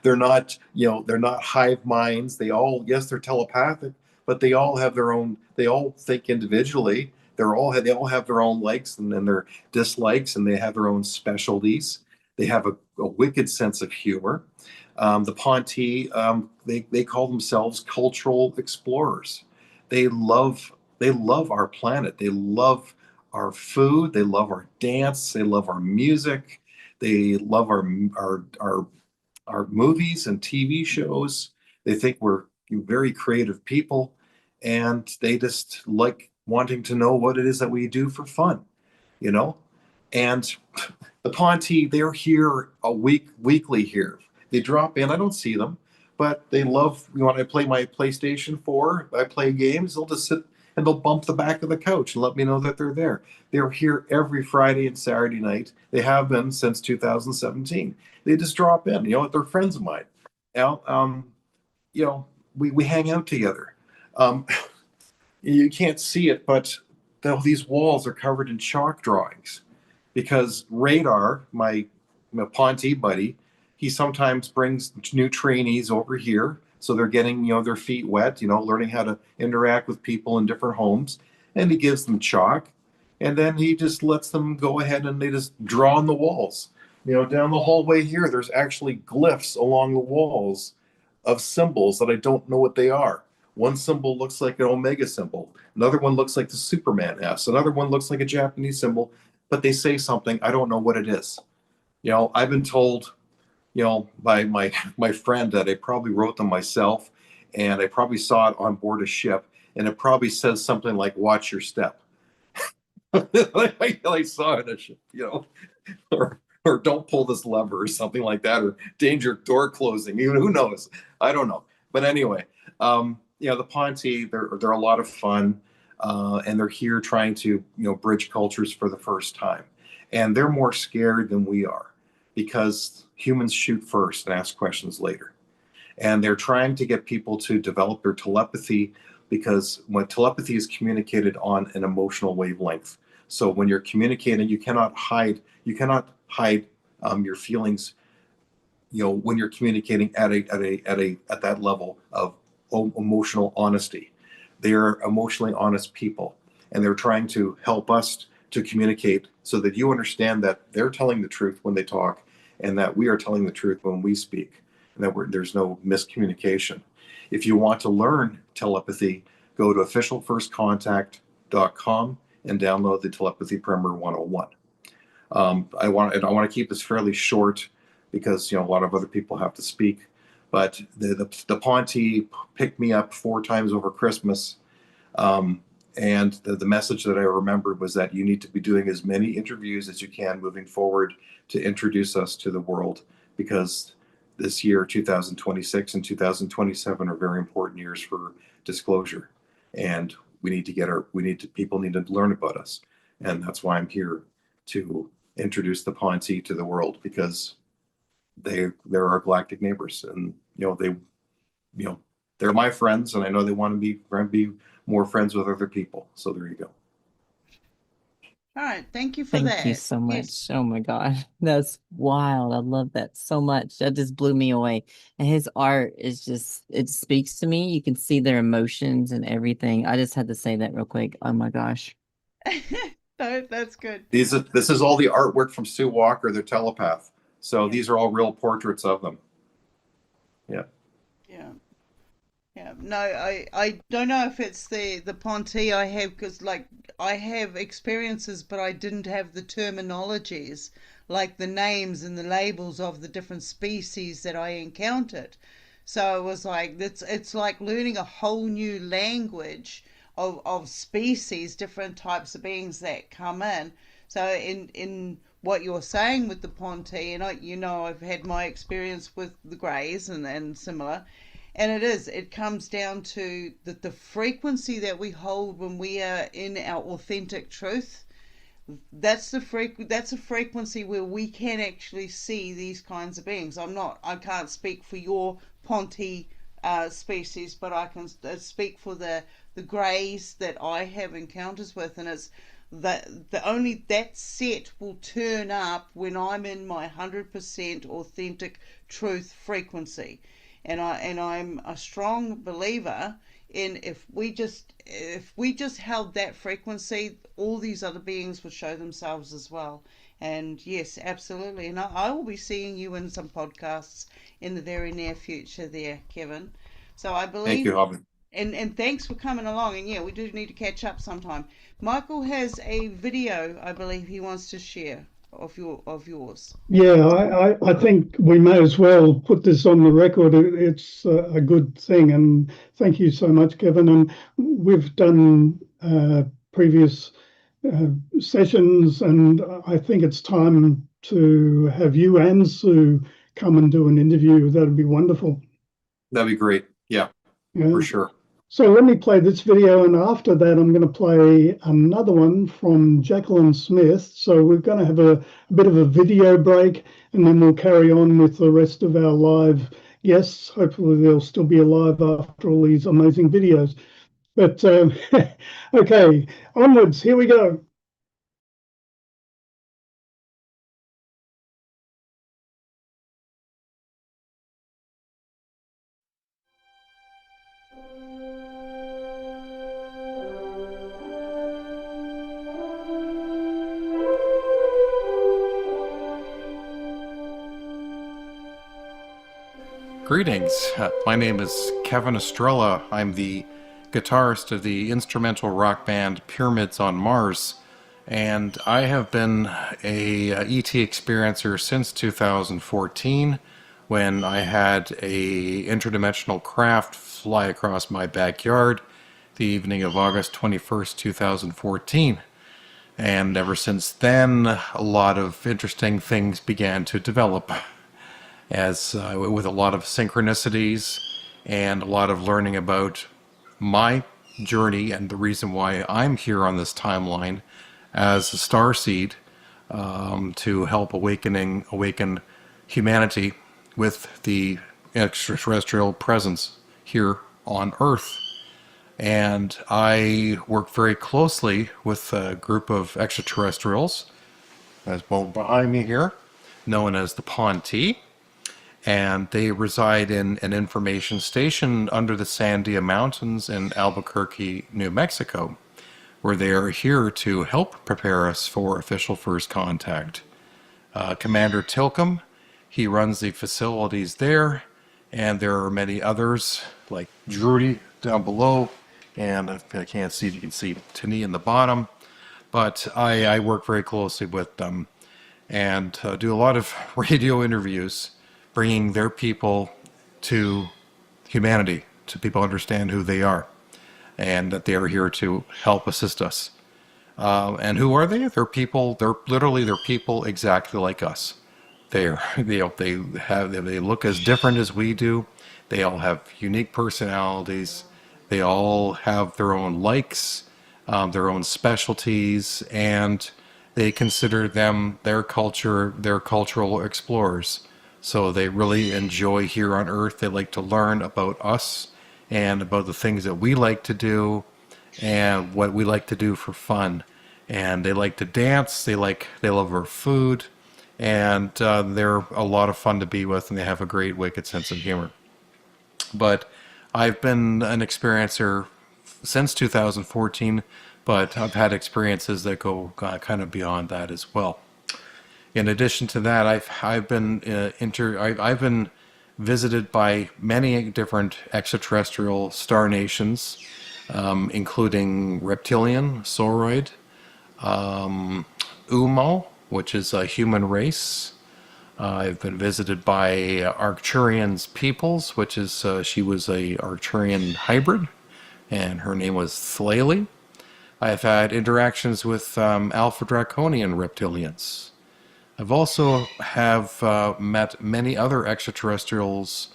They're not, they're not hive minds. They all, yes, they're telepathic, but they all have their own, they all think individually. They all have their own likes and their dislikes, and they have their own specialties. They have a wicked sense of humor. The Ponti, they call themselves cultural explorers. They love our planet. They love our food. They love our dance. They love our music. They love our movies and TV shows. They think we're very creative people, and they just like wanting to know what it is that we do for fun, you know? And the Ponti, they're here weekly here. They drop in. I don't see them, but they love, when I play my PlayStation 4, I play games, they'll just sit and they'll bump the back of the couch and let me know that they're there. They're here every Friday and Saturday night. They have been since 2017. They just drop in, they're friends of mine. We hang out together. You can't see it, but these walls are covered in chalk drawings because Radar, my Ponti buddy, he sometimes brings new trainees over here. So they're getting, their feet wet, learning how to interact with people in different homes. And he gives them chalk. And then he just lets them go ahead and they just draw on the walls. Down the hallway here, there's actually glyphs along the walls of symbols that I don't know what they are. One symbol looks like an Omega symbol. Another one looks like the Superman S. Another one looks like a Japanese symbol, but they say something. I don't know what it is. I've been told, by my friend that I probably wrote them myself, and I probably saw it on board a ship, and it probably says something like "Watch your step." I saw it on a ship, or "Don't pull this lever" or something like that, or "Danger, door closing." Who knows? I don't know. But anyway, the Ponti, they're a lot of fun, and they're here trying to bridge cultures for the first time, and they're more scared than we are because humans shoot first and ask questions later. And they're trying to get people to develop their telepathy, because when telepathy is communicated on an emotional wavelength. So when you're communicating, you cannot hide your feelings, when you're communicating at that level of emotional honesty. They are emotionally honest people, and they're trying to help us to communicate so that you understand that they're telling the truth when they talk, and that we are telling the truth when we speak, and that there's no miscommunication. If you want to learn telepathy, go to officialfirstcontact.com and download the Telepathy Primer 101. I want to keep this fairly short because a lot of other people have to speak. But the Ponti picked me up 4 times over Christmas, and the message that I remembered was that you need to be doing as many interviews as you can moving forward to introduce us to the world, because this year, 2026 and 2027 are very important years for disclosure, and people need to learn about us, and that's why I'm here to introduce the Ponti to the world, because they're our galactic neighbors, and they're my friends, and I know they want to be more friends with other people. So there you go. All right, thank you for Thank that. you so much. Yes. Oh my God. That's wild. I love that so much. That just blew me away. And his art is just, it speaks to me. You can see their emotions and everything. I just had to say that real quick. Oh my gosh. No, that's good. This is all the artwork from Sue Walker, their telepath. So these are all real portraits of them. Yeah. Yeah. Yeah. No, I don't know if it's the Ponti I have, because I have experiences, but I didn't have the terminologies, like the names and the labels of the different species that I encountered. So it was like it's like learning a whole new language of species, different types of beings that come in. So in what you're saying with the Ponti, and I've had my experience with the Greys and similar. And it comes down to the frequency that we hold when we are in our authentic truth. That's a frequency where we can actually see these kinds of beings. I can't speak for your Ponti species, but I can speak for the Greys that I have encounters with, and it's that set will turn up when I'm in my 100% authentic truth frequency, and I'm a strong believer in if we just held that frequency, all these other beings would show themselves as well. And yes, absolutely. And I will be seeing you in some podcasts in the very near future there, Kevin. So I believe. Thank you, Hobbit. And thanks for coming along. And yeah, we do need to catch up sometime. Michael has a video, I believe he wants to share of yours. Yeah, I think we may as well put this on the record. It's a good thing, and thank you so much, Kevin. And we've done previous sessions, and I think it's time to have you and Sue come and do an interview. That'd be wonderful. That'd be great. Yeah, for sure. So let me play this video, and after that I'm going to play another one from Jacquelin Smith. So we're going to have a bit of a video break, and then we'll carry on with the rest of our live guests. Hopefully they'll still be alive after all these amazing videos. But okay, onwards, here we go. Greetings. My name is Kevin Estrella. I'm the guitarist of the instrumental rock band Pyramids on Mars, and I have been a ET experiencer since 2014 when I had a interdimensional craft fly across my backyard the evening of August 21st, 2014. And ever since then, a lot of interesting things began to develop, as with a lot of synchronicities and a lot of learning about my journey and the reason why I'm here on this timeline as a starseed, to help awaken humanity with the extraterrestrial presence here on Earth. And I work very closely with a group of extraterrestrials, as well behind me here, known as the Ponti. And they reside in an information station under the Sandia Mountains in Albuquerque, New Mexico, where they are here to help prepare us for official first contact. Commander Tilcom, he runs the facilities there, and there are many others, like Drudy down below, and if I can't see, you can see Tani in the bottom, but I work very closely with them and do a lot of radio interviews, bringing their people to humanity, so people understand who they are and that they are here to help assist us. And who are they? They're people. They're people exactly like us. They look as different as we do. They all have unique personalities. They all have their own likes, their own specialties, and they consider them their cultural explorers. So they really enjoy here on Earth. They like to learn about us and about the things that we like to do and what we like to do for fun. And they like to dance. They love our food, and they're a lot of fun to be with, and they have a great, wicked sense of humor. But I've been an experiencer since 2014, but I've had experiences that go kind of beyond that as well. In addition to that, I've been visited by many different extraterrestrial star nations, including Reptilian, Sauroid, Umo, which is a human race. I've been visited by Arcturian's Peoples, which is she was a Arcturian hybrid, and her name was Thlali. I've had interactions with Alpha Draconian reptilians. I've also met many other extraterrestrials.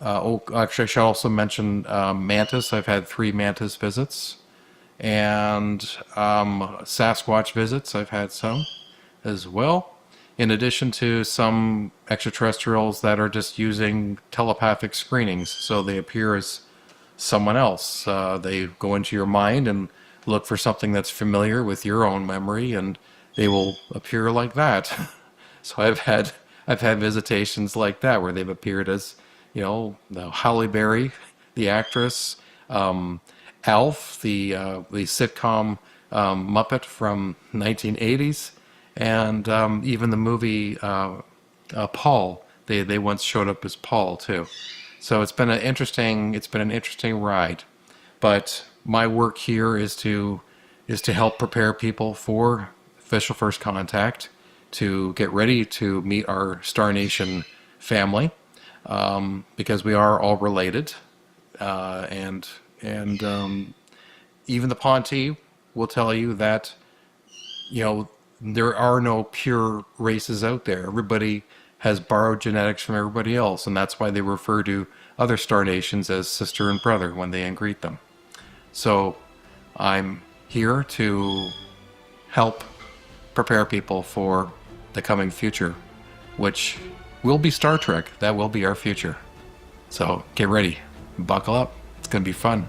Actually, I should also mention Mantis. I've had 3 Mantis visits. And Sasquatch visits. I've had some as well. In addition to some extraterrestrials that are just using telepathic screenings. So they appear as someone else. They go into your mind and look for something that's familiar with your own memory, and they will appear like that. So I've had visitations like that where they've appeared as, you know, the Halle Berry, the actress, Alf, the sitcom Muppet from 1980s, and even the movie Paul. They once showed up as Paul too. So it's been an interesting ride. But my work here is to help prepare people for official first contact, to get ready to meet our Star Nation family, because we are all related, and even the Ponte will tell you that, you know, there are no pure races out there. Everybody has borrowed genetics from everybody else, and that's why they refer to other star nations as sister and brother when they greet them. So I'm here to help prepare people for the coming future, which will be Star Trek. That will be our future. So get ready, buckle up. It's going to be fun.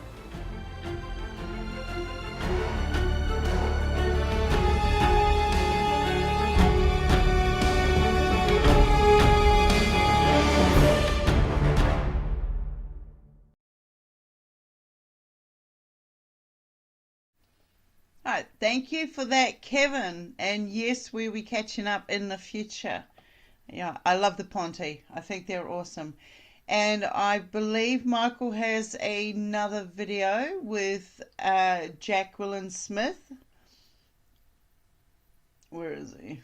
All right, thank you for that, Kevin. And yes, we'll be catching up in the future. Yeah, I love the Ponte. I think they're awesome. And I believe Michael has another video with Jacquelin Smith. Where is he?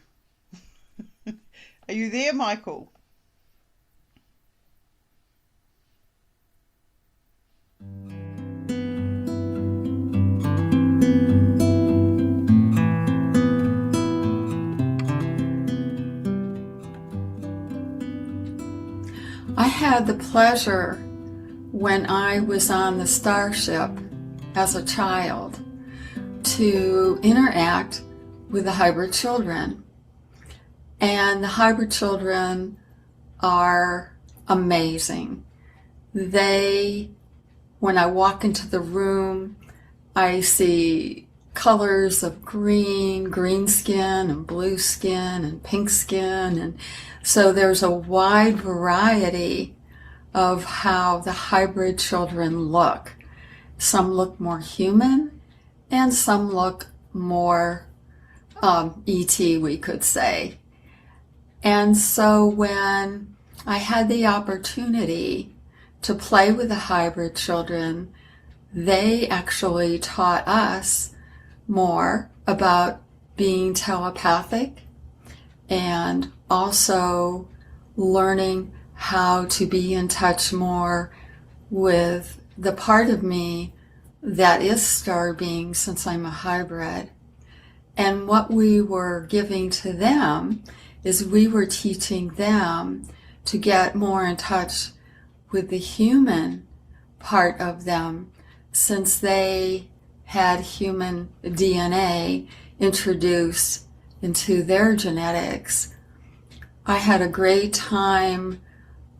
Are you there, Michael? I had the pleasure when I was on the Starship as a child to interact with the hybrid children. And the hybrid children are amazing. When I walk into the room, I see colors of green skin and blue skin and pink skin, and so there's a wide variety of how the hybrid children look. Some look more human and some look more ET, we could say. And so when I had the opportunity to play with the hybrid children, they actually taught us more about being telepathic and also learning how to be in touch more with the part of me that is star being, since I'm a hybrid. And what we were giving to them is we were teaching them to get more in touch with the human part of them, since they had human DNA introduced into their genetics. I had a great time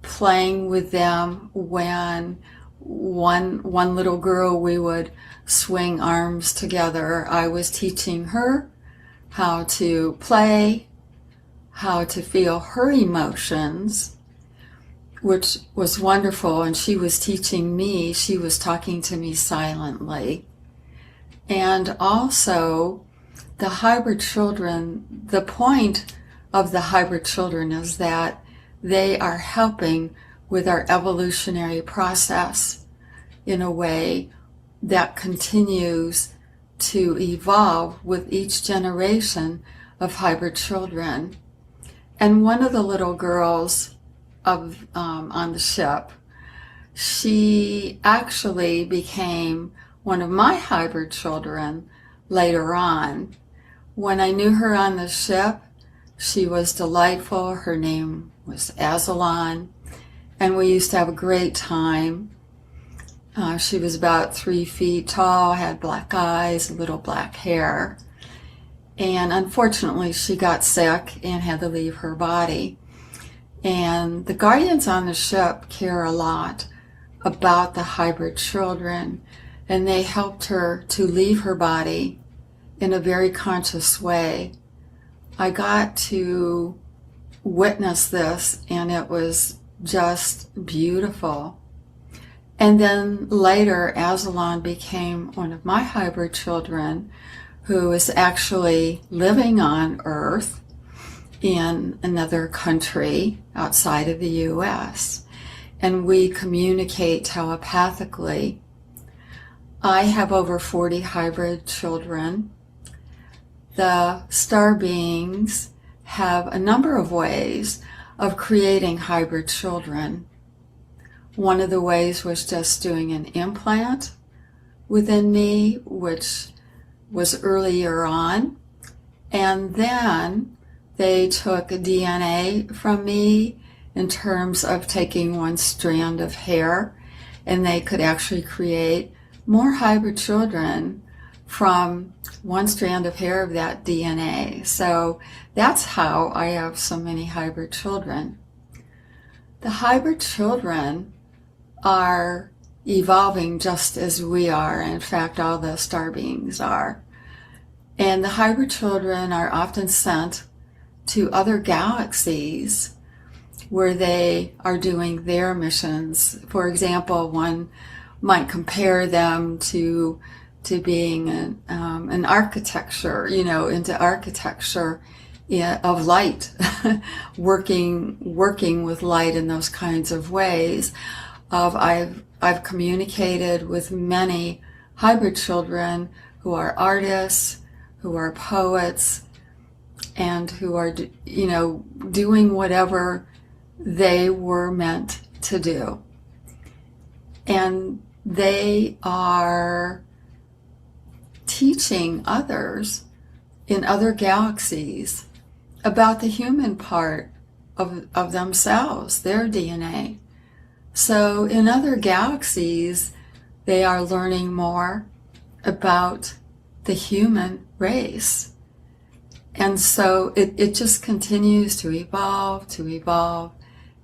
playing with them when one little girl, we would swing arms together. I was teaching her how to play, how to feel her emotions, which was wonderful, and she was teaching me. She was talking to me silently. And also, the hybrid children, the point of the hybrid children is that they are helping with our evolutionary process in a way that continues to evolve with each generation of hybrid children. And one of the little girls on the ship, she actually became one of my hybrid children later on. When I knew her on the ship, she was delightful. Her name was Azalon, and we used to have a great time. She was about 3 feet tall, had black eyes, little black hair. And unfortunately, she got sick and had to leave her body. And the guardians on the ship care a lot about the hybrid children. and they helped her to leave her body in a very conscious way. I got to witness this, and it was just beautiful. And then later, Aslan became one of my hybrid children, who is actually living on Earth in another country outside of the US. And we communicate telepathically. I have over 40 hybrid children. The star beings have a number of ways of creating hybrid children. One of the ways was just doing an implant within me, which was earlier on. And then they took DNA from me in terms of taking one strand of hair, and they could actually create more hybrid children from one strand of hair of that DNA. So that's how I have so many hybrid children. The hybrid children are evolving just as we are. In fact, all the star beings are. And the hybrid children are often sent to other galaxies where they are doing their missions. For example, one might compare them to being an architecture, into architecture of light, working with light in those kinds of ways. I've communicated with many hybrid children who are artists, who are poets, and who are, doing whatever they were meant to do. And they are teaching others in other galaxies about the human part of themselves, their DNA. So in other galaxies, they are learning more about the human race. And so it just continues to evolve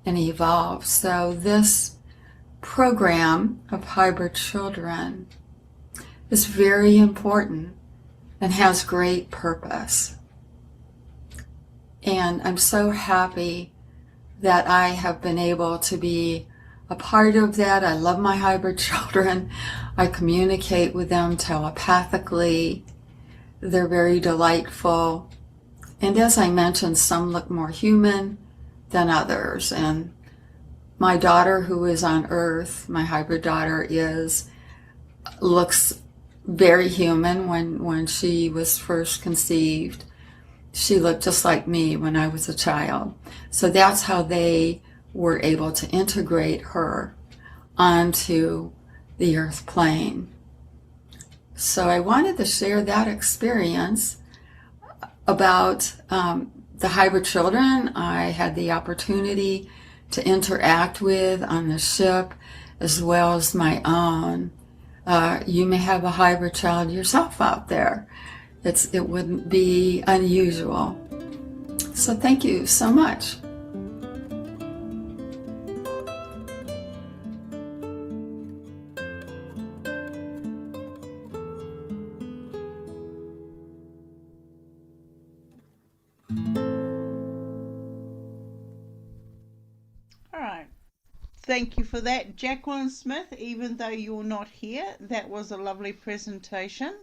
and evolve. So this program of hybrid children is very important and has great purpose. And I'm so happy that I have been able to be a part of that. I love my hybrid children. I communicate with them telepathically. They're very delightful. And as I mentioned, some look more human than others. And my daughter, who is on Earth, my hybrid daughter, looks very human. When she was first conceived, she looked just like me when I was a child. So that's how they were able to integrate her onto the Earth plane. So I wanted to share that experience about the hybrid children I had the opportunity to interact with on the ship, as well as my own. You may have a hybrid child yourself out there. It wouldn't be unusual. So thank you so much. All right. Thank you for that, Jacquelin Smith. Even though you're not here, that was a lovely presentation.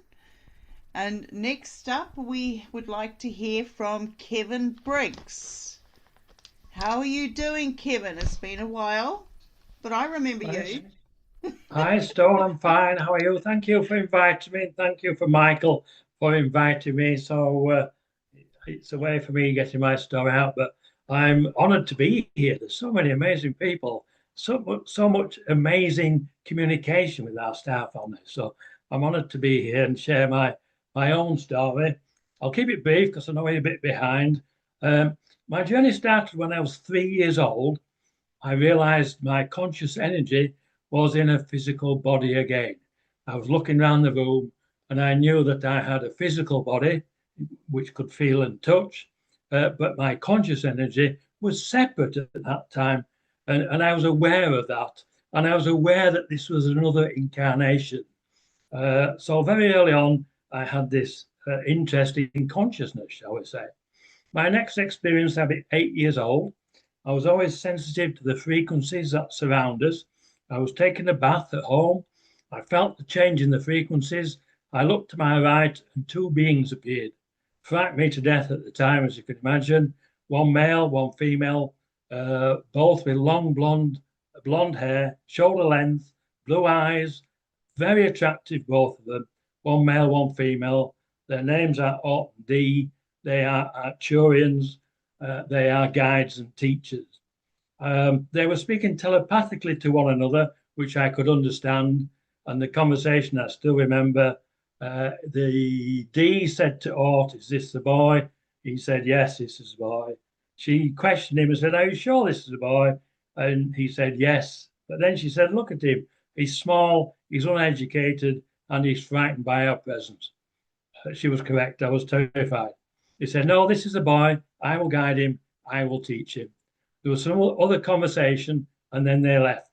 And next up, we would like to hear from Kevin Briggs. How are you doing, Kevin? It's been a while, but I remember you. Hi, Stone. I'm fine. How are you? Thank you for inviting me. Thank you for Michael for inviting me. So it's a way for me getting my story out, but I'm honored to be here. There's so many amazing people, so much amazing communication with our staff on this. So I'm honored to be here and share my own story. I'll keep it brief because I know we're a bit behind. My journey started when I was 3 years old. I realized my conscious energy was in a physical body again. I was looking around the room and I knew that I had a physical body which could feel and touch, but my conscious energy was separate at that time. And I was aware of that. And I was aware that this was another incarnation. So very early on, I had this interest in consciousness, shall we say. My next experience, I was 8 years old. I was always sensitive to the frequencies that surround us. I was taking a bath at home. I felt the change in the frequencies. I looked to my right and two beings appeared. Frightened me to death at the time, as you can imagine. One male, one female, both with long blonde hair, shoulder length, blue eyes, very attractive, both of them. One male, one female. Their names are Ot and D. They are Arcturians. They are guides and teachers. They were speaking telepathically to one another, which I could understand. And the conversation I still remember. The D said to Ort, "Is this the boy?" He said, "Yes, this is the boy." She questioned him and said, "Are you sure this is the boy?" And he said, "Yes." But then she said, "Look at him. He's small, he's uneducated, and he's frightened by our presence." She was correct. I was terrified. He said, "No, this is the boy. I will guide him. I will teach him." There was some other conversation, and then they left.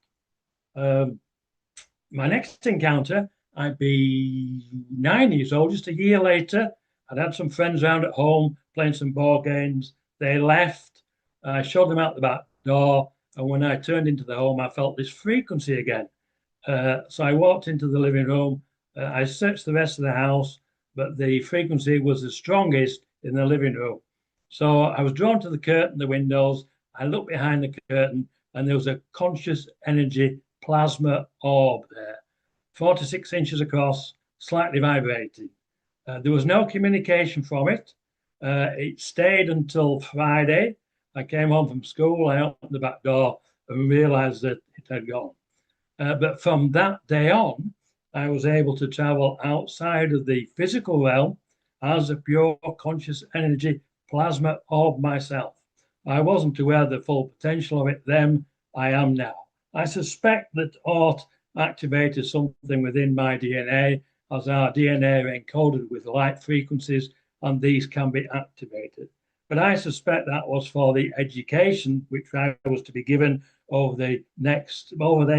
My next encounter, I'd be 9 years old, just a year later. I'd had some friends around at home playing some board games. They left. I showed them out the back door. And when I turned into the home, I felt this frequency again. So I walked into the living room. I searched the rest of the house, but the frequency was the strongest in the living room. So I was drawn to the curtain, the windows. I looked behind the curtain, and there was a conscious energy plasma orb there, 4 to 6 inches across, slightly vibrating. There was no communication from it. It stayed until Friday. I came home from school, I opened the back door and realized that it had gone. But from that day on, I was able to travel outside of the physical realm as a pure conscious energy plasma of myself. I wasn't aware of the full potential of it then. I am now. I suspect that Ort activated something within my DNA, as our DNA are encoded with light frequencies, and these can be activated. But I suspect that was for the education which I was to be given over the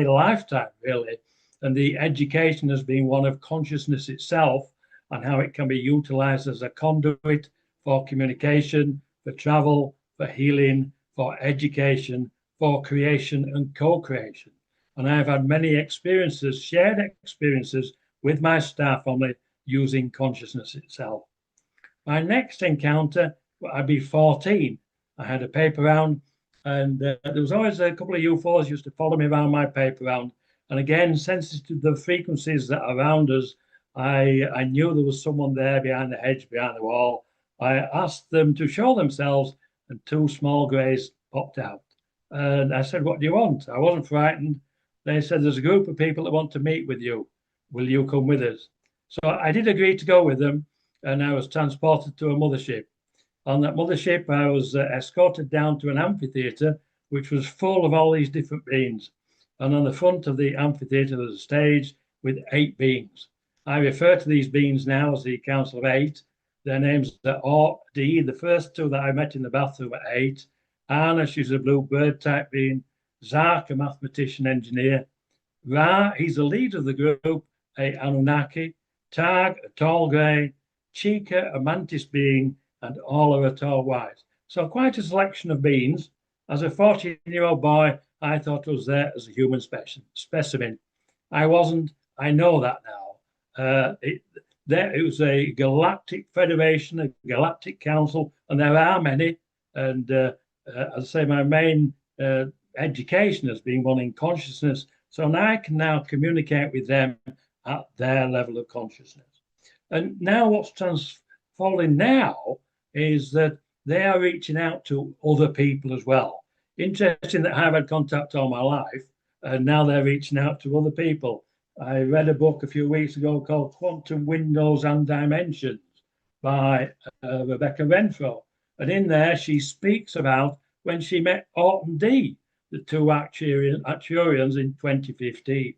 lifetime, really. And the education has been one of consciousness itself and how it can be utilized as a conduit for communication, for travel, for healing, for education, for creation and co-creation. And I've had many experiences, shared experiences with my star family using consciousness itself. My next encounter, I'd be 14. I had a paper round, and there was always a couple of UFOs used to follow me around my paper round. And again, sensitive to the frequencies that are around us, I knew there was someone there behind the hedge, behind the wall. I asked them to show themselves, and two small greys popped out. And I said, "What do you want?" I wasn't frightened. They said, "There's a group of people that want to meet with you. Will you come with us?" So I did agree to go with them, and I was transported to a mothership. On that mothership, I was escorted down to an amphitheater, which was full of all these different beings. And on the front of the amphitheater, there was a stage with 8 beings. I refer to these beings now as the Council of 8. Their names are Ort, D, the first two that I met in the bathroom at 8. Anna, she's a blue bird type being. Zark, a mathematician engineer. Ra, he's the leader of the group, a Anunnaki. Tag, a tall grey. Chica, a mantis being, and all are tall white. So quite a selection of beings. As a 14-year-old boy, I thought I was there as a human specimen. I wasn't. I know that now. It was a galactic federation, a galactic council, and there are many. And as I say, my main education has been one in consciousness. So now I can now communicate with them at their level of consciousness. And now what's unfolding now is that they are reaching out to other people as well. Interesting that I've had contact all my life, and now they're reaching out to other people. I read a book a few weeks ago called Quantum Windows and Dimensions by Rebecca Renfro. And in there, she speaks about when she met Ort and D, the two Arcturians in 2015.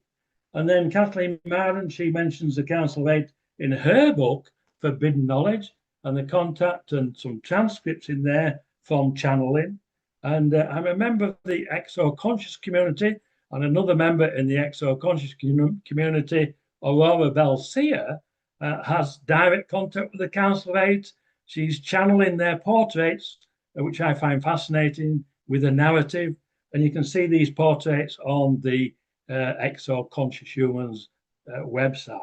And then Kathleen Marden, she mentions the Council of 8 in her book, Forbidden Knowledge, and the contact and some transcripts in there from channeling. And I'm a member of the Exo Conscious community and another member in the Exo Conscious community Aurora Belcia has direct contact with the Council of Eight. She's channeling their portraits, which I find fascinating, with a narrative. And you can see these portraits on the Exo Conscious Humans website.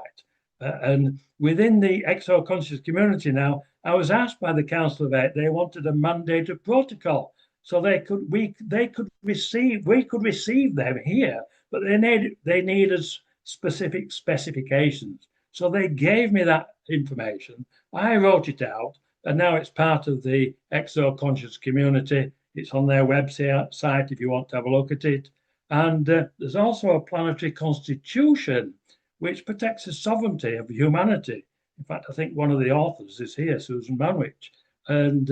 And within the Exo Conscious community now, I was asked by the Council of Eight, they wanted a mandated protocol. So we could receive them here, but they needed specific specifications. So they gave me that information. I wrote it out, and now it's part of the Exo Conscious community. It's on their website if you want to have a look at it. And there's also a planetary constitution which protects the sovereignty of humanity. In fact, I think one of the authors is here, Susan Manwich. And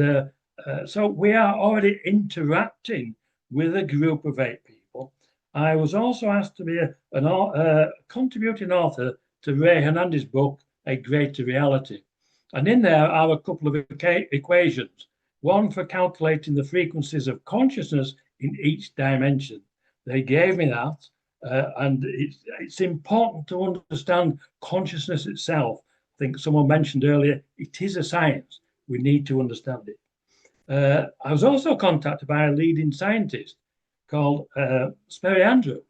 so we are already interacting with a group of 8 people. I was also asked to be a contributing author to Ray Hernandez's book, A Greater Reality. And in there are a couple of equations, one for calculating the frequencies of consciousness in each dimension. They gave me that, and it's important to understand consciousness itself. I think someone mentioned earlier, it is a science. We need to understand it. I was also contacted by a leading scientist called Sperry Andrews,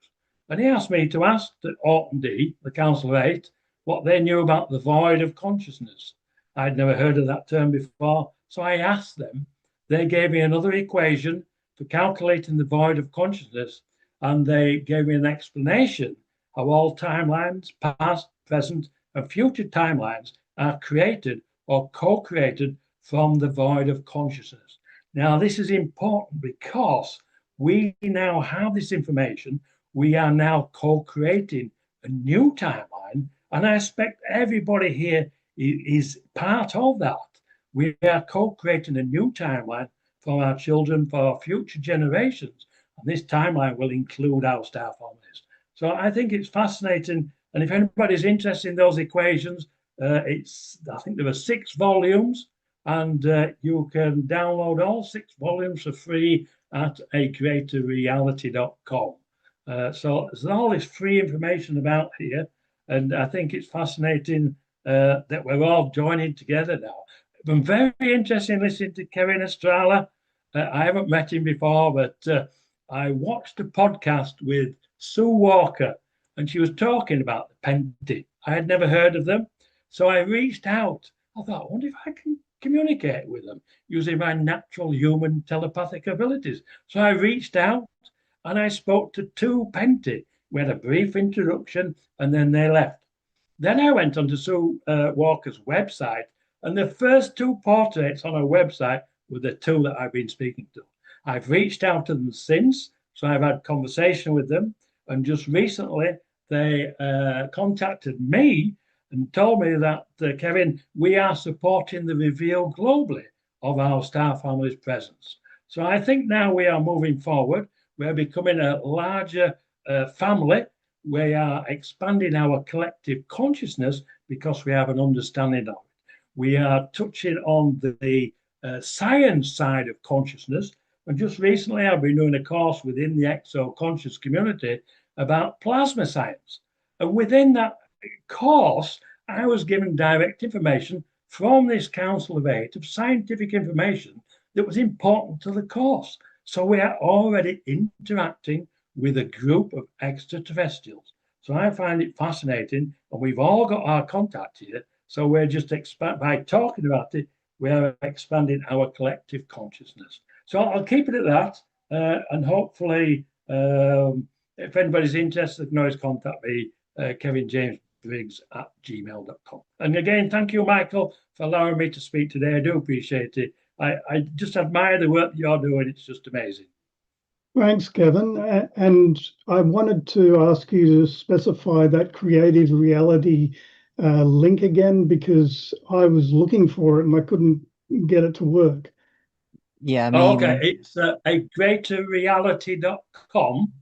and he asked me to ask the D, the Council of Eight, what they knew about the void of consciousness. I'd never heard of that term before, so I asked them. They gave me another equation for calculating the void of consciousness, and they gave me an explanation how all timelines, past, present, and future timelines are created or co-created from the void of consciousness. Now, this is important because we now have this information. We are now co-creating a new timeline, and I expect everybody here is part of that. We are co-creating a new timeline for our children, for our future generations, and this timeline will include our star families. So I think it's fascinating, and if anybody's interested in those equations, I think there are 6 volumes, and you can download all 6 volumes for free at agreaterreality.com. So there's all this free information about here, and I think it's fascinating that we're all joining together now. I'm very interested in listening to Kevin Estrella. I haven't met him before, but I watched a podcast with Sue Walker, and she was talking about the Penti. I had never heard of them, so I reached out. I thought, I wonder if I can communicate with them using my natural human telepathic abilities. So I reached out and I spoke to 2 Penti. We had a brief introduction and then they left. Then I went onto Sue Walker's website, and the first 2 portraits on her website were the 2 that I've been speaking to. I've reached out to them since, so I've had conversation with them, and just recently they contacted me and told me that, Kevin, we are supporting the reveal globally of our star family's presence. So I think now we are moving forward. We're becoming a larger family. We are expanding our collective consciousness because we have an understanding of it. We are touching on the science side of consciousness. And just recently, I've been doing a course within the Exo Conscious community about plasma science. And within that course, I was given direct information from this Council of Eight of scientific information that was important to the course. So we are already interacting with a group of extraterrestrials. So I find it fascinating, and we've all got our contact here. So we're just by talking about it, we are expanding our collective consciousness. So I'll keep it at that, and hopefully, if anybody's interested, they can always contact me, kevinjamesbriggs@gmail.com. And again, thank you, Michael, for allowing me to speak today. I do appreciate it. I just admire the work that you're doing. It's just amazing. Thanks, Kevin. And I wanted to ask you to specify that creative reality link again, because I was looking for it and I couldn't get it to work. Yeah, okay, it's agreaterreality.com.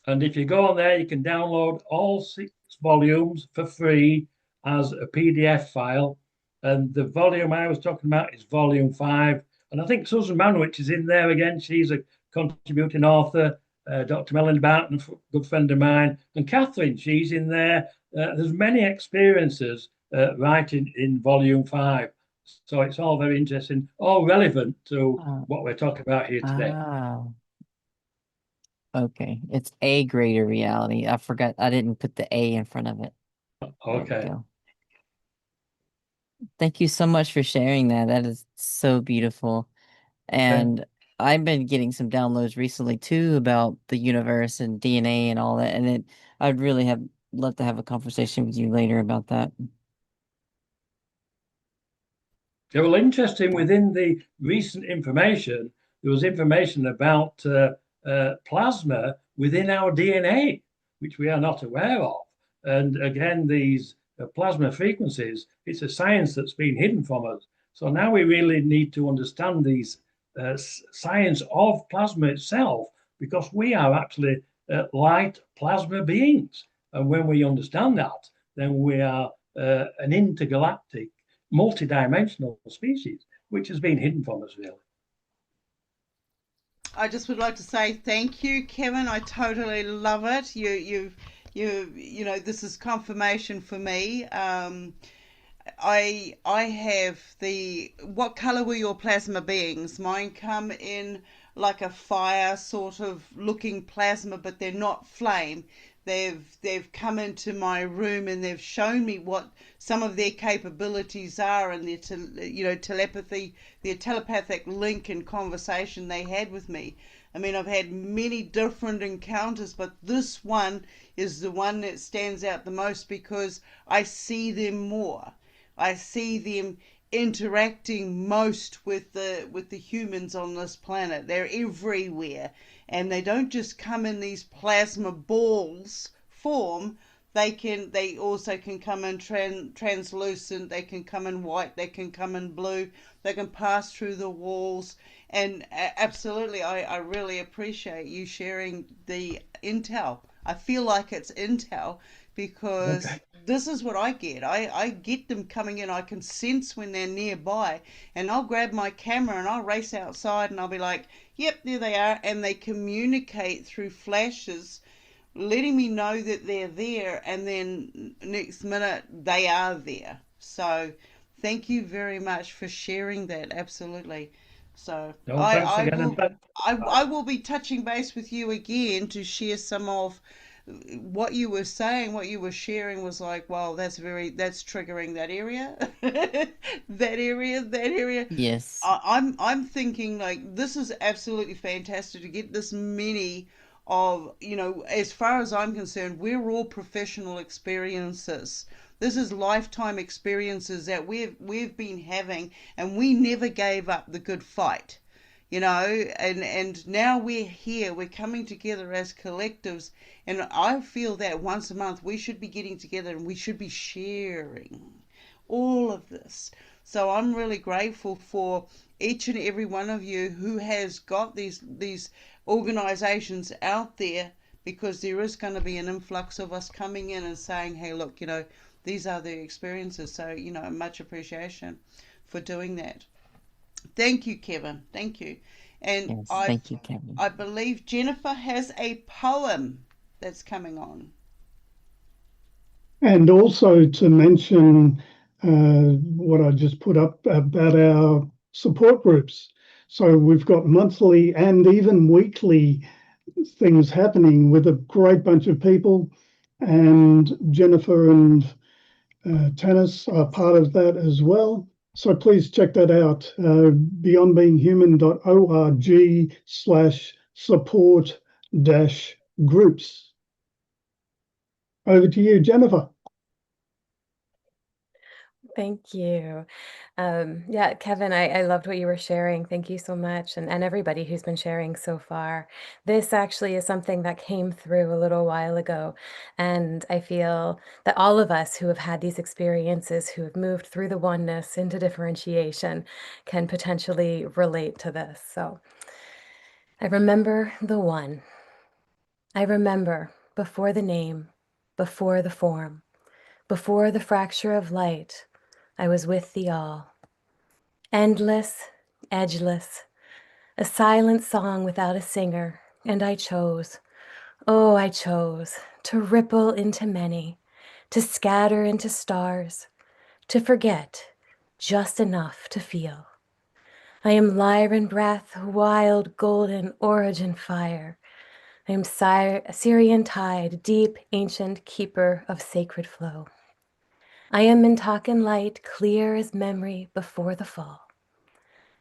And if you go on there, you can download all 6 volumes for free as a PDF file. And the volume I was talking about is volume 5. And I think Susan Manwich is in there again. She's a contributing author. Dr. Melanie Barton, a good friend of mine, and Catherine, she's in there. There's many experiences right in volume 5. So it's all very interesting, all relevant to what we're talking about here today. Oh, okay. It's a greater reality. I forgot. I didn't put the A in front of it. There we Okay. go. Thank you so much for sharing that. That is so beautiful. And I've been getting some downloads recently too about the universe and DNA and all that. And I'd really have love to have a conversation with you later about that. Yeah, well, interesting, within the recent information, there was information about plasma within our DNA, which we are not aware of. And again, these plasma frequencies, it's a science that's been hidden from us. So now we really need to understand these science of plasma itself, because we are actually light plasma beings. And when we understand that, then we are an intergalactic, multidimensional species, which has been hidden from us, really. I just would like to say thank you, Kevin. I totally love it. You know, this is confirmation for me. I have what color were your plasma beings? Mine come in like a fire sort of looking plasma, but they're not flame. They've come into my room and they've shown me what some of their capabilities are, and their telepathy, their telepathic link and conversation they had with me. I mean, I've had many different encounters, but this one is the one that stands out the most because I see them more. I see them interacting most with the humans on this planet. They're everywhere, and they don't just come in these plasma balls form. They also can come in translucent. They can come in white. They can come in blue. They can pass through the walls. And absolutely, I really appreciate you sharing the intel. I feel like it's intel because this is what I get. I get them coming in. I can sense when they're nearby, and I'll grab my camera and I'll race outside and I'll be like, yep, there they are. And they communicate through flashes, letting me know that they're there, and then next minute they are there. So thank you very much for sharing that. Absolutely. So I will be touching base with you again to share some of what you were saying. What you were sharing was like, wow, that's triggering that area, that area. Yes. I'm thinking like this is absolutely fantastic to get this many of, as far as I'm concerned, we're all professional experiences. This is lifetime experiences that we've been having, and we never gave up the good fight, and now we're here, we're coming together as collectives, and I feel that once a month we should be getting together and we should be sharing all of this. So I'm really grateful for each and every one of you who has got these organizations out there, because there is going to be an influx of us coming in and saying, hey, look, these are the experiences. So, much appreciation for doing that. Thank you, Kevin. Thank you. And yes, thank you, Kevin. I believe Jennifer has a poem that's coming on. And also to mention what I just put up about our support groups. So we've got monthly and even weekly things happening with a great bunch of people, and Jennifer and Tanys are part of that as well. So please check that out, beyondbeinghuman.org/support-groups. Over to you, Jennifer. Thank you. Yeah, Kevin, I loved what you were sharing. Thank you so much. And everybody who's been sharing so far. This actually is something that came through a little while ago. And I feel that all of us who have had these experiences, who have moved through the oneness into differentiation, can potentially relate to this. So I remember the one. I remember before the name, before the form, before the fracture of light, I was with the all. Endless, edgeless, a silent song without a singer, and I chose, oh, I chose to ripple into many, to scatter into stars, to forget just enough to feel. I am Lyran breath, wild golden origin fire. I am Syrian tide, deep ancient keeper of sacred flow. I am Mintakan light, clear as memory before the fall.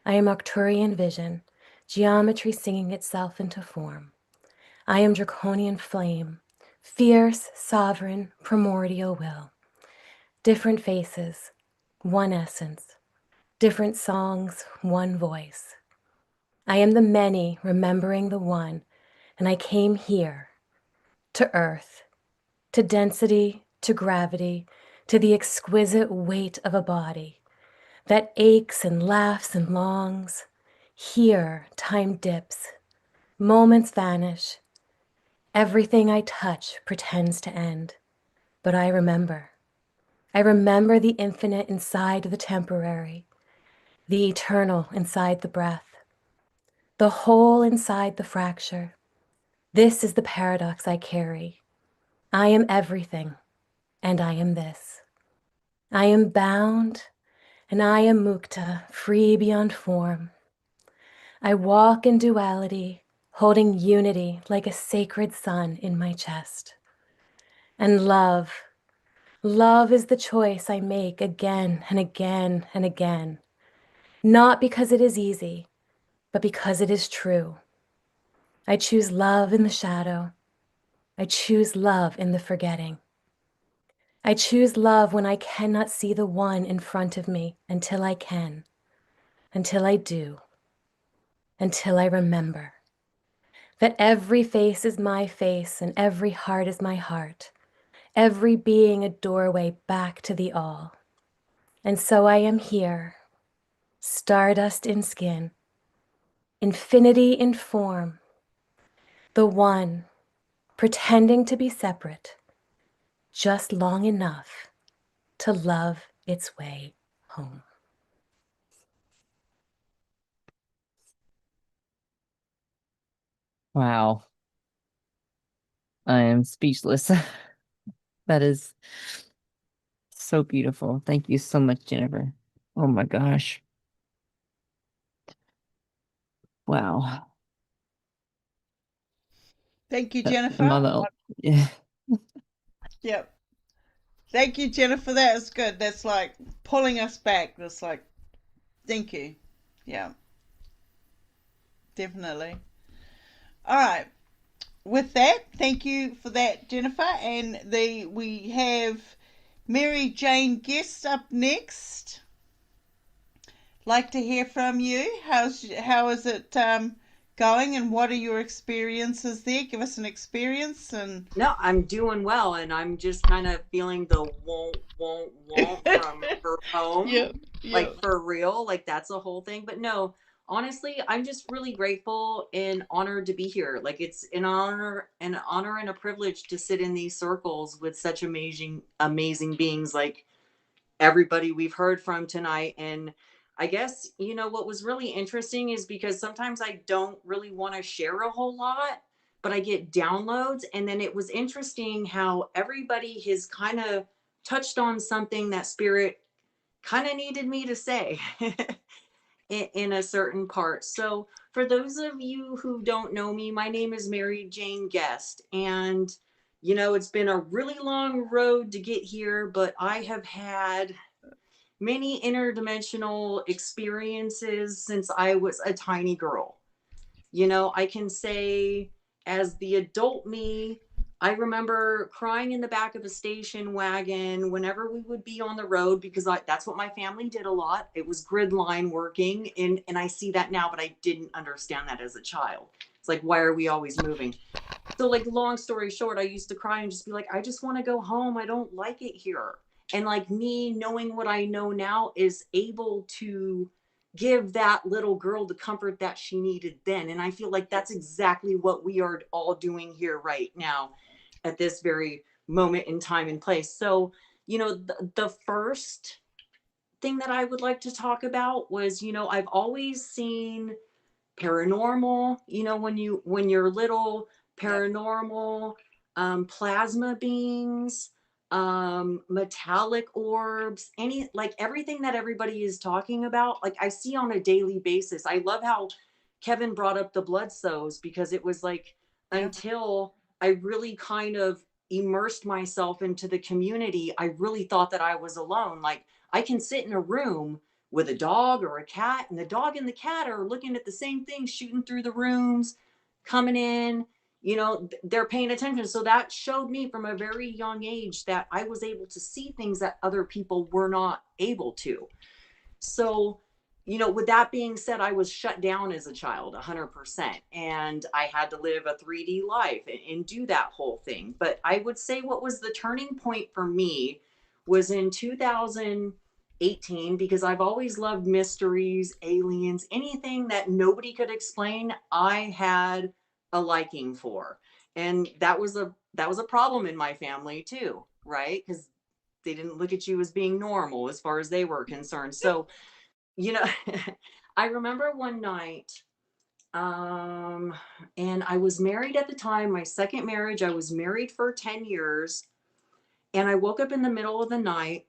I am Arcturian vision, geometry singing itself into form. I am Draconian flame, fierce, sovereign, primordial will. Different faces, one essence. Different songs, one voice. I am the many remembering the one, and I came here, to earth, to density, to gravity, to the exquisite weight of a body that aches and laughs and longs. Here, time dips, moments vanish. Everything I touch pretends to end, but I remember. I remember the infinite inside the temporary, the eternal inside the breath, the whole inside the fracture. This is the paradox I carry. I am everything, and I am this. I am bound, and I am mukta, free beyond form. I walk in duality, holding unity like a sacred sun in my chest. And love is the choice I make again and again and again, not because it is easy, but because it is true. I choose love in the shadow. I choose love in the forgetting. I choose love when I cannot see the one in front of me until I can, until I do, until I remember that every face is my face and every heart is my heart, every being a doorway back to the all. And so I am here, stardust in skin, infinity in form, the one pretending to be separate, just long enough to love its way home. Wow. I am speechless. That is so beautiful. Thank you so much, Jennifer. Oh my gosh. Wow. Thank you, Am Jennifer. I the yeah. Yep. Thank you, Jennifer. That is good. That's like pulling us back. That's like, thank you. Yeah. Definitely. All right. With that, thank you for that, Jennifer. And we have Mary Jane Guest up next. Like to hear from you. How is it going, and what are your experiences there? Give us an experience. And No, I'm doing well, and I'm just kind of feeling the won't from her home. Yep. Like for real, like that's a whole thing. But no, honestly, I'm just really grateful and honored to be here. Like it's an honor and a privilege to sit in these circles with such amazing beings like everybody we've heard from tonight. And I guess, what was really interesting is because sometimes I don't really want to share a whole lot, but I get downloads. And then it was interesting how everybody has kind of touched on something that spirit kind of needed me to say in a certain part. So for those of you who don't know me, my name is Mary Jane Guest. And, it's been a really long road to get here, but I have had many interdimensional experiences since I was a tiny girl. I can say as the adult me, I remember crying in the back of a station wagon whenever we would be on the road because that's what my family did a lot. It was grid line working, and I see that now, but I didn't understand that as a child. It's like, why are we always moving? So like, long story short, I used to cry and just be like, I just want to go home. I don't like it here. And like me knowing what I know now is able to give that little girl the comfort that she needed then. And I feel like that's exactly what we are all doing here right now at this very moment in time and place. So, the first thing that I would like to talk about was, I've always seen paranormal, you know, when you're little, paranormal, plasma beings, metallic orbs, like everything that everybody is talking about, like I see on a daily basis. I love how Kevin brought up the bloodstones, because it was like, until I really kind of immersed myself into the community, I really thought that I was alone. Like, I can sit in a room with a dog or a cat, and the dog and the cat are looking at the same thing, shooting through the rooms, coming in, you know, they're paying attention. So that showed me from a very young age that I was able to see things that other people were not able to. So, you know, with that being said, I was shut down as a child 100%, and I had to live a 3D life and do that whole thing. But I would say what was the turning point for me was in 2018, because I've always loved mysteries, aliens, anything that nobody could explain, I had a liking for. And that was a problem in my family too, right? Because they didn't look at you as being normal as far as they were concerned. So, you know, I remember one night, and I was married at the time, my second marriage. I was married for 10 years, and I woke up in the middle of the night,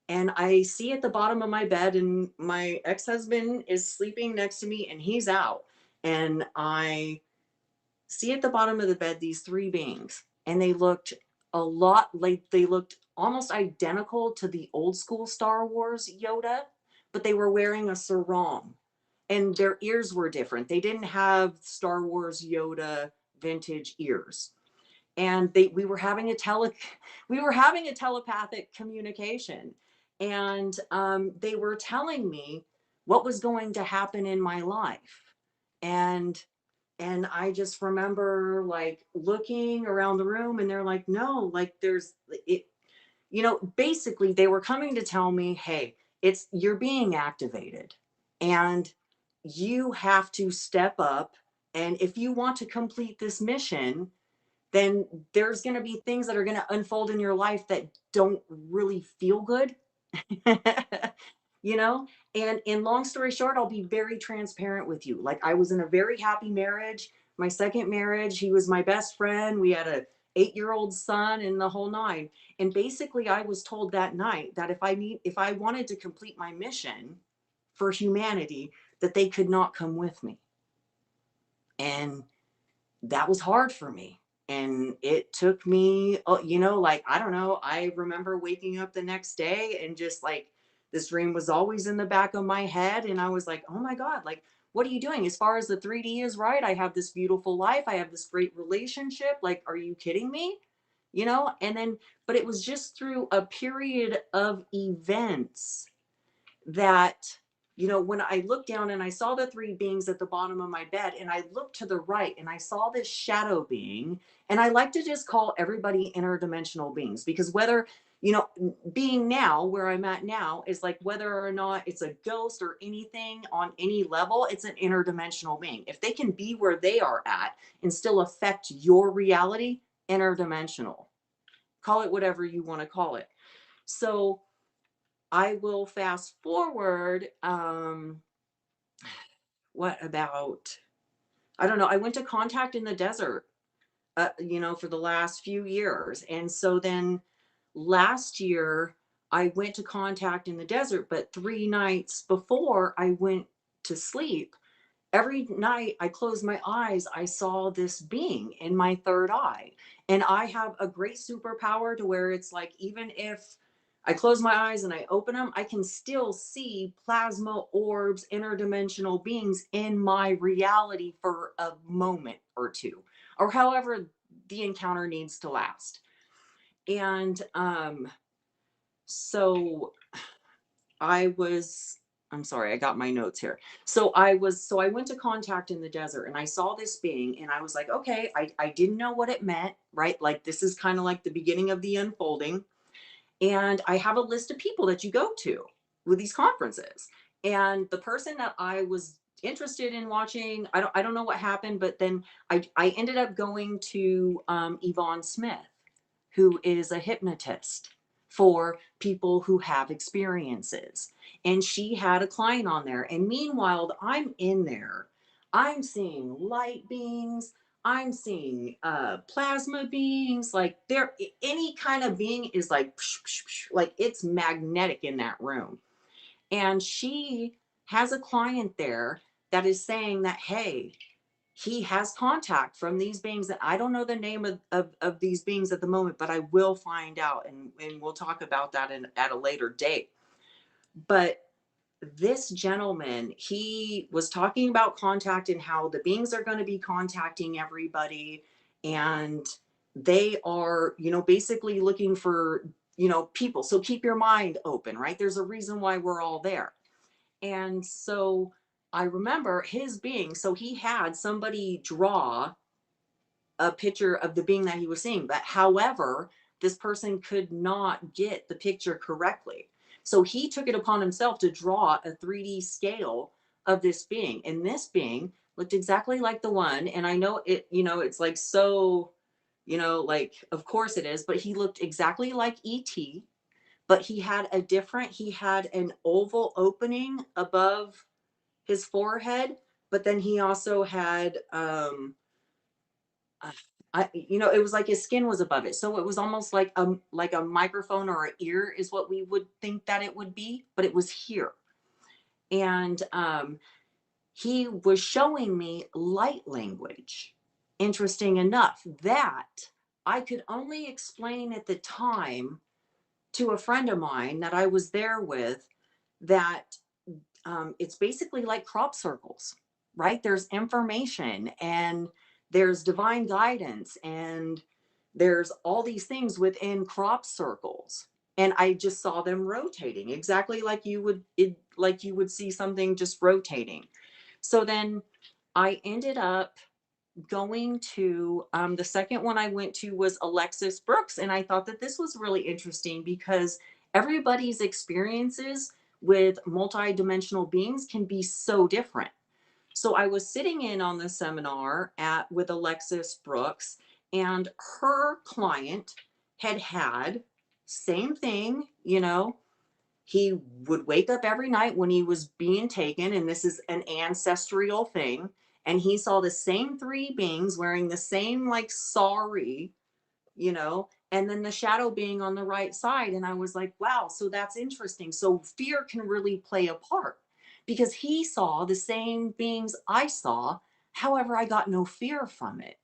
and I see at the bottom of my bed, and my ex-husband is sleeping next to me, and he's out. And I see at the bottom of the bed these three beings, and they looked a lot like, they looked almost identical to the old school Star Wars Yoda, but they were wearing a sarong, and their ears were different. They didn't have Star Wars Yoda vintage ears. And we were having a telepathic communication, and they were telling me what was going to happen in my life. And I just remember like looking around the room, and they're like, no, like there's it, you know, basically they were coming to tell me, hey, you're being activated, and you have to step up. And if you want to complete this mission, then there's going to be things that are going to unfold in your life that don't really feel good. You know, and in long story short, I'll be very transparent with you. Like, I was in a very happy marriage. My second marriage, he was my best friend. We had a 8-year-old son and the whole nine. And basically I was told that night that if I wanted to complete my mission for humanity, that they could not come with me. And that was hard for me. And it took me, you know, like, I don't know. I remember waking up the next day, and just like, this dream was always in the back of my head. And I was like, oh my God, like, what are you doing? As far as the 3D is, right? I have this beautiful life. I have this great relationship. Like, are you kidding me? You know? And then, but it was just through a period of events that, you know, when I looked down and I saw the three beings at the bottom of my bed, and I looked to the right and I saw this shadow being, and I like to just call everybody interdimensional beings, because whether, you know, being now where I'm at now is like, whether or not it's a ghost or anything on any level, it's an interdimensional being. If they can be where they are at and still affect your reality, interdimensional. Call it whatever you want to call it. So I will fast forward. What about, I don't know. I went to Contact in the Desert, you know, for the last few years. And so then last year I went to Contact in the Desert, but 3 nights before I went to sleep, every night I closed my eyes, I saw this being in my third eye. And I have a great superpower to where it's like, even if I close my eyes and I open them, I can still see plasma orbs, interdimensional beings in my reality for a moment or two, or however the encounter needs to last. And so I'm sorry, I got my notes here. So I went to Contact in the Desert, and I saw this being, and I was like, okay, I didn't know what it meant, right? Like, this is kind of like the beginning of the unfolding. And I have a list of people that you go to with these conferences. And the person that I was interested in watching, I don't know what happened, but then I ended up going to Yvonne Smith, who is a hypnotist for people who have experiences. And she had a client on there. And meanwhile, I'm in there. I'm seeing light beings. I'm seeing plasma beings. Like there, any kind of being is like, like it's magnetic in that room. And she has a client there that is saying that, hey, he has contact from these beings that I don't know the name of these beings at the moment, but I will find out, and we'll talk about that at a later date. But this gentleman, he was talking about contact and how the beings are going to be contacting everybody, and they are, you know, basically looking for, you know, people. So keep your mind open, right? There's a reason why we're all there. And so I remember his being, so he had somebody draw a picture of the being that he was seeing, but however, this person could not get the picture correctly. So he took it upon himself to draw a 3D scale of this being. And this being looked exactly like the one. And I know it, you know, it's like, so, you know, like, of course it is, but he looked exactly like ET, but he had an oval opening above his forehead, but then he also had, you know, it was like his skin was above it. So it was almost like a microphone or an ear is what we would think that it would be, but it was here. And he was showing me light language. Interesting enough, that I could only explain at the time to a friend of mine that I was there with, that it's basically like crop circles, right? There's information and there's divine guidance and there's all these things within crop circles. And I just saw them rotating exactly like you would see something just rotating. So then I ended up going to the second one I went to was Alexis Brooks. And I thought that this was really interesting because everybody's experiences with multidimensional beings can be so different. So I was sitting in on the seminar with Alexis Brooks, and her client had same thing, you know, he would wake up every night when he was being taken, and this is an ancestral thing, and he saw the same three beings wearing the same like sari, you know, and then the shadow being on the right side. And I was like, wow, so that's interesting. So fear can really play a part because he saw the same beings I saw. However, I got no fear from it.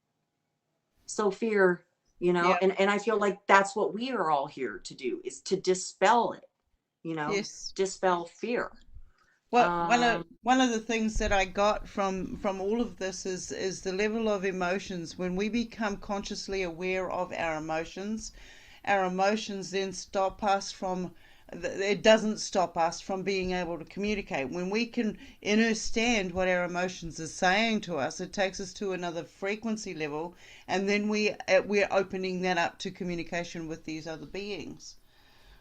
So fear, you know, Yeah. and I feel like that's what we are all here to do, is to dispel it, you know, Yes. dispel fear. Well, one of the things that I got from all of this is the level of emotions. When we become consciously aware of our emotions then stop us from. It doesn't stop us from being able to communicate. When we can understand what our emotions are saying to us, it takes us to another frequency level, and then we're opening that up to communication with these other beings.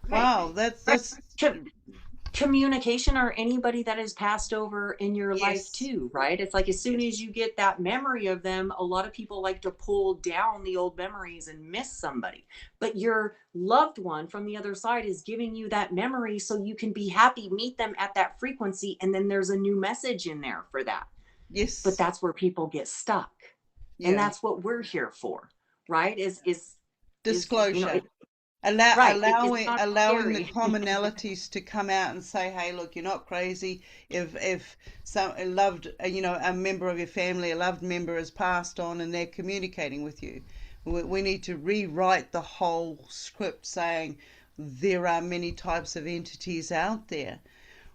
Right. Wow, that's communication, or anybody that has passed over in your life yes. too, right? It's like as soon as you get that memory of them, a lot of people like to pull down the old memories and miss somebody. But your loved one from the other side is giving you that memory so you can be happy, meet them at that frequency, and then there's a new message in there for that. Yes. But that's where people get stuck. Yeah. And that's what we're here for, right? Is disclosure. You know, allowing the commonalities to come out and say, hey, look, you're not crazy. If some loved, you know, a member of your family, a loved member has passed on and they're communicating with you, we need to rewrite the whole script saying there are many types of entities out there.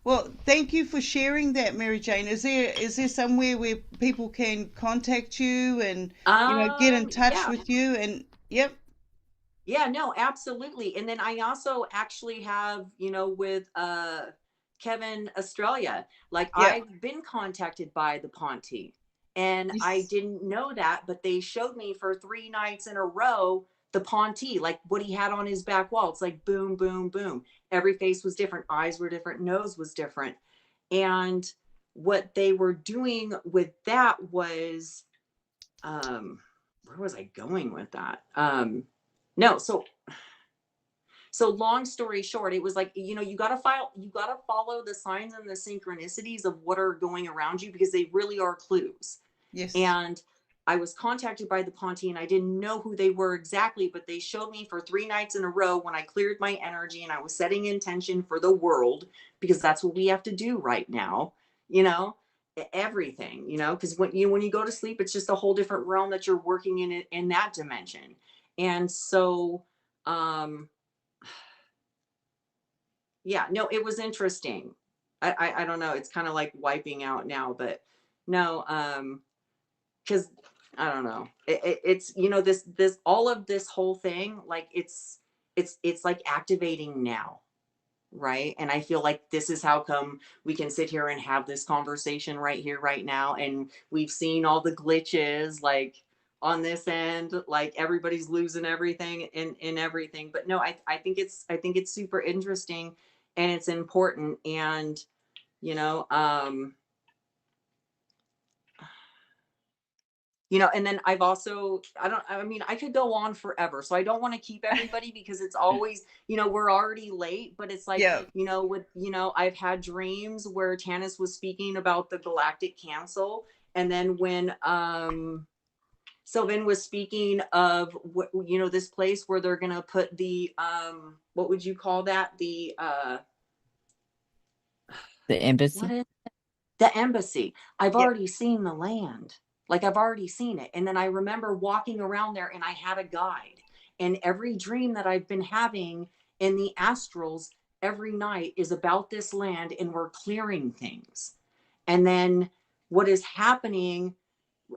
Well, thank you for sharing that, Mary Jane. Is there somewhere where people can contact you and get in touch with you? And yep. Yeah, no, absolutely. And then I also actually have, you know, with Kevin Estrella, like I've been contacted by the Ponte, and I didn't know that, but they showed me for 3 nights in a row the Ponte, like what he had on his back wall. It's like boom, boom, boom. Every face was different, eyes were different, nose was different. And what they were doing with that was, where was I going with that? No, so So long story short, it was like, you know, you got to follow the signs and the synchronicities of what are going around you, because they really are clues. Yes. And I was contacted by the Ponte, and I didn't know who they were exactly, but they showed me for 3 nights in a row when I cleared my energy and I was setting intention for the world, because that's what we have to do right now, you know, everything, you know, because when you go to sleep, it's just a whole different realm that you're working in that dimension. And so, yeah, no, it was interesting. I don't know. It's kind of like wiping out now, but no, because I don't know. It's, you know, this all of this whole thing, like it's like activating now, right? And I feel like this is how come we can sit here and have this conversation right here, right now. And we've seen all the glitches, like on this end, like everybody's losing everything and everything. But no, I think it's super interesting and it's important. And, you know, you know, and then I've also, I mean, I could go on forever. So I don't want to keep everybody, because it's always, you know, we're already late, but it's like, Yeah. you know, I've had dreams where Tanys was speaking about the Galactic Council. And then when, Sylvain was speaking of what, you know, this place where they're going to put the, what would you call that? The embassy. What is it? The embassy. I've already seen the land. Like I've already seen it. And then I remember walking around there and I had a guide. And every dream that I've been having in the astrals every night is about this land, and we're clearing things. And then what is happening,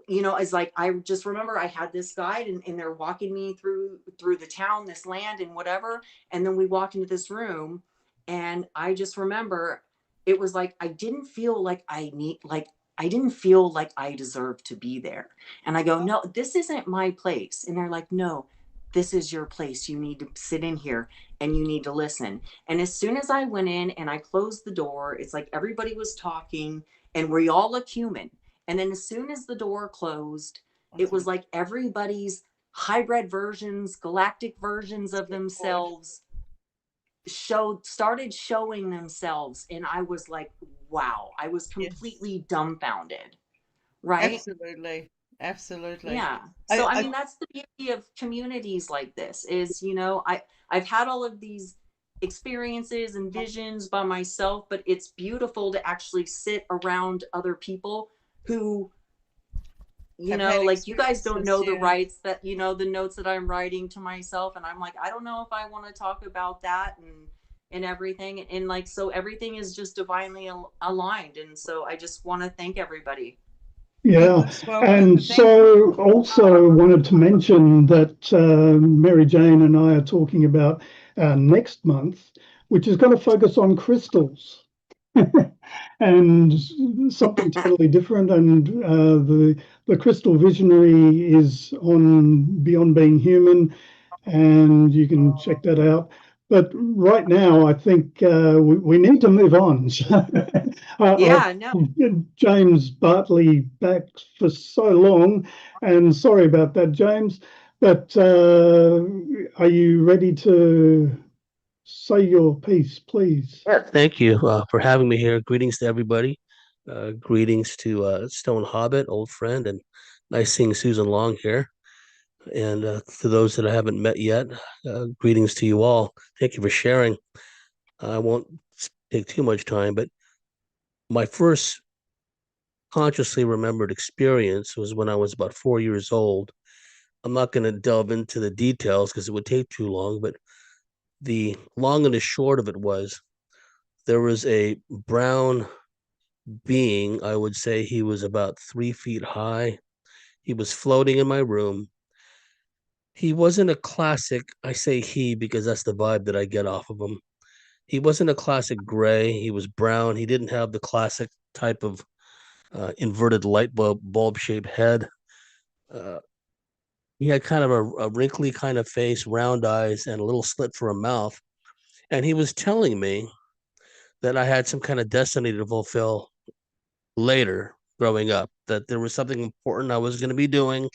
you know, is like, I just remember I had this guide, and they're walking me through the town, this land and whatever. And then we walked into this room, and I just remember it was like, I didn't feel like I didn't feel like I deserved to be there. And I go, no, this isn't my place. And they're like, no, this is your place. You need to sit in here and you need to listen. And as soon as I went in and I closed the door, it's like everybody was talking and we all look human. And then as soon as the door closed, it was like everybody's hybrid versions, galactic versions of themselves started showing themselves. And I was like, wow, I was completely dumbfounded. Right? Absolutely. Absolutely. Yeah. So I mean, that's the beauty of communities like this is, you know, I've had all of these experiences and visions by myself, but it's beautiful to actually sit around other people who, you know, like you guys don't know the rights that, you know, the notes that I'm writing to myself. And I'm like, I don't know if I want to talk about that and everything. And like, so everything is just divinely aligned. And so I just want to thank everybody. Yeah, and so also wanted to mention that Mary Jane and I are talking about next month, which is going to focus on crystals and something totally different. And the crystal visionary is on Beyond Being Human, and you can check that out. But right now, I think we need to move on. Yeah, no. James Bartley back for so long, and sorry about that, James. But are you ready to say your piece, please? Yeah, thank you for having me here. Greetings to everybody. Greetings to Stone Hobbit, old friend, and nice seeing Susan Long here. And to those that I haven't met yet, greetings to you all. Thank you for sharing. I won't take too much time, but my first consciously remembered experience was when I was about 4 years old. I'm not going to delve into the details because it would take too long, but the long and the short of it was there was a brown being. I would say he was about 3 feet high. He was floating in my room. He wasn't a classic, I say he because that's the vibe that I get off of him. He wasn't a classic gray. He was brown. He didn't have the classic type of inverted light bulb shaped head. He had kind of a wrinkly kind of face, round eyes, and a little slit for a mouth. And he was telling me that I had some kind of destiny to fulfill later growing up, that there was something important I was going to be doing.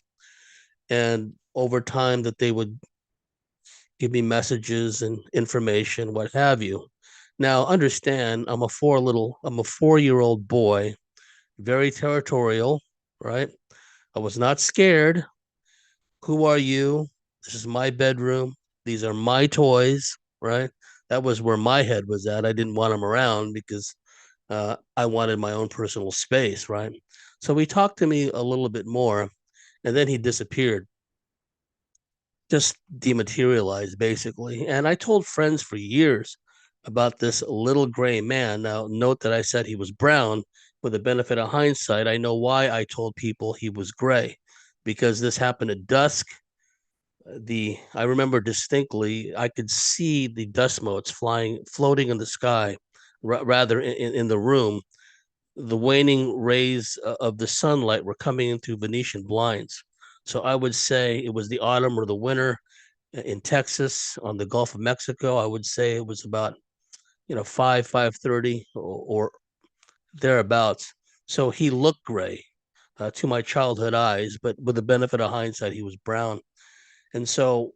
And over time that they would give me messages and information, what have you. Now, understand, I'm a 4-year-old boy, very territorial, right? I was not scared. Who are you? This is my bedroom. These are my toys, right? That was where my head was at. I didn't want him around because I wanted my own personal space, right? So he talked to me a little bit more, and then he disappeared, just dematerialized, basically. And I told friends for years about this little gray man. Now, note that I said he was brown. With the benefit of hindsight, I know why I told people he was gray, because this happened at dusk. I remember distinctly, I could see the dust motes floating in the sky, rather in the room. The waning rays of the sunlight were coming in through Venetian blinds. So I would say it was the autumn or the winter in Texas on the Gulf of Mexico. I would say it was about 5:30 or thereabouts. So he looked gray to my childhood eyes, but with the benefit of hindsight, he was brown. And so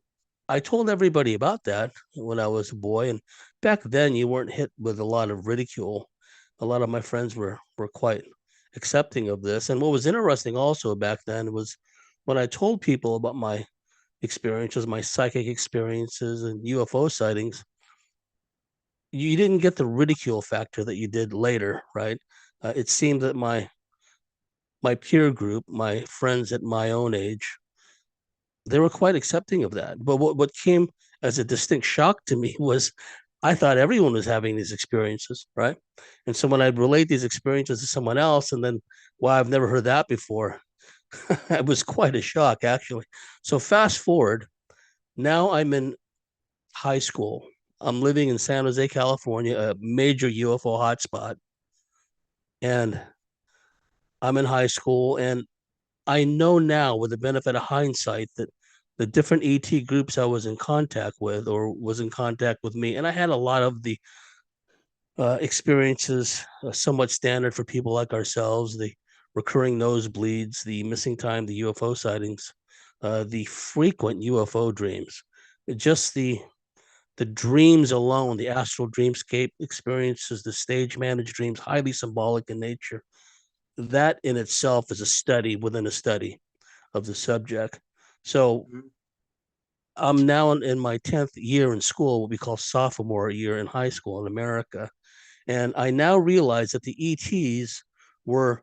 I told everybody about that when I was a boy. And back then, you weren't hit with a lot of ridicule. A lot of my friends were quite accepting of this. And what was interesting also back then was when I told people about my experiences, my psychic experiences and UFO sightings, you didn't get the ridicule factor that you did later, right? It seemed that my peer group, my friends at my own age, they were quite accepting of that. But what came as a distinct shock to me was I thought everyone was having these experiences, right? And so when I'd relate these experiences to someone else, and then, wow, I've never heard that before, it was quite a shock, actually. So fast forward, now I'm in high school. I'm living in San Jose, California, a major UFO hotspot. And I'm in high school, and I know now, with the benefit of hindsight, that the different ET groups I was in contact with or was in contact with me, and I had a lot of the experiences somewhat standard for people like ourselves, the recurring nosebleeds, the missing time, the UFO sightings, the frequent UFO dreams, just the dreams alone, the astral dreamscape experiences, the stage managed dreams, highly symbolic in nature. That in itself is a study within a study of the subject. So I'm now in my 10th year in school, what we call sophomore year in high school in America. And I now realize that the ETs were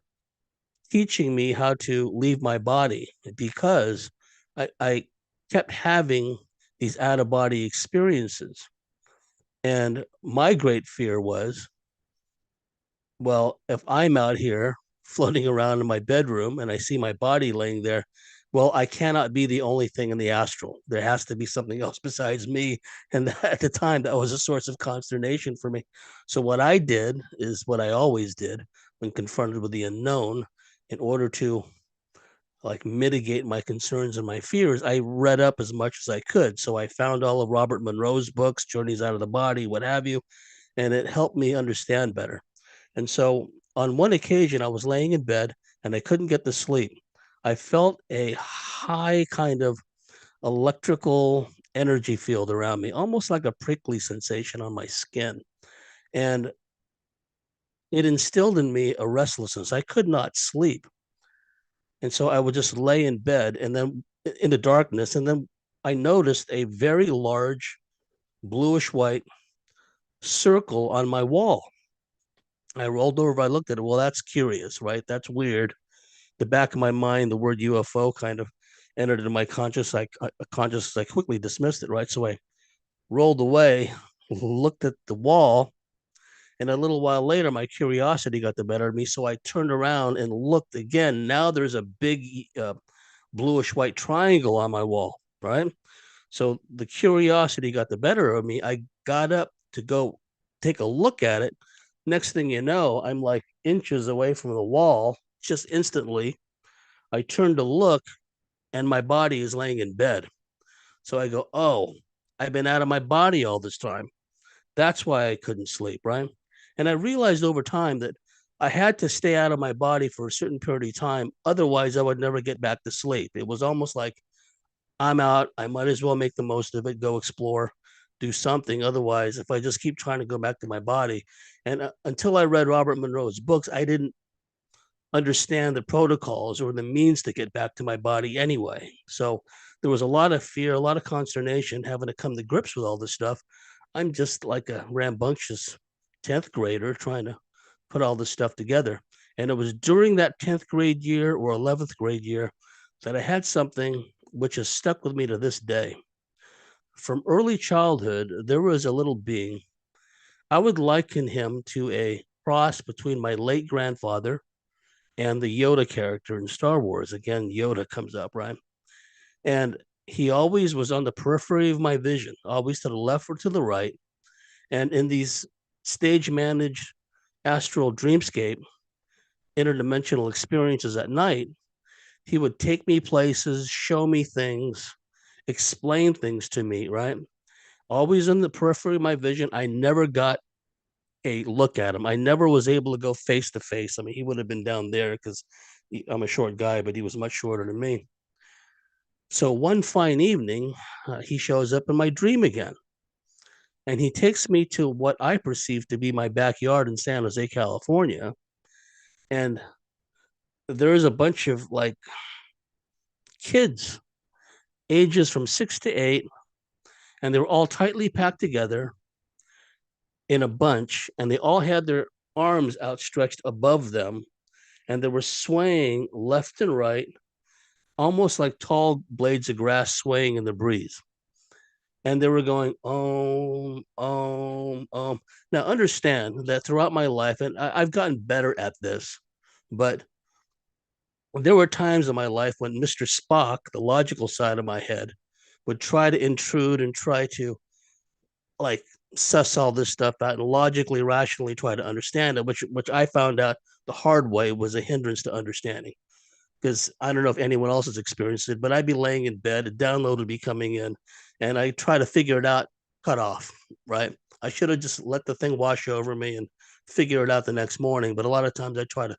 teaching me how to leave my body because I kept having these out of body experiences. And my great fear was, well, if I'm out here floating around in my bedroom and I see my body laying there, well, I cannot be the only thing in the astral. There has to be something else besides me. And at the time, that was a source of consternation for me. So what I did is what I always did when confronted with the unknown. In order to mitigate my concerns and my fears, I read up as much as I could. So I found all of Robert Monroe's books, Journeys Out of the Body, what have you, and it helped me understand better. And so on one occasion, I was laying in bed and I couldn't get to sleep. I felt a high kind of electrical energy field around me, almost like a prickly sensation on my skin. And it instilled in me a restlessness. I could not sleep. And so I would just lay in bed and then in the darkness. And then I noticed a very large bluish white circle on my wall. I rolled over, I looked at it. Well, that's curious, right? That's weird. The back of my mind, the word UFO kind of entered into my consciousness. I quickly dismissed it, right? So I rolled away, looked at the wall, and a little while later, my curiosity got the better of me. So I turned around and looked again. Now there's a big bluish white triangle on my wall, right? So the curiosity got the better of me. I got up to go take a look at it. Next thing you know, I'm like inches away from the wall. Just instantly, I turned to look, and my body is laying in bed. So I go, oh, I've been out of my body all this time. That's why I couldn't sleep, right? And I realized over time that I had to stay out of my body for a certain period of time. Otherwise, I would never get back to sleep. It was almost like I'm out. I might as well make the most of it, go explore, do something. Otherwise, if I just keep trying to go back to my body, and until I read Robert Monroe's books, I didn't understand the protocols or the means to get back to my body anyway. So there was a lot of fear, a lot of consternation having to come to grips with all this stuff. I'm just like a rambunctious 10th grader trying to put all this stuff together. And it was during that 10th grade year or 11th grade year that I had something which has stuck with me to this day. From early childhood, there was a little being. I would liken him to a cross between my late grandfather and the Yoda character in Star Wars. Again, Yoda comes up, right? And he always was on the periphery of my vision, always to the left or to the right. And in these stage managed astral dreamscape, interdimensional experiences at night, he would take me places, show me things, explain things to me, right? Always in the periphery of my vision. I never got a look at him. I never was able to go face to face. I mean, he would have been down there because I'm a short guy, but he was much shorter than me. So one fine evening, he shows up in my dream again. And he takes me to what I perceive to be my backyard in San Jose, California. And there's a bunch of like kids, ages from 6 to 8, and they were all tightly packed together in a bunch, and they all had their arms outstretched above them, and they were swaying left and right, almost like tall blades of grass swaying in the breeze. And they were going, Now, understand that throughout my life, and I've gotten better at this, but there were times in my life when Mr. Spock, the logical side of my head, would try to intrude and try to like suss all this stuff out and logically, rationally try to understand it, which I found out the hard way was a hindrance to understanding. Because I don't know if anyone else has experienced it, but I'd be laying in bed, a download would be coming in, and I try to figure it out, cut off, right? I should have just let the thing wash over me and figure it out the next morning. But a lot of times I try to,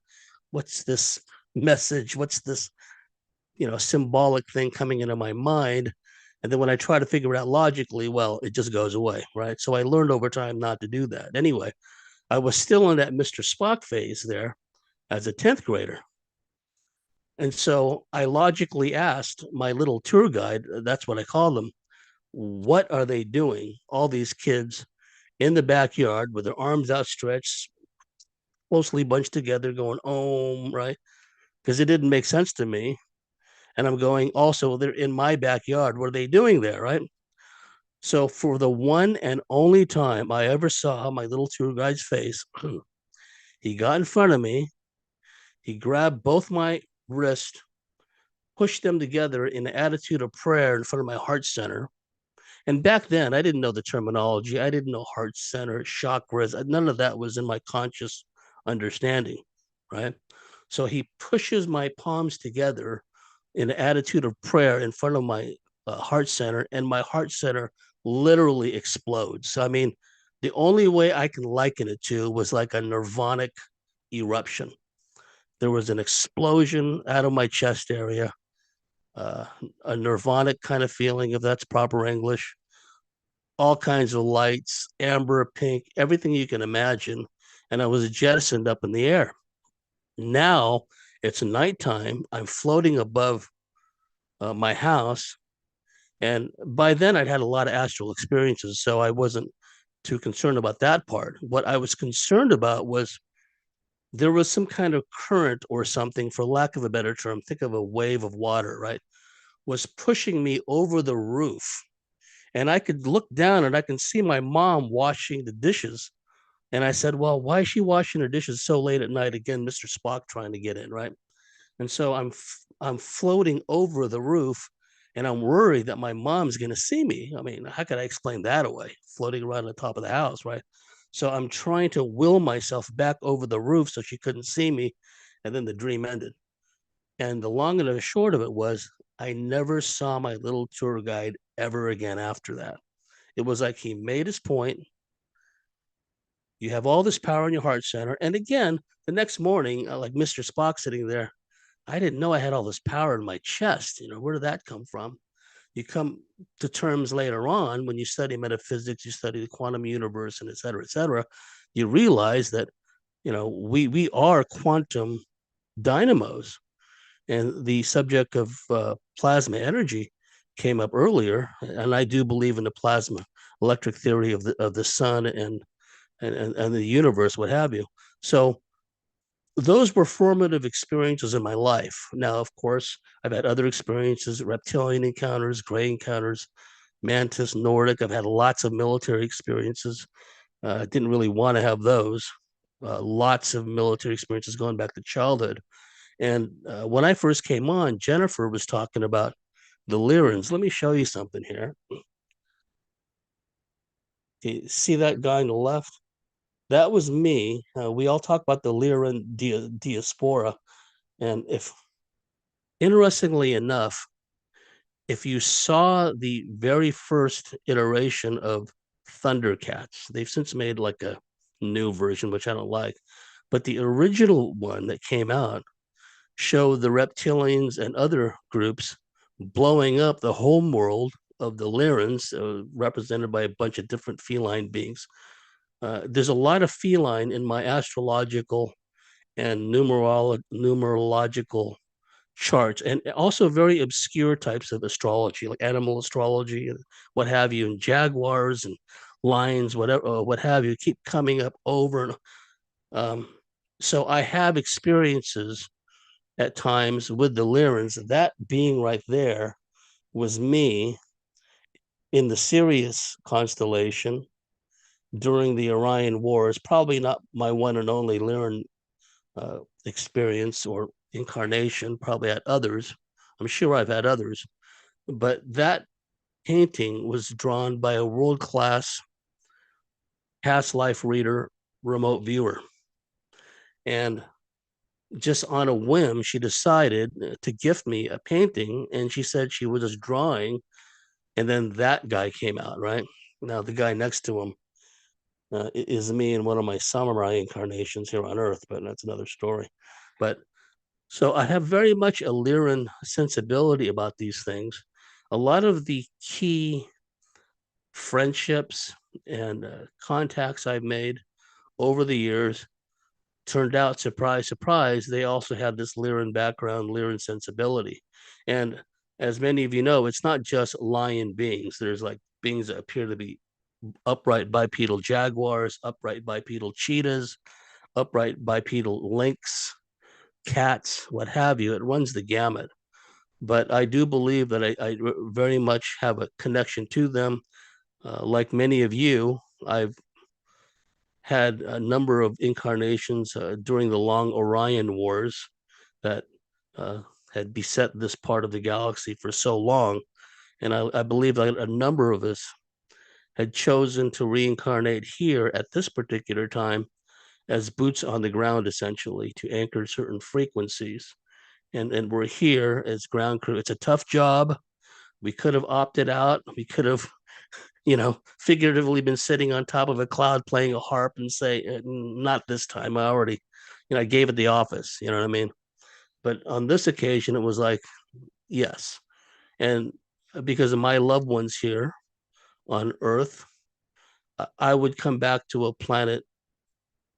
what's this message? What's this, symbolic thing coming into my mind? And then when I try to figure it out logically, well, it just goes away, right? So I learned over time not to do that. Anyway, I was still in that Mr. Spock phase there as a 10th grader. And so I logically asked my little tour guide, that's what I call them, what are they doing? All these kids in the backyard with their arms outstretched, closely bunched together, going, right? Because it didn't make sense to me. And I'm going, also, they're in my backyard. What are they doing there, right? So for the one and only time I ever saw my little tour guide's face, he got in front of me. He grabbed both my wrists, pushed them together in an attitude of prayer in front of my heart center. And back then, I didn't know the terminology. I didn't know heart center, chakras. None of that was in my conscious understanding, right? So he pushes my palms together in an attitude of prayer in front of my heart center, and my heart center literally explodes. So, I mean, the only way I can liken it to was like a nirvanic eruption. There was an explosion out of my chest area, a nirvanic kind of feeling, if that's proper English. All kinds of lights, amber, pink, everything you can imagine. And I was jettisoned up in the air. Now it's nighttime. I'm floating above my house. And by then I'd had a lot of astral experiences, so I wasn't too concerned about that part. What I was concerned about was there was some kind of current or something, for lack of a better term, think of a wave of water, right, was pushing me over the roof. And I could look down and I can see my mom washing the dishes. And I said, well, why is she washing her dishes so late at night? Again, Mr. Spock trying to get in, right? And so I'm floating over the roof, and I'm worried that my mom's going to see me. I mean, how could I explain that away? Floating around on the top of the house, right? So I'm trying to will myself back over the roof so she couldn't see me. And then the dream ended. And the long and the short of it was, I never saw my little tour guide ever again after that. It was like he made his point. You have all this power in your heart center. And again, the next morning, like Mr. Spock sitting there, I didn't know I had all this power in my chest. Where did that come from? you come to terms later on when you study metaphysics, you study the quantum universe, and et cetera, you realize that, we are quantum dynamos. And the subject of plasma energy came up earlier, and I do believe in the plasma electric theory of the sun and the universe, what have you. So those were formative experiences in my life. Now, of course, I've had other experiences, reptilian encounters, gray encounters, mantis, Nordic. I've had lots of military experiences. I didn't really want to have those. Lots of military experiences going back to childhood. And when I first came on, Jennifer was talking about the Lyrans. Let me show you something here. Okay, see that guy on the left? That was me. We all talk about the Lyran diaspora. And interestingly enough, if you saw the very first iteration of Thundercats, they've since made like a new version, which I don't like. But the original one that came out showed the reptilians and other groups blowing up the home world of the Lyrans, represented by a bunch of different feline beings. There's a lot of feline in my astrological and numerological charts, and also very obscure types of astrology, like animal astrology and what have you, and jaguars and lions, whatever, what have you, keep coming up over. And so I have experiences at times with the Lyrans. That being right there was me in the Sirius constellation during the Orion Wars. Probably not my one and only Lyran experience or incarnation. Probably had others. I'm sure I've had others. But that painting was drawn by a world-class past life reader, remote viewer. And just on a whim, she decided to gift me a painting, and she said she was just drawing, and then that guy came out, right? Now, the guy next to him is me in one of my samurai incarnations here on Earth, but that's another story. But so I have very much a Lyran sensibility about these things. A lot of the key friendships and contacts I've made over the years turned out, surprise, surprise, they also have this Lyran background, Lyran sensibility. And as many of you know, it's not just lion beings. There's like beings that appear to be upright bipedal jaguars, upright bipedal cheetahs, upright bipedal lynx, cats, what have you. It runs the gamut. But I do believe that I very much have a connection to them. Like many of you, I've had a number of incarnations during the long Orion Wars that had beset this part of the galaxy for so long. And I believe that a number of us had chosen to reincarnate here at this particular time as boots on the ground, essentially, to anchor certain frequencies. And we're here as ground crew. It's a tough job. We could have opted out. We could have, figuratively been sitting on top of a cloud playing a harp and say, not this time. I gave it the office, you know what I mean? But on this occasion, it was like, yes. And because of my loved ones here on Earth, I would come back to a planet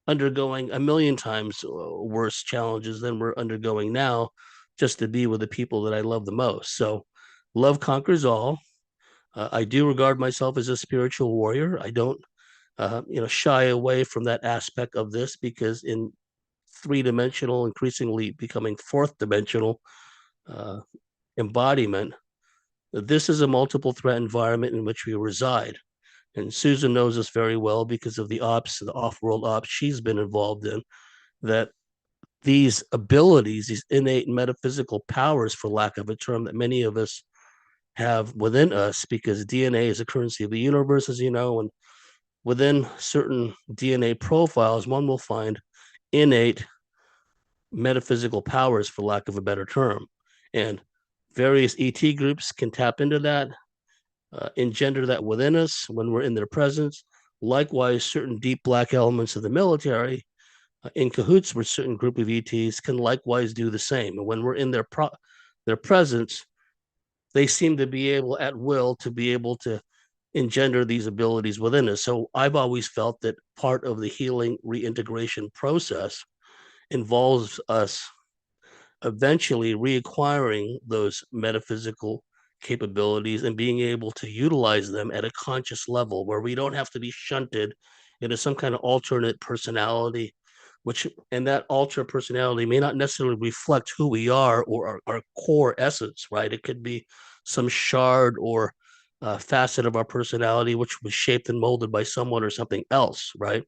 undergoing a million times worse challenges than we're undergoing now, just to be with the people that I love the most. So love conquers all. I do regard myself as a spiritual warrior. I don't, shy away from that aspect of this, because in three-dimensional, increasingly becoming fourth-dimensional embodiment, this is a multiple threat environment in which we reside. And Susan knows this very well because of the off-world ops she's been involved in, that these abilities, these innate metaphysical powers, for lack of a term, that many of us have within us, because DNA is a currency of the universe, as you know, and within certain DNA profiles, one will find innate metaphysical powers, for lack of a better term. And various ET groups can tap into that, engender that within us when we're in their presence. Likewise, certain deep black elements of the military, in cahoots with certain group of ETs, can likewise do the same. And when we're in their presence, they seem to be able at will to be able to engender these abilities within us. So I've always felt that part of the healing reintegration process involves us eventually reacquiring those metaphysical capabilities and being able to utilize them at a conscious level where we don't have to be shunted into some kind of alternate personality, which and that alternate personality may not necessarily reflect who we are or our core essence, right? It could be some shard or facet of our personality which was shaped and molded by someone or something else, right?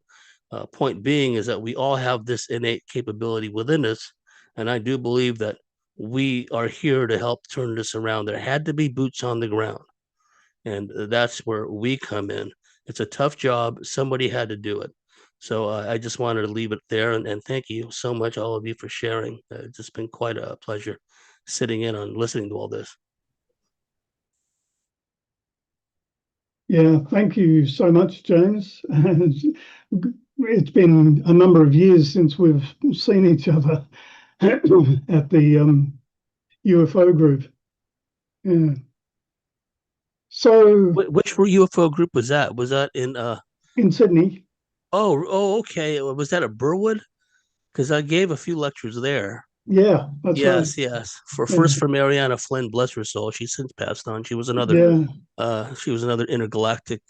Point being is that we all have this innate capability within us, and I do believe that we are here to help turn this around. There had to be boots on the ground, and that's where we come in. It's a tough job. Somebody had to do it. So I just wanted to leave it there, and thank you so much, all of you, for sharing. It's just been quite a pleasure sitting in on listening to all this. Yeah, thank you so much, James. It's been a number of years since we've seen each other at the UFO group. Yeah. So which UFO group was that? Was that in Sydney? Oh, okay. Was that at Burwood? Because I gave a few lectures there. Yeah, that's right. Yes. For Mariana Flynn, bless her soul. She's since passed on. She was another intergalactic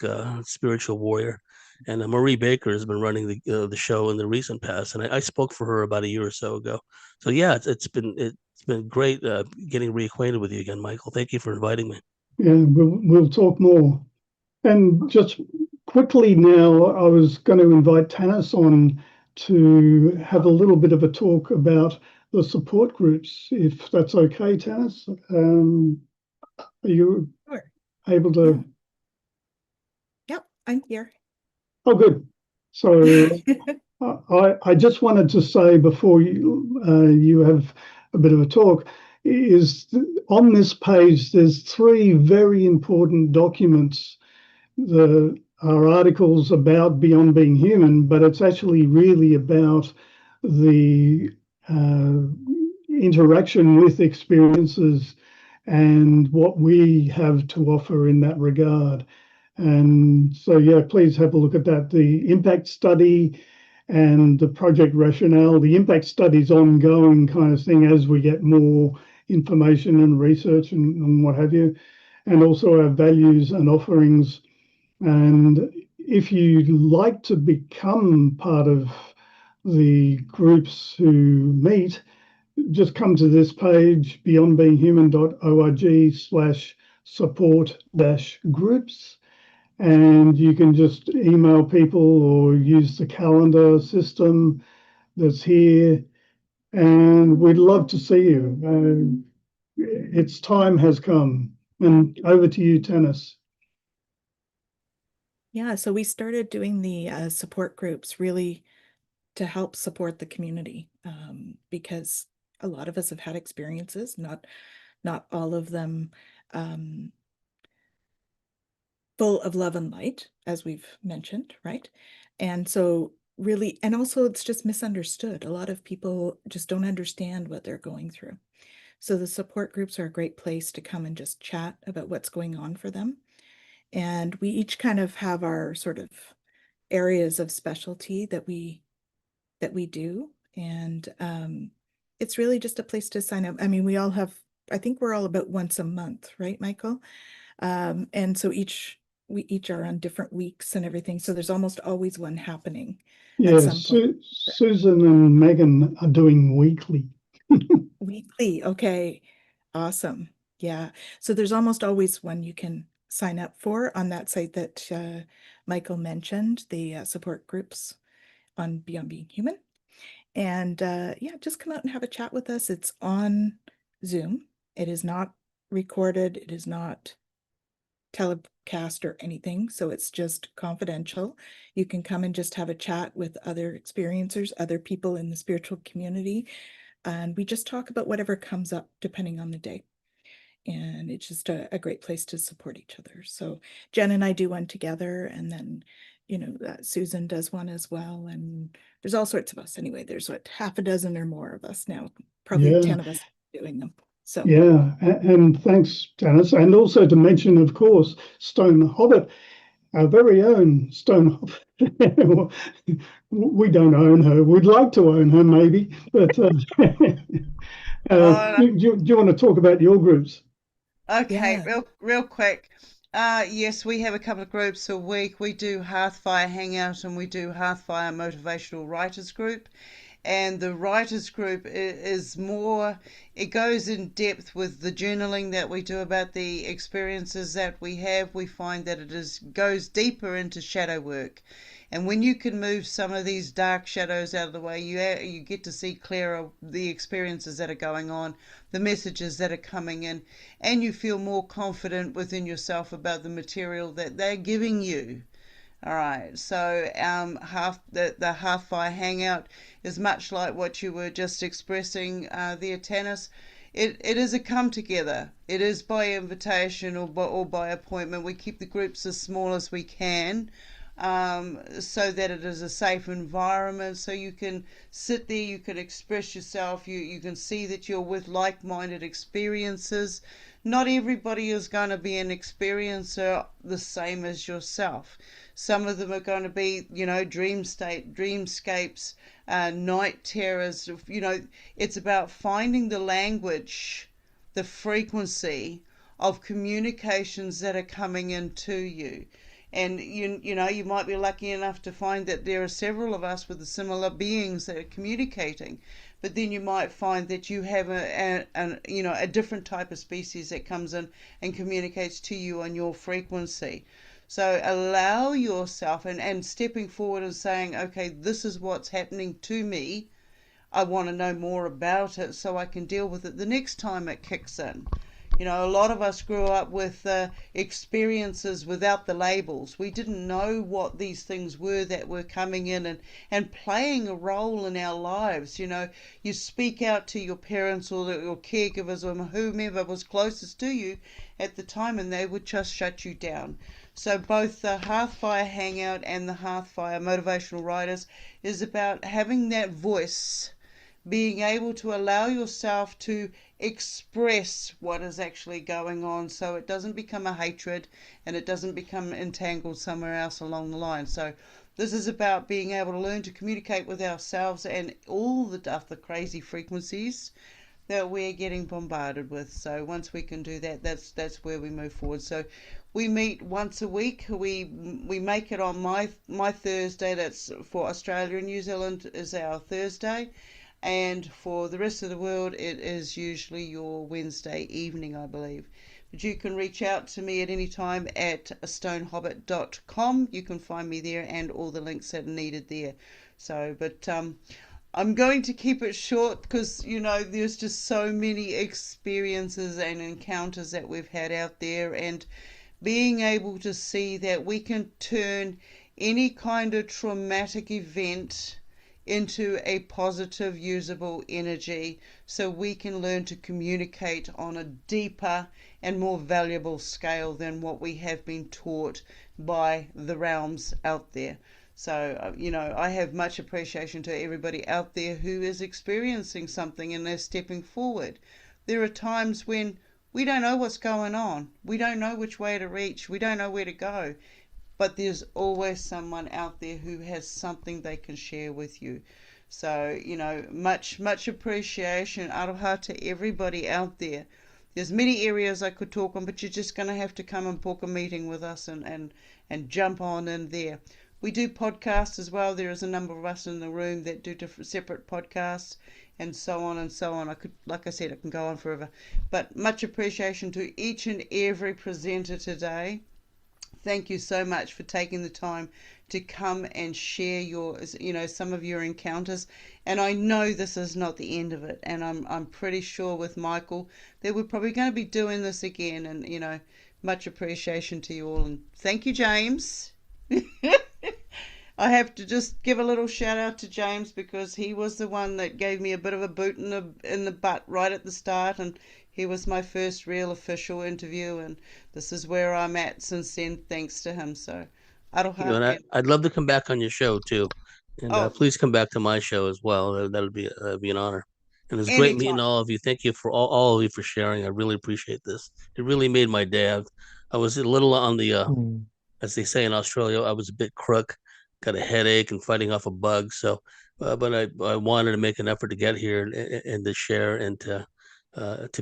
spiritual warrior. And Marie Baker has been running the show in the recent past, and I spoke for her about a year or so ago. So yeah, it's been great getting reacquainted with you again, Michael. Thank you for inviting me. Yeah, we'll talk more. And just quickly now, I was going to invite Tanys on to have a little bit of a talk about the support groups, if that's okay, Tanys. Are you able to? Yep, I'm here. Oh, good. So I just wanted to say before you have a bit of a talk, is on this page, there's 3 very important documents. There are articles about Beyond Being Human, but it's actually really about the interaction with experiences and what we have to offer in that regard. And so, yeah, please have a look at that. The impact study and the project rationale. The impact study is ongoing kind of thing as we get more information and research and what have you, and also our values and offerings. And if you'd like to become part of the groups who meet, just come to this page, beyondbeinghuman.org/support-groups. And you can just email people or use the calendar system that's here. And we'd love to see you. Its time has come. And over to you, Tanys. Yeah, so we started doing the support groups really to help support the community, because a lot of us have had experiences, not all of them full of love and light, as we've mentioned, right? And so really, and also it's just misunderstood. A lot of people just don't understand what they're going through. So the support groups are a great place to come and just chat about what's going on for them. And we each kind of have our sort of areas of specialty that we do. And it's really just a place to sign up. I mean, we all have, I think we're all about once a month, right, Michael? And so we each are on different weeks and everything. So there's almost always one happening. Yeah, Susan and Megan are doing weekly. Weekly, okay, awesome. Yeah, so there's almost always one you can sign up for on that site that Michael mentioned, the support groups on Beyond Being Human. And yeah, just come out and have a chat with us. It's on Zoom. It is not recorded. It is not telecast or anything. So it's just confidential. You can come and just have a chat with other experiencers, other people in the spiritual community. And we just talk about whatever comes up depending on the day. And it's just a great place to support each other. So Jen and I do one together, and then, you know, Susan does one as well. And there's all sorts of us anyway. There's what, half a dozen or more of us now, probably 10 of us doing them. So Yeah, and thanks, Tanys. And also to mention, of course, Stone Hobbit, our very own Stone Hobbit. We don't own her. We'd like to own her, maybe. But do you want to talk about your groups? Okay, Yeah. real quick. Yes, we have a couple of groups a week. We do Hearthfire Hangout and we do Hearthfire Motivational Writers Group. And the writers group is more, it goes in depth with the journaling that we do about the experiences that we have. We find that goes deeper into shadow work. And when you can move some of these dark shadows out of the way, you get to see clearer the experiences that are going on, the messages that are coming in, and you feel more confident within yourself about the material that they're giving you. All right, so the Hearthfire Hangout is much like what you were just expressing there, Tanys. It is a come together. It is by invitation or by appointment. We keep the groups as small as we can, so that it is a safe environment, so you can sit there, you can express yourself, you can see that you're with like-minded experiences. Not everybody is going to be an experiencer the same as yourself. Some of them are going to be, dreamscapes, night terrors. It's about finding the language, the frequency of communications that are coming into you. And you might be lucky enough to find that there are several of us with the similar beings that are communicating, but then you might find that you have a different type of species that comes in and communicates to you on your frequency. So allow yourself and stepping forward and saying, okay, this is what's happening to me. I want to know more about it so I can deal with it the next time it kicks in. A lot of us grew up with experiences without the labels. We didn't know what these things were that were coming in and playing a role in our lives. You speak out to your parents or your caregivers or whomever was closest to you at the time, and they would just shut you down. So both the Hearthfire Hangout and the Hearthfire Motivational Writers is about having that voice, being able to allow yourself to express what is actually going on, so it doesn't become a hatred and it doesn't become entangled somewhere else along the line. So this is about being able to learn to communicate with ourselves and all the crazy frequencies that we're getting bombarded with. So once we can do that, that's where we move forward. So we meet once a week. We make it on my Thursday. That's for Australia and New Zealand is our Thursday. And for the rest of the world, it is usually your Wednesday evening, I believe. But you can reach out to me at any time at stonehobbit.com. You can find me there and all the links that are needed there. So, but I'm going to keep it short because, there's just so many experiences and encounters that we've had out there, and being able to see that we can turn any kind of traumatic event into a positive, usable energy so we can learn to communicate on a deeper and more valuable scale than what we have been taught by the realms out there. So, I have much appreciation to everybody out there who is experiencing something and they're stepping forward. There are times when we don't know what's going on. We don't know which way to reach. We don't know where to go. But there's always someone out there who has something they can share with you. So, much appreciation, aroha, to everybody out there. There's many areas I could talk on, but you're just going to have to come and book a meeting with us and jump on in there. We do podcasts as well. There is a number of us in the room that do different separate podcasts and so on and so on. Like I said, I can go on forever. But much appreciation to each and every presenter today. Thank you so much for taking the time to come and share some of your encounters. And I know this is not the end of it. And I'm pretty sure with Michael that we're probably going to be doing this again. And, much appreciation to you all. And thank you, James. I have to just give a little shout out to James because he was the one that gave me a bit of a boot in the butt right at the start, and he was my first real official interview, and this is where I'm at since then, thanks to him. So, aroha. I'd love to come back on your show too, and please come back to my show as well. That'll be an honor. And it's great meeting Anytime. all of you. Thank you for all of you for sharing. I really appreciate this. It really made my day. I was a little on the, as they say in Australia, I was a bit crook, got a headache and fighting off a bug. So, but I wanted to make an effort to get here and to share and to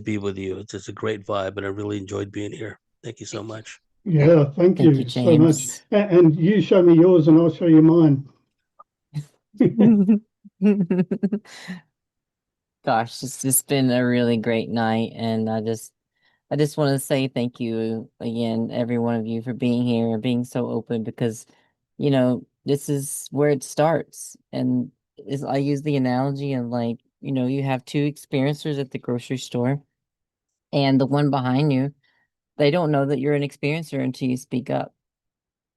be with you. It's just a great vibe, and I really enjoyed being here. Thank you so much. Yeah, thank you so much. And you show me yours and I'll show you mine. Gosh, it's just been a really great night, and I just want to say thank you again, every one of you, for being here and being so open, because, you know, this is where it starts. And I use the analogy of, like, you know, you have two experiencers at the grocery store, and the one behind you, they don't know that you're an experiencer until you speak up.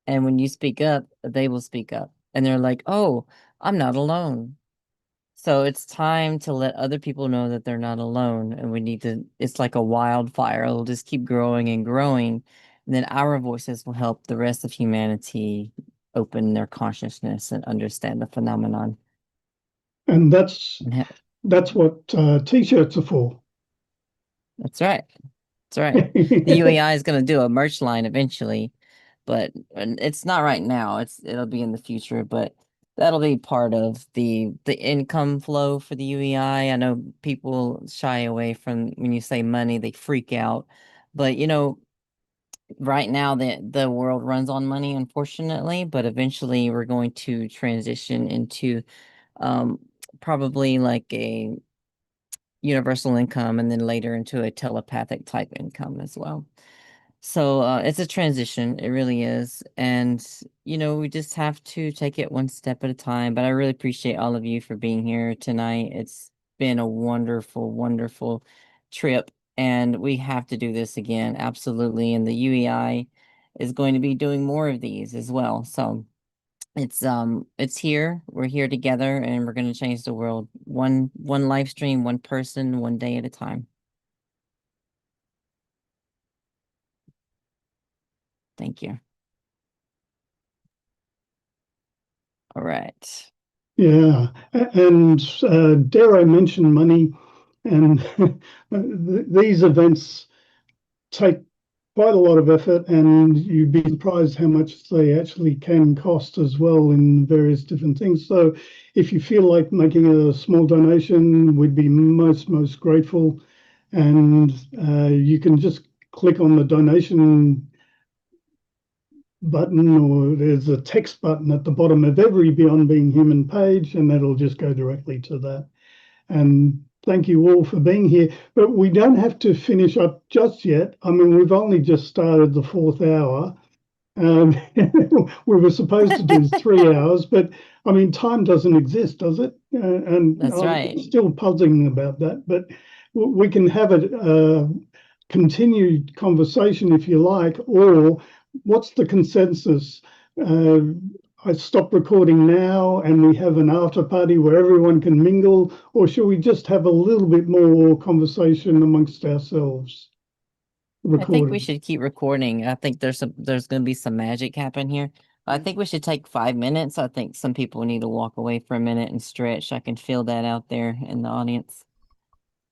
And when you speak up, they will speak up. And they're like, oh, I'm not alone. So it's time to let other people know that they're not alone. And we need to, it's like a wildfire. It'll just keep growing and growing. And then our voices will help the rest of humanity open their consciousness and understand the phenomenon. And that's what t-shirts are for. That's right. That's right. The UAI is going to do a merch line eventually, but it's not right now. It'll be in the future, but that'll be part of the income flow for the UEI. I know people shy away from when you say money, they freak out. But, you know, right now the world runs on money, unfortunately, but eventually we're going to transition into probably like a universal income, and then later into a telepathic type income as well. So it's a transition, it really is. And, you know, we just have to take it one step at a time. But I really appreciate all of you for being here tonight. It's been a wonderful, wonderful trip, and we have to do this again, absolutely. And the UEI is going to be doing more of these as well. So it's here. We're here together, and we're going to change the world one live stream, one person, one day at a time. Thank you. All right. Yeah, and dare I mention money, and these events take quite a lot of effort, and you'd be surprised how much they actually can cost as well in various different things. So if you feel like making a small donation, we'd be most grateful. And you can just click on the donation button, or there's a text button at the bottom of every Beyond Being Human page, and that'll just go directly to that. And thank you all for being here. But we don't have to finish up just yet. I mean, we've only just started the 4th hour. We were supposed to do 3 hours, but I mean, time doesn't exist, does it? And That's right. I'm still puzzling about that, but we can have a continued conversation if you like, or what's the consensus? I stop recording now and we have an after party where everyone can mingle, or should we just have a little bit more conversation amongst ourselves? I think we should keep recording. I think there's going to be some magic happen here. I think we should take 5 minutes. I think some people need to walk away for a minute and stretch. I can feel that out there in the audience.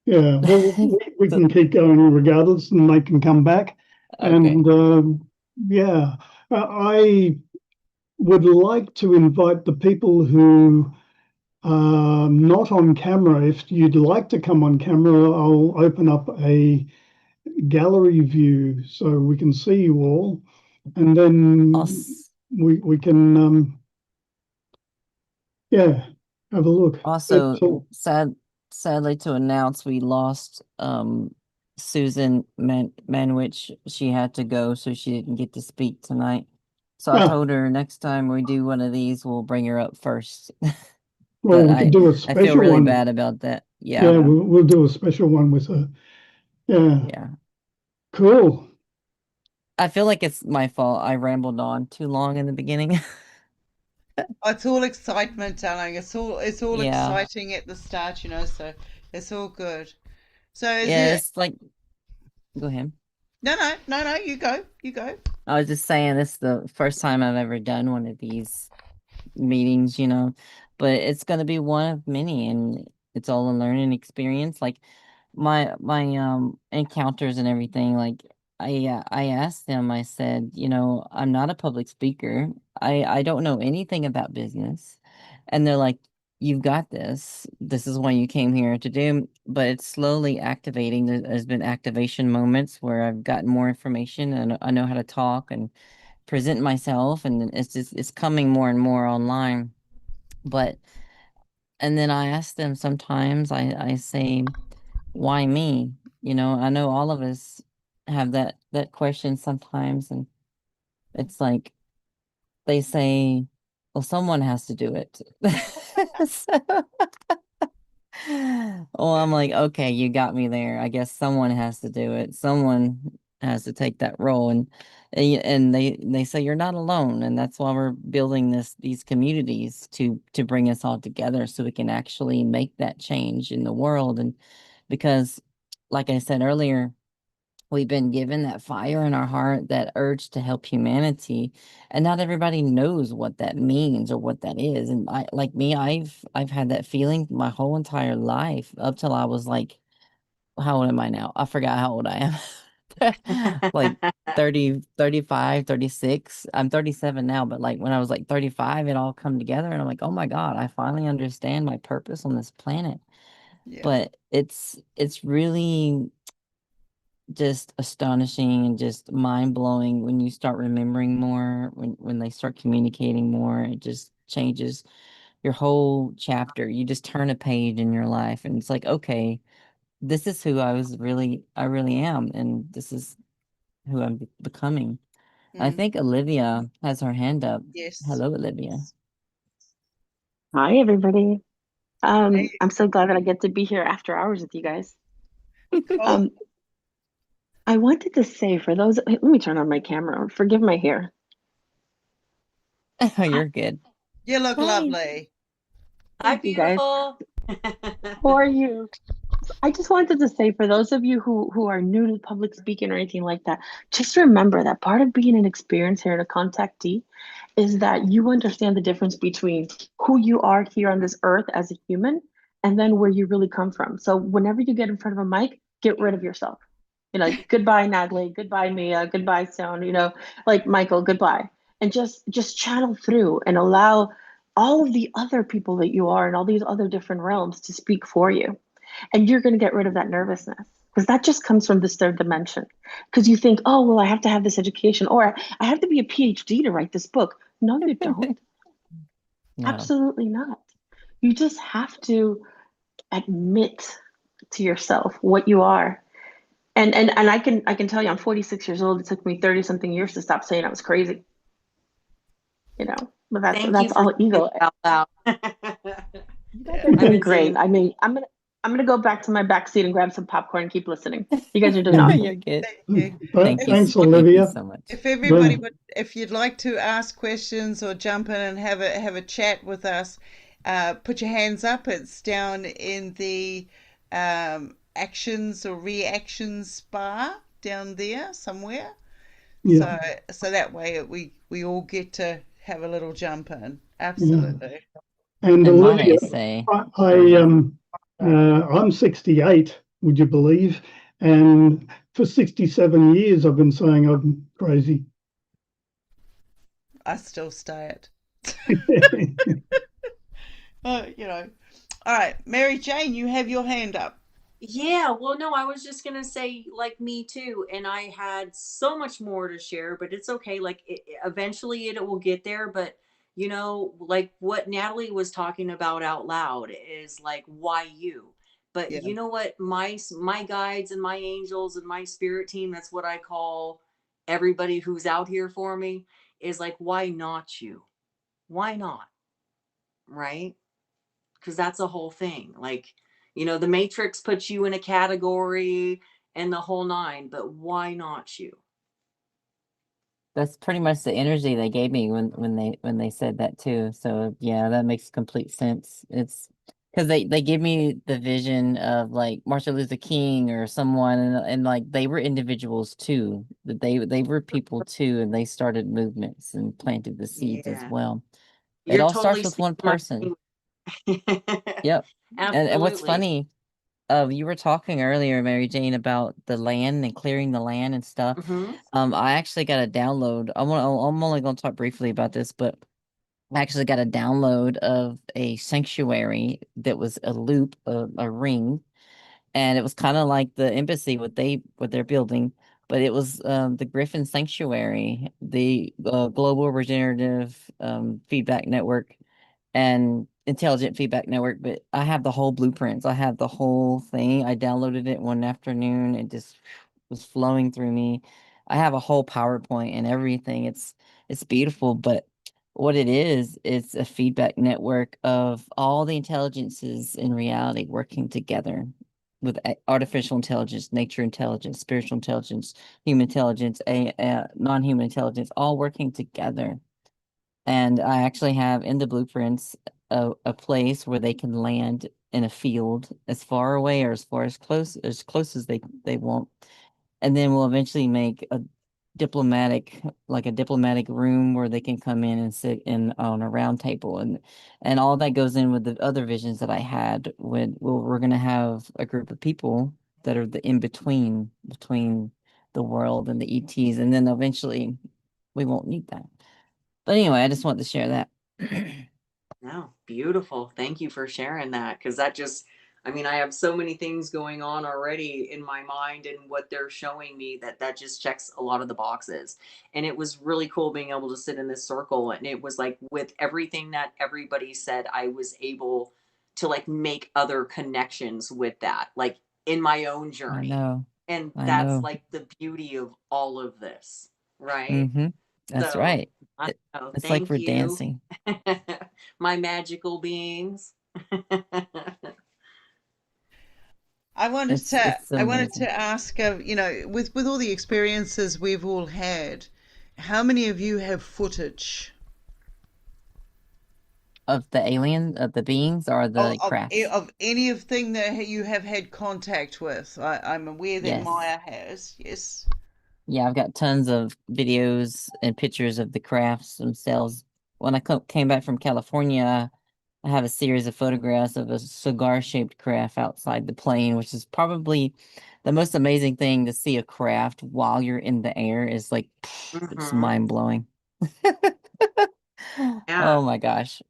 Yeah, well, we can keep going regardless, and they can come back. Okay. And yeah, I would like to invite the people who are not on camera. If you'd like to come on camera, I'll open up a gallery view so we can see you all, and then we can yeah, have a look. Also, sadly to announce, we lost Susan Manwich. She had to go, so she didn't get to speak tonight. So I told her next time we do one of these, we'll bring her up first. Well, we can do a special one. I feel really bad about that. Yeah. Yeah, we'll do a special one with her. Yeah. Yeah. Cool. I feel like it's my fault. I rambled on too long in the beginning. It's all excitement, darling. It's all exciting at the start, you know, so it's all good. So it's like, go ahead. No, you go. I was just saying, this is the first time I've ever done one of these meetings, you know, but it's going to be one of many. And it's all a learning experience. Like my encounters and everything, like I asked them, I said, I'm not a public speaker. I don't know anything about business. And they're like, you've got this. This is what you came here to do. But it's slowly activating. There's been activation moments where I've gotten more information and I know how to talk and present myself, and it's coming more and more online. But and then I ask them sometimes, I say, why me? I know all of us have that question sometimes, and it's like they say, well, someone has to do it. So, well, I'm like, okay, you got me there. I guess someone has to do it. Someone has to take that role, and they say you're not alone, and that's why we're building these communities to bring us all together so we can actually make that change in the world. And because, like I said earlier, we've been given that fire in our heart, that urge to help humanity, and not everybody knows what that means or what that is. And like me, I've had that feeling my whole entire life up till I was like, how old am I now? I forgot how old I am. Like 30, 35, 36. I'm 37 now, but like when I was like 35, it all come together and I'm like, oh my God, I finally understand my purpose on this planet. Yeah. But it's really just astonishing and just mind-blowing when you start remembering more, when they start communicating more. It just changes your whole chapter. You just turn a page in your life and it's like, okay, this is who I really am, and this is who I'm becoming. I think Olivia has her hand up. Yes. Hello, Olivia. Hi, everybody. Hey. I'm so glad that I get to be here after hours with you guys. Cool. I wanted to say for those, let me turn on my camera. Forgive my hair. You're good. You look lovely. Hi, You guys. beautiful. How are you? I just wanted to say for those of you who are new to public speaking or anything like that, just remember that part of being an experiencer and a contactee is that you understand the difference between who you are here on this earth as a human and then where you really come from. So whenever you get in front of a mic, get rid of yourself. Goodbye, Nadalee, goodbye, Miya, goodbye, Stone, like Michael, goodbye. And just channel through and allow all of the other people that you are and all these other different realms to speak for you. And you're going to get rid of that nervousness because that just comes from this third dimension. Because you think, oh, well, I have to have this education or I have to be a PhD to write this book. No, you don't. No. Absolutely not. You just have to admit to yourself what you are. And I can tell you, I'm 46 years old. It took me 30 something years to stop saying I was crazy. But that's all ego. Out loud. You guys are doing great. I mean, I'm gonna go back to my back seat and grab some popcorn and keep listening. You guys are doing awesome. You're good. Thank you. Thanks, Olivia. so much. If everybody if you'd like to ask questions or jump in and have a chat with us, put your hands up. It's down in the actions or reactions bar down there somewhere. Yeah. So that way we all get to have a little jump in. Absolutely. And Olivia, say, I'm 68, would you believe? And for 67 years, I've been saying I'm crazy. I still stay it. All right, Mary Jane, you have your hand up. Yeah, well, no, I was just gonna say, like, me too, and I had so much more to share, but it's okay. Like, eventually it will get there. But like what Nadalee was talking about out loud is like, why you? But Yeah. you know what? My guides and my angels and my spirit team, that's what I call everybody who's out here for me, is like, why not you? Why not? Right? Because that's a whole thing. Like, the Matrix puts you in a category and the whole nine, but why not you? That's pretty much the energy they gave me when they said that too. So yeah, that makes complete sense. It's because they give me the vision of like Martin Luther King or someone, and like they were individuals too. That they were people too, and they started movements and planted the seeds as well. It all starts with one person. Yep. And what's Absolutely. funny, you were talking earlier, Mary Jane, about the land and clearing the land and stuff. Hmm. I actually got a download. I'm only going to talk briefly about this, but I actually got a download of a sanctuary that was a loop, a ring, and it was kind of like the embassy what they're building, but it was the Griffin Sanctuary, the Global Regenerative Feedback Network and Intelligent Feedback Network. But I have the whole blueprints. I have the whole thing. I downloaded it one afternoon. It just was flowing through me. I have a whole PowerPoint and everything. It's beautiful, but what it is, it's a feedback network of all the intelligences in reality working together with artificial intelligence, nature intelligence, spiritual intelligence, human intelligence, non-human intelligence, all working together. And I actually have in the blueprints a place where they can land in a field as far away or as far as close as they want. And then we'll eventually make a diplomatic room where they can come in and sit in on a round table, and all that goes in with the other visions that I had when we're gonna have a group of people that are the in between the world and the ETs, and then eventually we won't need that. But anyway, I just wanted to share that. No, beautiful. Thank you for sharing that, because that just, I mean, I have so many things going on already in my mind and what they're showing me that just checks a lot of the boxes. And it was really cool being able to sit in this circle. And it was like with everything that everybody said, I was able to like make other connections with that, like in my own I journey. know. And I that's know. like the beauty of all of this, right? Mm-hmm. That's So right. I know, It's like thank we're you, dancing. my magical beings. It's I wanted amazing. to ask, with all the experiences we've all had, how many of you have footage Of the beings, or the crafts? of anything that you have had contact with? I'm aware that Yes. Maya has. Yes. Yeah, I've got tons of videos and pictures of the crafts themselves. When I came back from California, I have a series of photographs of a cigar-shaped craft outside the plane, which is probably the most amazing thing to see a craft while you're in the air is like, it's Hmm. mind-blowing. Yeah. Oh my gosh.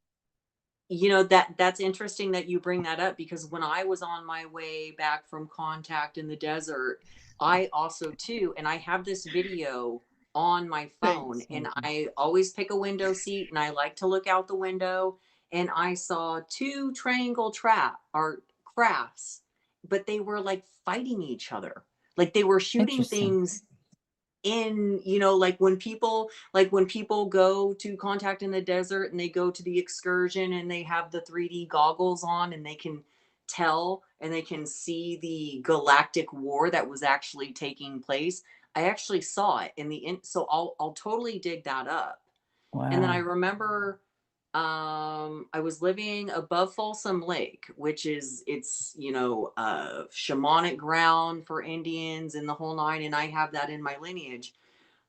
You know, that's interesting that you bring that up, because when I was on my way back from contact in the desert, I also too, and I have this video on my phone, Thanks. and I always pick a window seat and I like to look out the window, and I saw two triangle trap or crafts, but they were like fighting each other. Like they were shooting Interesting. things in, you know, like when people go to contact in the desert and they go to the excursion and they have the 3D goggles on and they can tell and they can see the galactic war that was actually taking place. I actually saw it in so I'll totally dig that up. And then I Wow. remember I was living above Folsom Lake, which is it's, shamanic ground for Indians and the whole nine, and I have that in my lineage.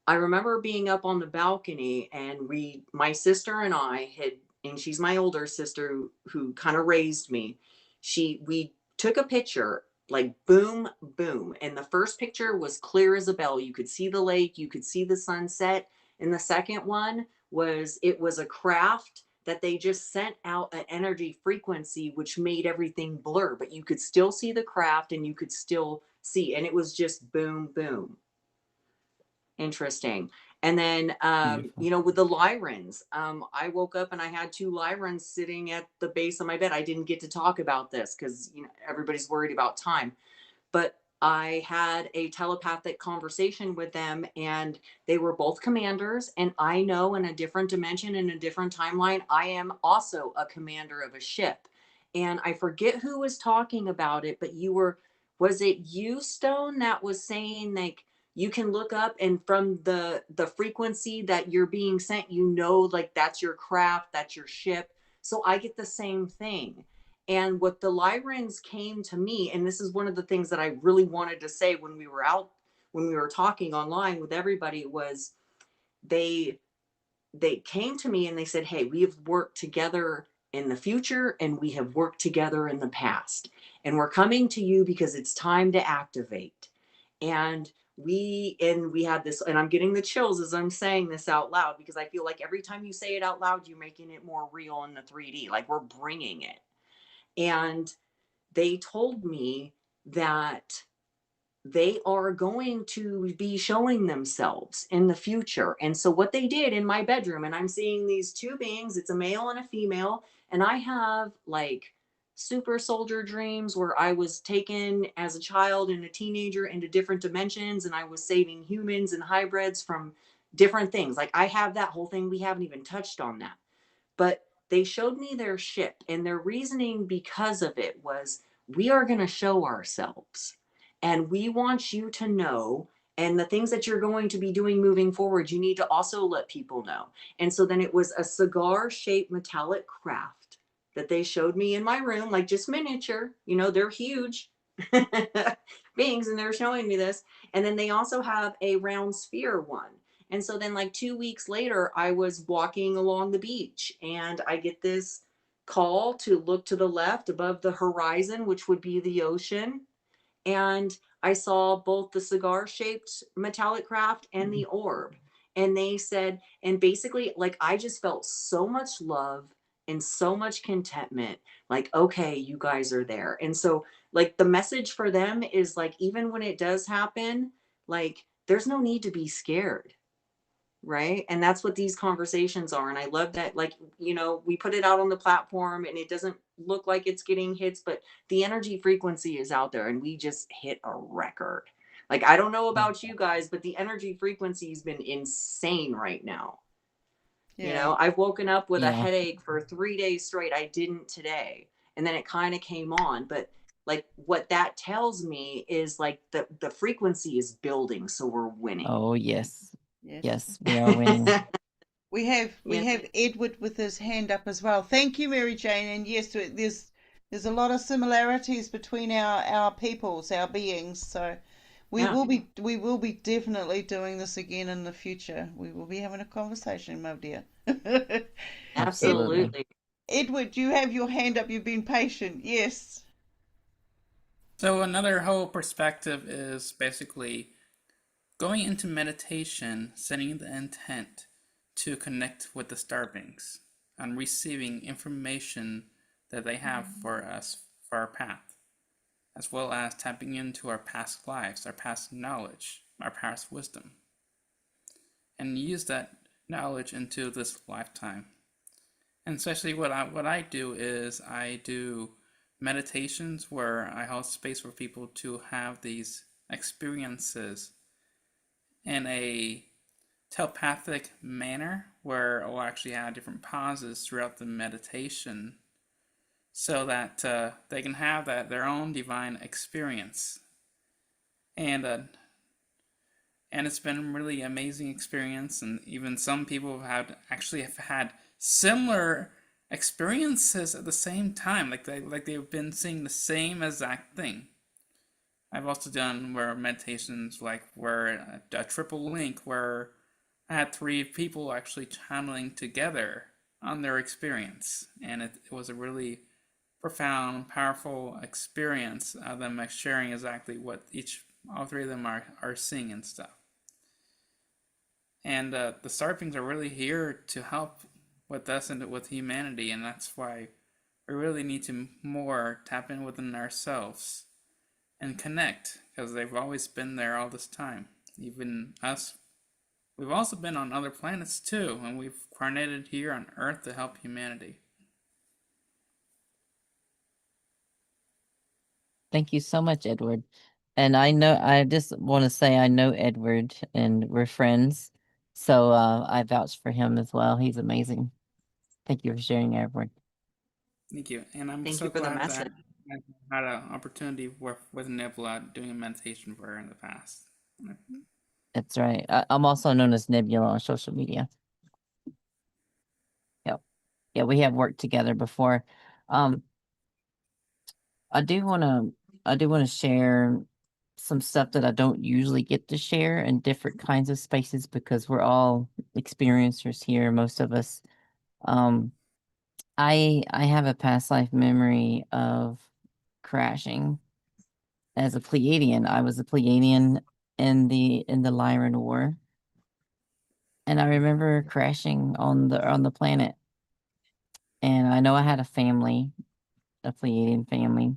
I remember being up on the balcony, and my sister and I had, and she's my older sister who kind of raised me. We took a picture, like boom, boom. And the first picture was clear as a bell. You could see the lake, you could see the sunset. And the second one it was a craft that they just sent out an energy frequency, which made everything blur, but you could still see the craft and you could still see, and it was just boom, boom. Interesting. And then, Beautiful. with the Lyrans, I woke up and I had two Lyrans sitting at the base of my bed. I didn't get to talk about this because, everybody's worried about time, but I had a telepathic conversation with them, and they were both commanders. And I know in a different dimension, in a different timeline, I am also a commander of a ship. And I forget who was talking about it, but was it you, Stone, that was saying like, you can look up and from the frequency that you're being sent, like that's your craft, that's your ship. So I get the same thing. And what the Lyrans came to me, and this is one of the things that I really wanted to say when we were talking online with everybody, was they came to me and they said, hey, we have worked together in the future, and we have worked together in the past. And we're coming to you because it's time to activate. And we had this, and I'm getting the chills as I'm saying this out loud, because I feel like every time you say it out loud, you're making it more real in the 3D, like we're bringing it. And they told me that they are going to be showing themselves in the future. And so what they did in my bedroom, and I'm seeing these two beings, it's a male and a female, and I have like super soldier dreams where I was taken as a child and a teenager into different dimensions, and I was saving humans and hybrids from different things. Like I have that whole thing. We haven't even touched on that. But they showed me their ship, and their reasoning because of it was, we are going to show ourselves, and we want you to know, and the things that you're going to be doing moving forward, you need to also let people know. And so then it was a cigar shaped metallic craft that they showed me in my room, like just miniature, you know, they're huge beings, and they're showing me this. And then they also have a round sphere one. And so then like 2 weeks later, I was walking along the beach, and I get this call to look to the left above the horizon, which would be the ocean. And I saw both the cigar shaped metallic craft and the orb. And they said, and basically, like, I just felt so much love and so much contentment. Like, okay, you guys are there. And so, like, the message for them is like, even when it does happen, like, there's no need to be scared. Right. And that's what these conversations are. And I love that, like, you know, we put it out on the platform and it doesn't look like it's getting hits, but the energy frequency is out there, and we just hit a record. Like, I don't know about you guys, but the energy frequency has been insane right now. You know, I've woken up with a headache for 3 days straight. I didn't today. And then it kind of came on. But like, what that tells me is like the frequency is building. So we're winning. Oh, yes. Yes. Yes, we are winning. We have Edward with his hand up as well. Thank you, Mary Jane. And yes, there's a lot of similarities between our peoples, our beings. So we will be definitely doing this again in the future. We will be having a conversation, my dear. Absolutely. Edward, you have your hand up. You've been patient. Yes. So another whole perspective is basically going into meditation, setting the intent to connect with the star beings and receiving information that they have for us, for our path, as well as tapping into our past lives, our past knowledge, our past wisdom, and use that knowledge into this lifetime. And especially what I do is I do meditations where I hold space for people to have these experiences in a telepathic manner, where I'll actually have different pauses throughout the meditation so that they can have their own divine experience. And it's been a really amazing experience, and even some people have had similar experiences at the same time, like they've been seeing the same exact thing. I've also done meditations where a triple link, where I had 3 people actually channeling together on their experience, and it was a really profound, powerful experience of them sharing exactly what all 3 of them are seeing and stuff. And the Starpings are really here to help with us and with humanity, and that's why we really need to more tap in within ourselves and connect, because they've always been there all this time. Even us, we've also been on other planets too, and we've incarnated here on Earth to help humanity. Thank you so much, Edward. And I just want to say I know Edward, and we're friends. So I vouch for him as well. He's amazing. Thank you for sharing, Edward. Thank you. And I'm Thank so you for the glad that message. I had an opportunity with Nebula doing a meditation for her in the past. That's right. I'm also known as Nebula on social media. Yep. Yeah, we have worked together before. I do want to share some stuff that I don't usually get to share in different kinds of spaces, because we're all experiencers here, most of us. I have a past life memory of crashing as a Pleiadian. I was a Pleiadian in the Lyran War, and I remember crashing on the planet. And I know I had a family, a Pleiadian family,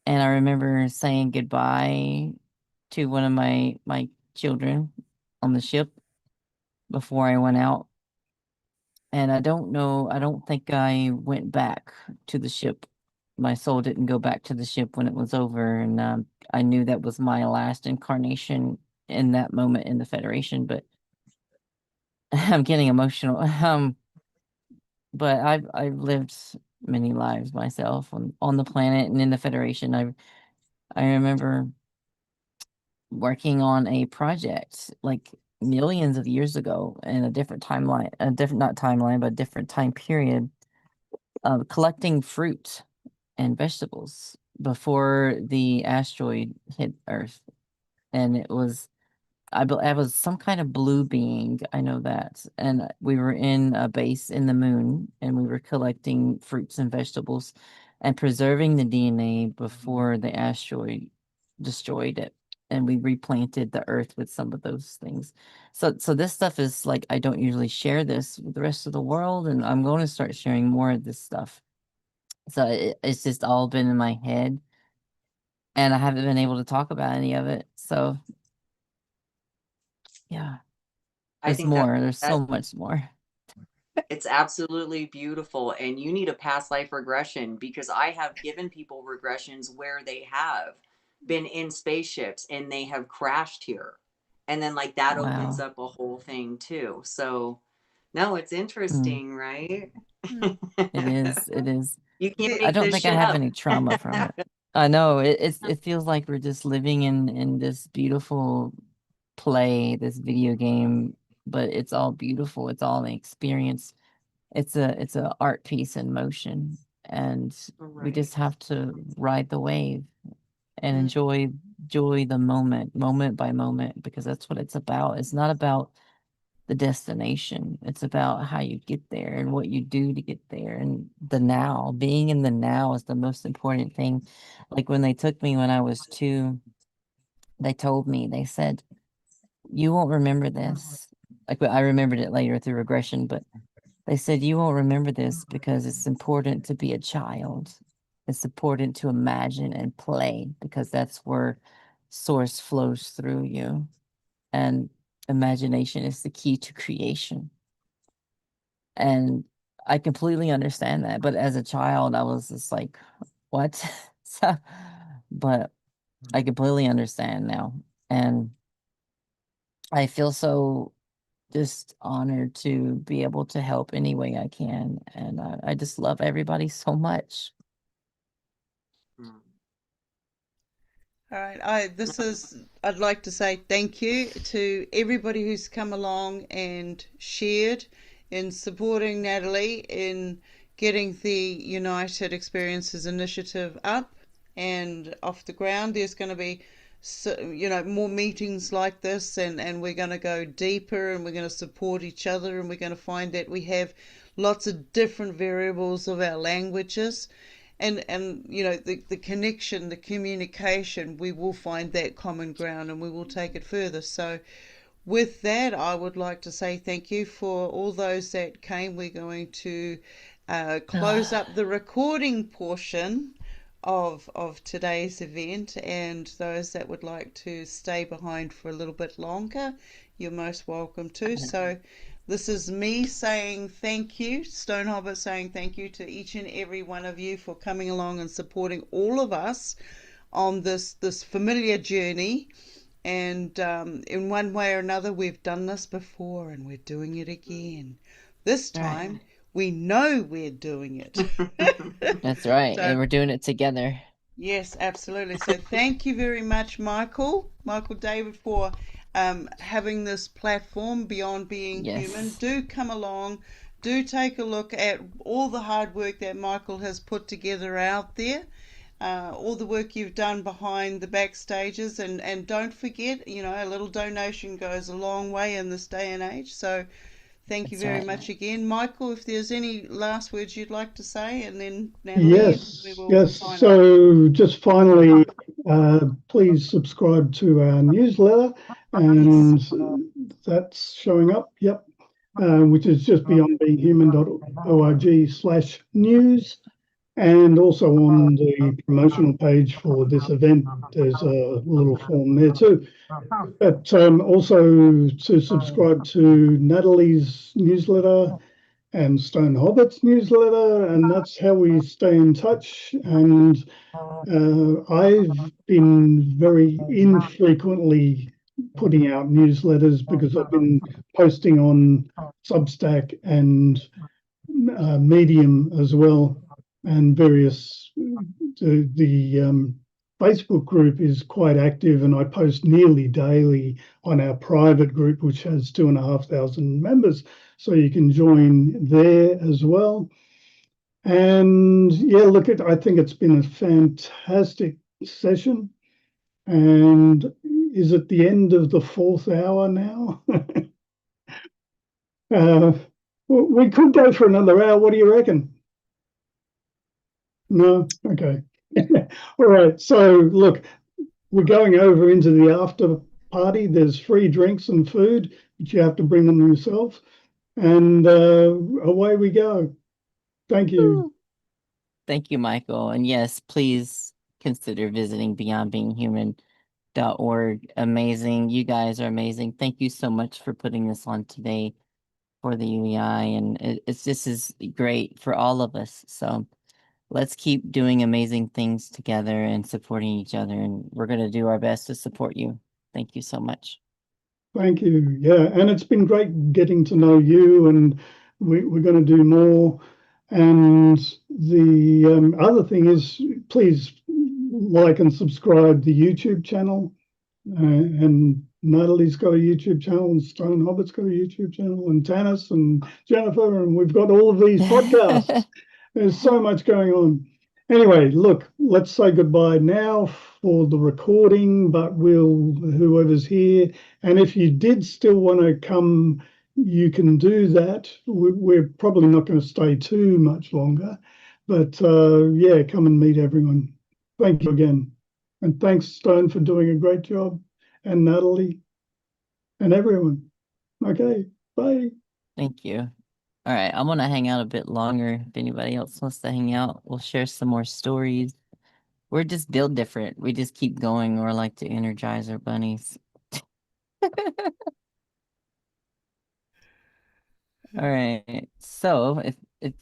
and I remember saying goodbye to one of my children on the ship before I went out. And I don't think I went back to the ship. My soul didn't go back to the ship when it was over, and I knew that was my last incarnation in that moment in the Federation. But I'm getting emotional. But I've lived many lives myself on the planet and in the Federation. I remember working on a project like millions of years ago in a different timeline, a different not timeline, but different time period, of collecting fruit and vegetables before the asteroid hit Earth. And it was I was some kind of blue being, I know that. And we were in a base in the moon, and we were collecting fruits and vegetables and preserving the DNA before the asteroid destroyed it. And we replanted the earth with some of those things. So this stuff is like, I don't usually share this with the rest of the world, and I'm going to start sharing more of this stuff. So it's just all been in my head, and I haven't been able to talk about any of it. So yeah. I There's think that more. There's that so much more. it's absolutely beautiful, and you need a past life regression, because I have given people regressions where they have been in spaceships and they have crashed here, and then like that opens Wow. up a whole thing too. So no, it's interesting, right? It is. It is. You can't I make don't this think I shit have up. any trauma from it. I know it feels like we're just living in this beautiful play, this video game, but it's all beautiful. It's all an experience. It's a art piece in motion, and we Right. just have to ride the wave and Mm. enjoy the moment by moment, because that's what it's about. It's not about the destination. It's about how you get there and what you do to get there, and the now. Being in the now is the most important thing. Like when they took me when I was 2, they told me, they said, "You won't remember this." Like, I remembered it later through regression, but they said, "You won't remember this because it's important to be a child. It's important to imagine and play, because that's where source flows through you. And imagination is the key to creation." And I completely understand that. But as a child, I was just like, what? So, but I completely understand now. And I feel so just honored to be able to help any way I can. And I just love everybody so much. All right, I'd like to say thank you to everybody who's come along and shared in supporting Nadalee in getting the United Experiences initiative up and off the ground. There's going to be more meetings like this, and we're going to go deeper, and we're going to support each other, and we're going to find that we have lots of different variables of our languages. And the connection, the communication, we will find that common ground, and we will take it further. So with that, I would like to say thank you for all those that came. We're going to close up the recording portion of today's event, and those that would like to stay behind for a little bit longer, you're most welcome to. So this is me saying thank you, Stone Hobbit saying thank you to each and every one of you for coming along and supporting all of us on this familiar journey. And in one way or another, we've done this before, and we're doing it again. This time, we know we're doing it. That's right. So, And we're doing it together. yes, absolutely. So thank you very much, Michael David, for having this platform Beyond Being Human. Do come along. Do take a look at all the hard work that Michael has put together out there. All the work you've done behind the backstages, and don't forget, a little donation goes a long way in this day and age. So Thank you That's very right. much again. Michael, if there's any last words you'd like to say, and then Natalie, Yes, we will yes. sign off. So just finally, please subscribe to our newsletter, and that's showing up. Yep. Which is just beyondbeinghuman.org/news. And also on the promotional page for this event, there's a little form there too. But also to subscribe to Natalie's newsletter and Stone Hobbit's newsletter, and that's how we stay in touch. And I've been very infrequently putting out newsletters because I've been posting on Substack and Medium as well, and various. The Facebook group is quite active, and I post nearly daily on our private group, which has 2,500 members. So you can join there as well. And yeah, look, I think it's been a fantastic session. And is it the end of the 4th hour now? We could go for another hour. What do you reckon? No? Okay. All right. So look, we're going over into the after party. There's free drinks and food, but you have to bring them yourself. And away we go. Thank you. Thank you, Michael. And yes, please consider visiting beyondbeinghuman.org. Amazing. You guys are amazing. Thank you so much for putting this on today for the UEI. And this is great for all of us. So let's keep doing amazing things together and supporting each other. And we're going to do our best to support you. Thank you so much. Thank you. Yeah, and it's been great getting to know you, and we're going to do more. And the other thing is, please like and subscribe the YouTube channel. And Natalie's got a YouTube channel, and Stone Hobbit's got a YouTube channel, and Tanys and Jennifer, and we've got all of these podcasts. There's so much going on. Anyway, look, let's say goodbye now for the recording, but whoever's here, and if you did still want to come, you can do that. We're probably not going to stay too much longer, but yeah, come and meet everyone. Thank you again. And thanks, Stone, for doing a great job, and Natalie, and everyone. Okay, bye. Thank you. All right, I'm going to hang out a bit longer. If anybody else wants to hang out, we'll share some more stories. We're just built different. We just keep going. We're like the Energizer bunnies. All right, so if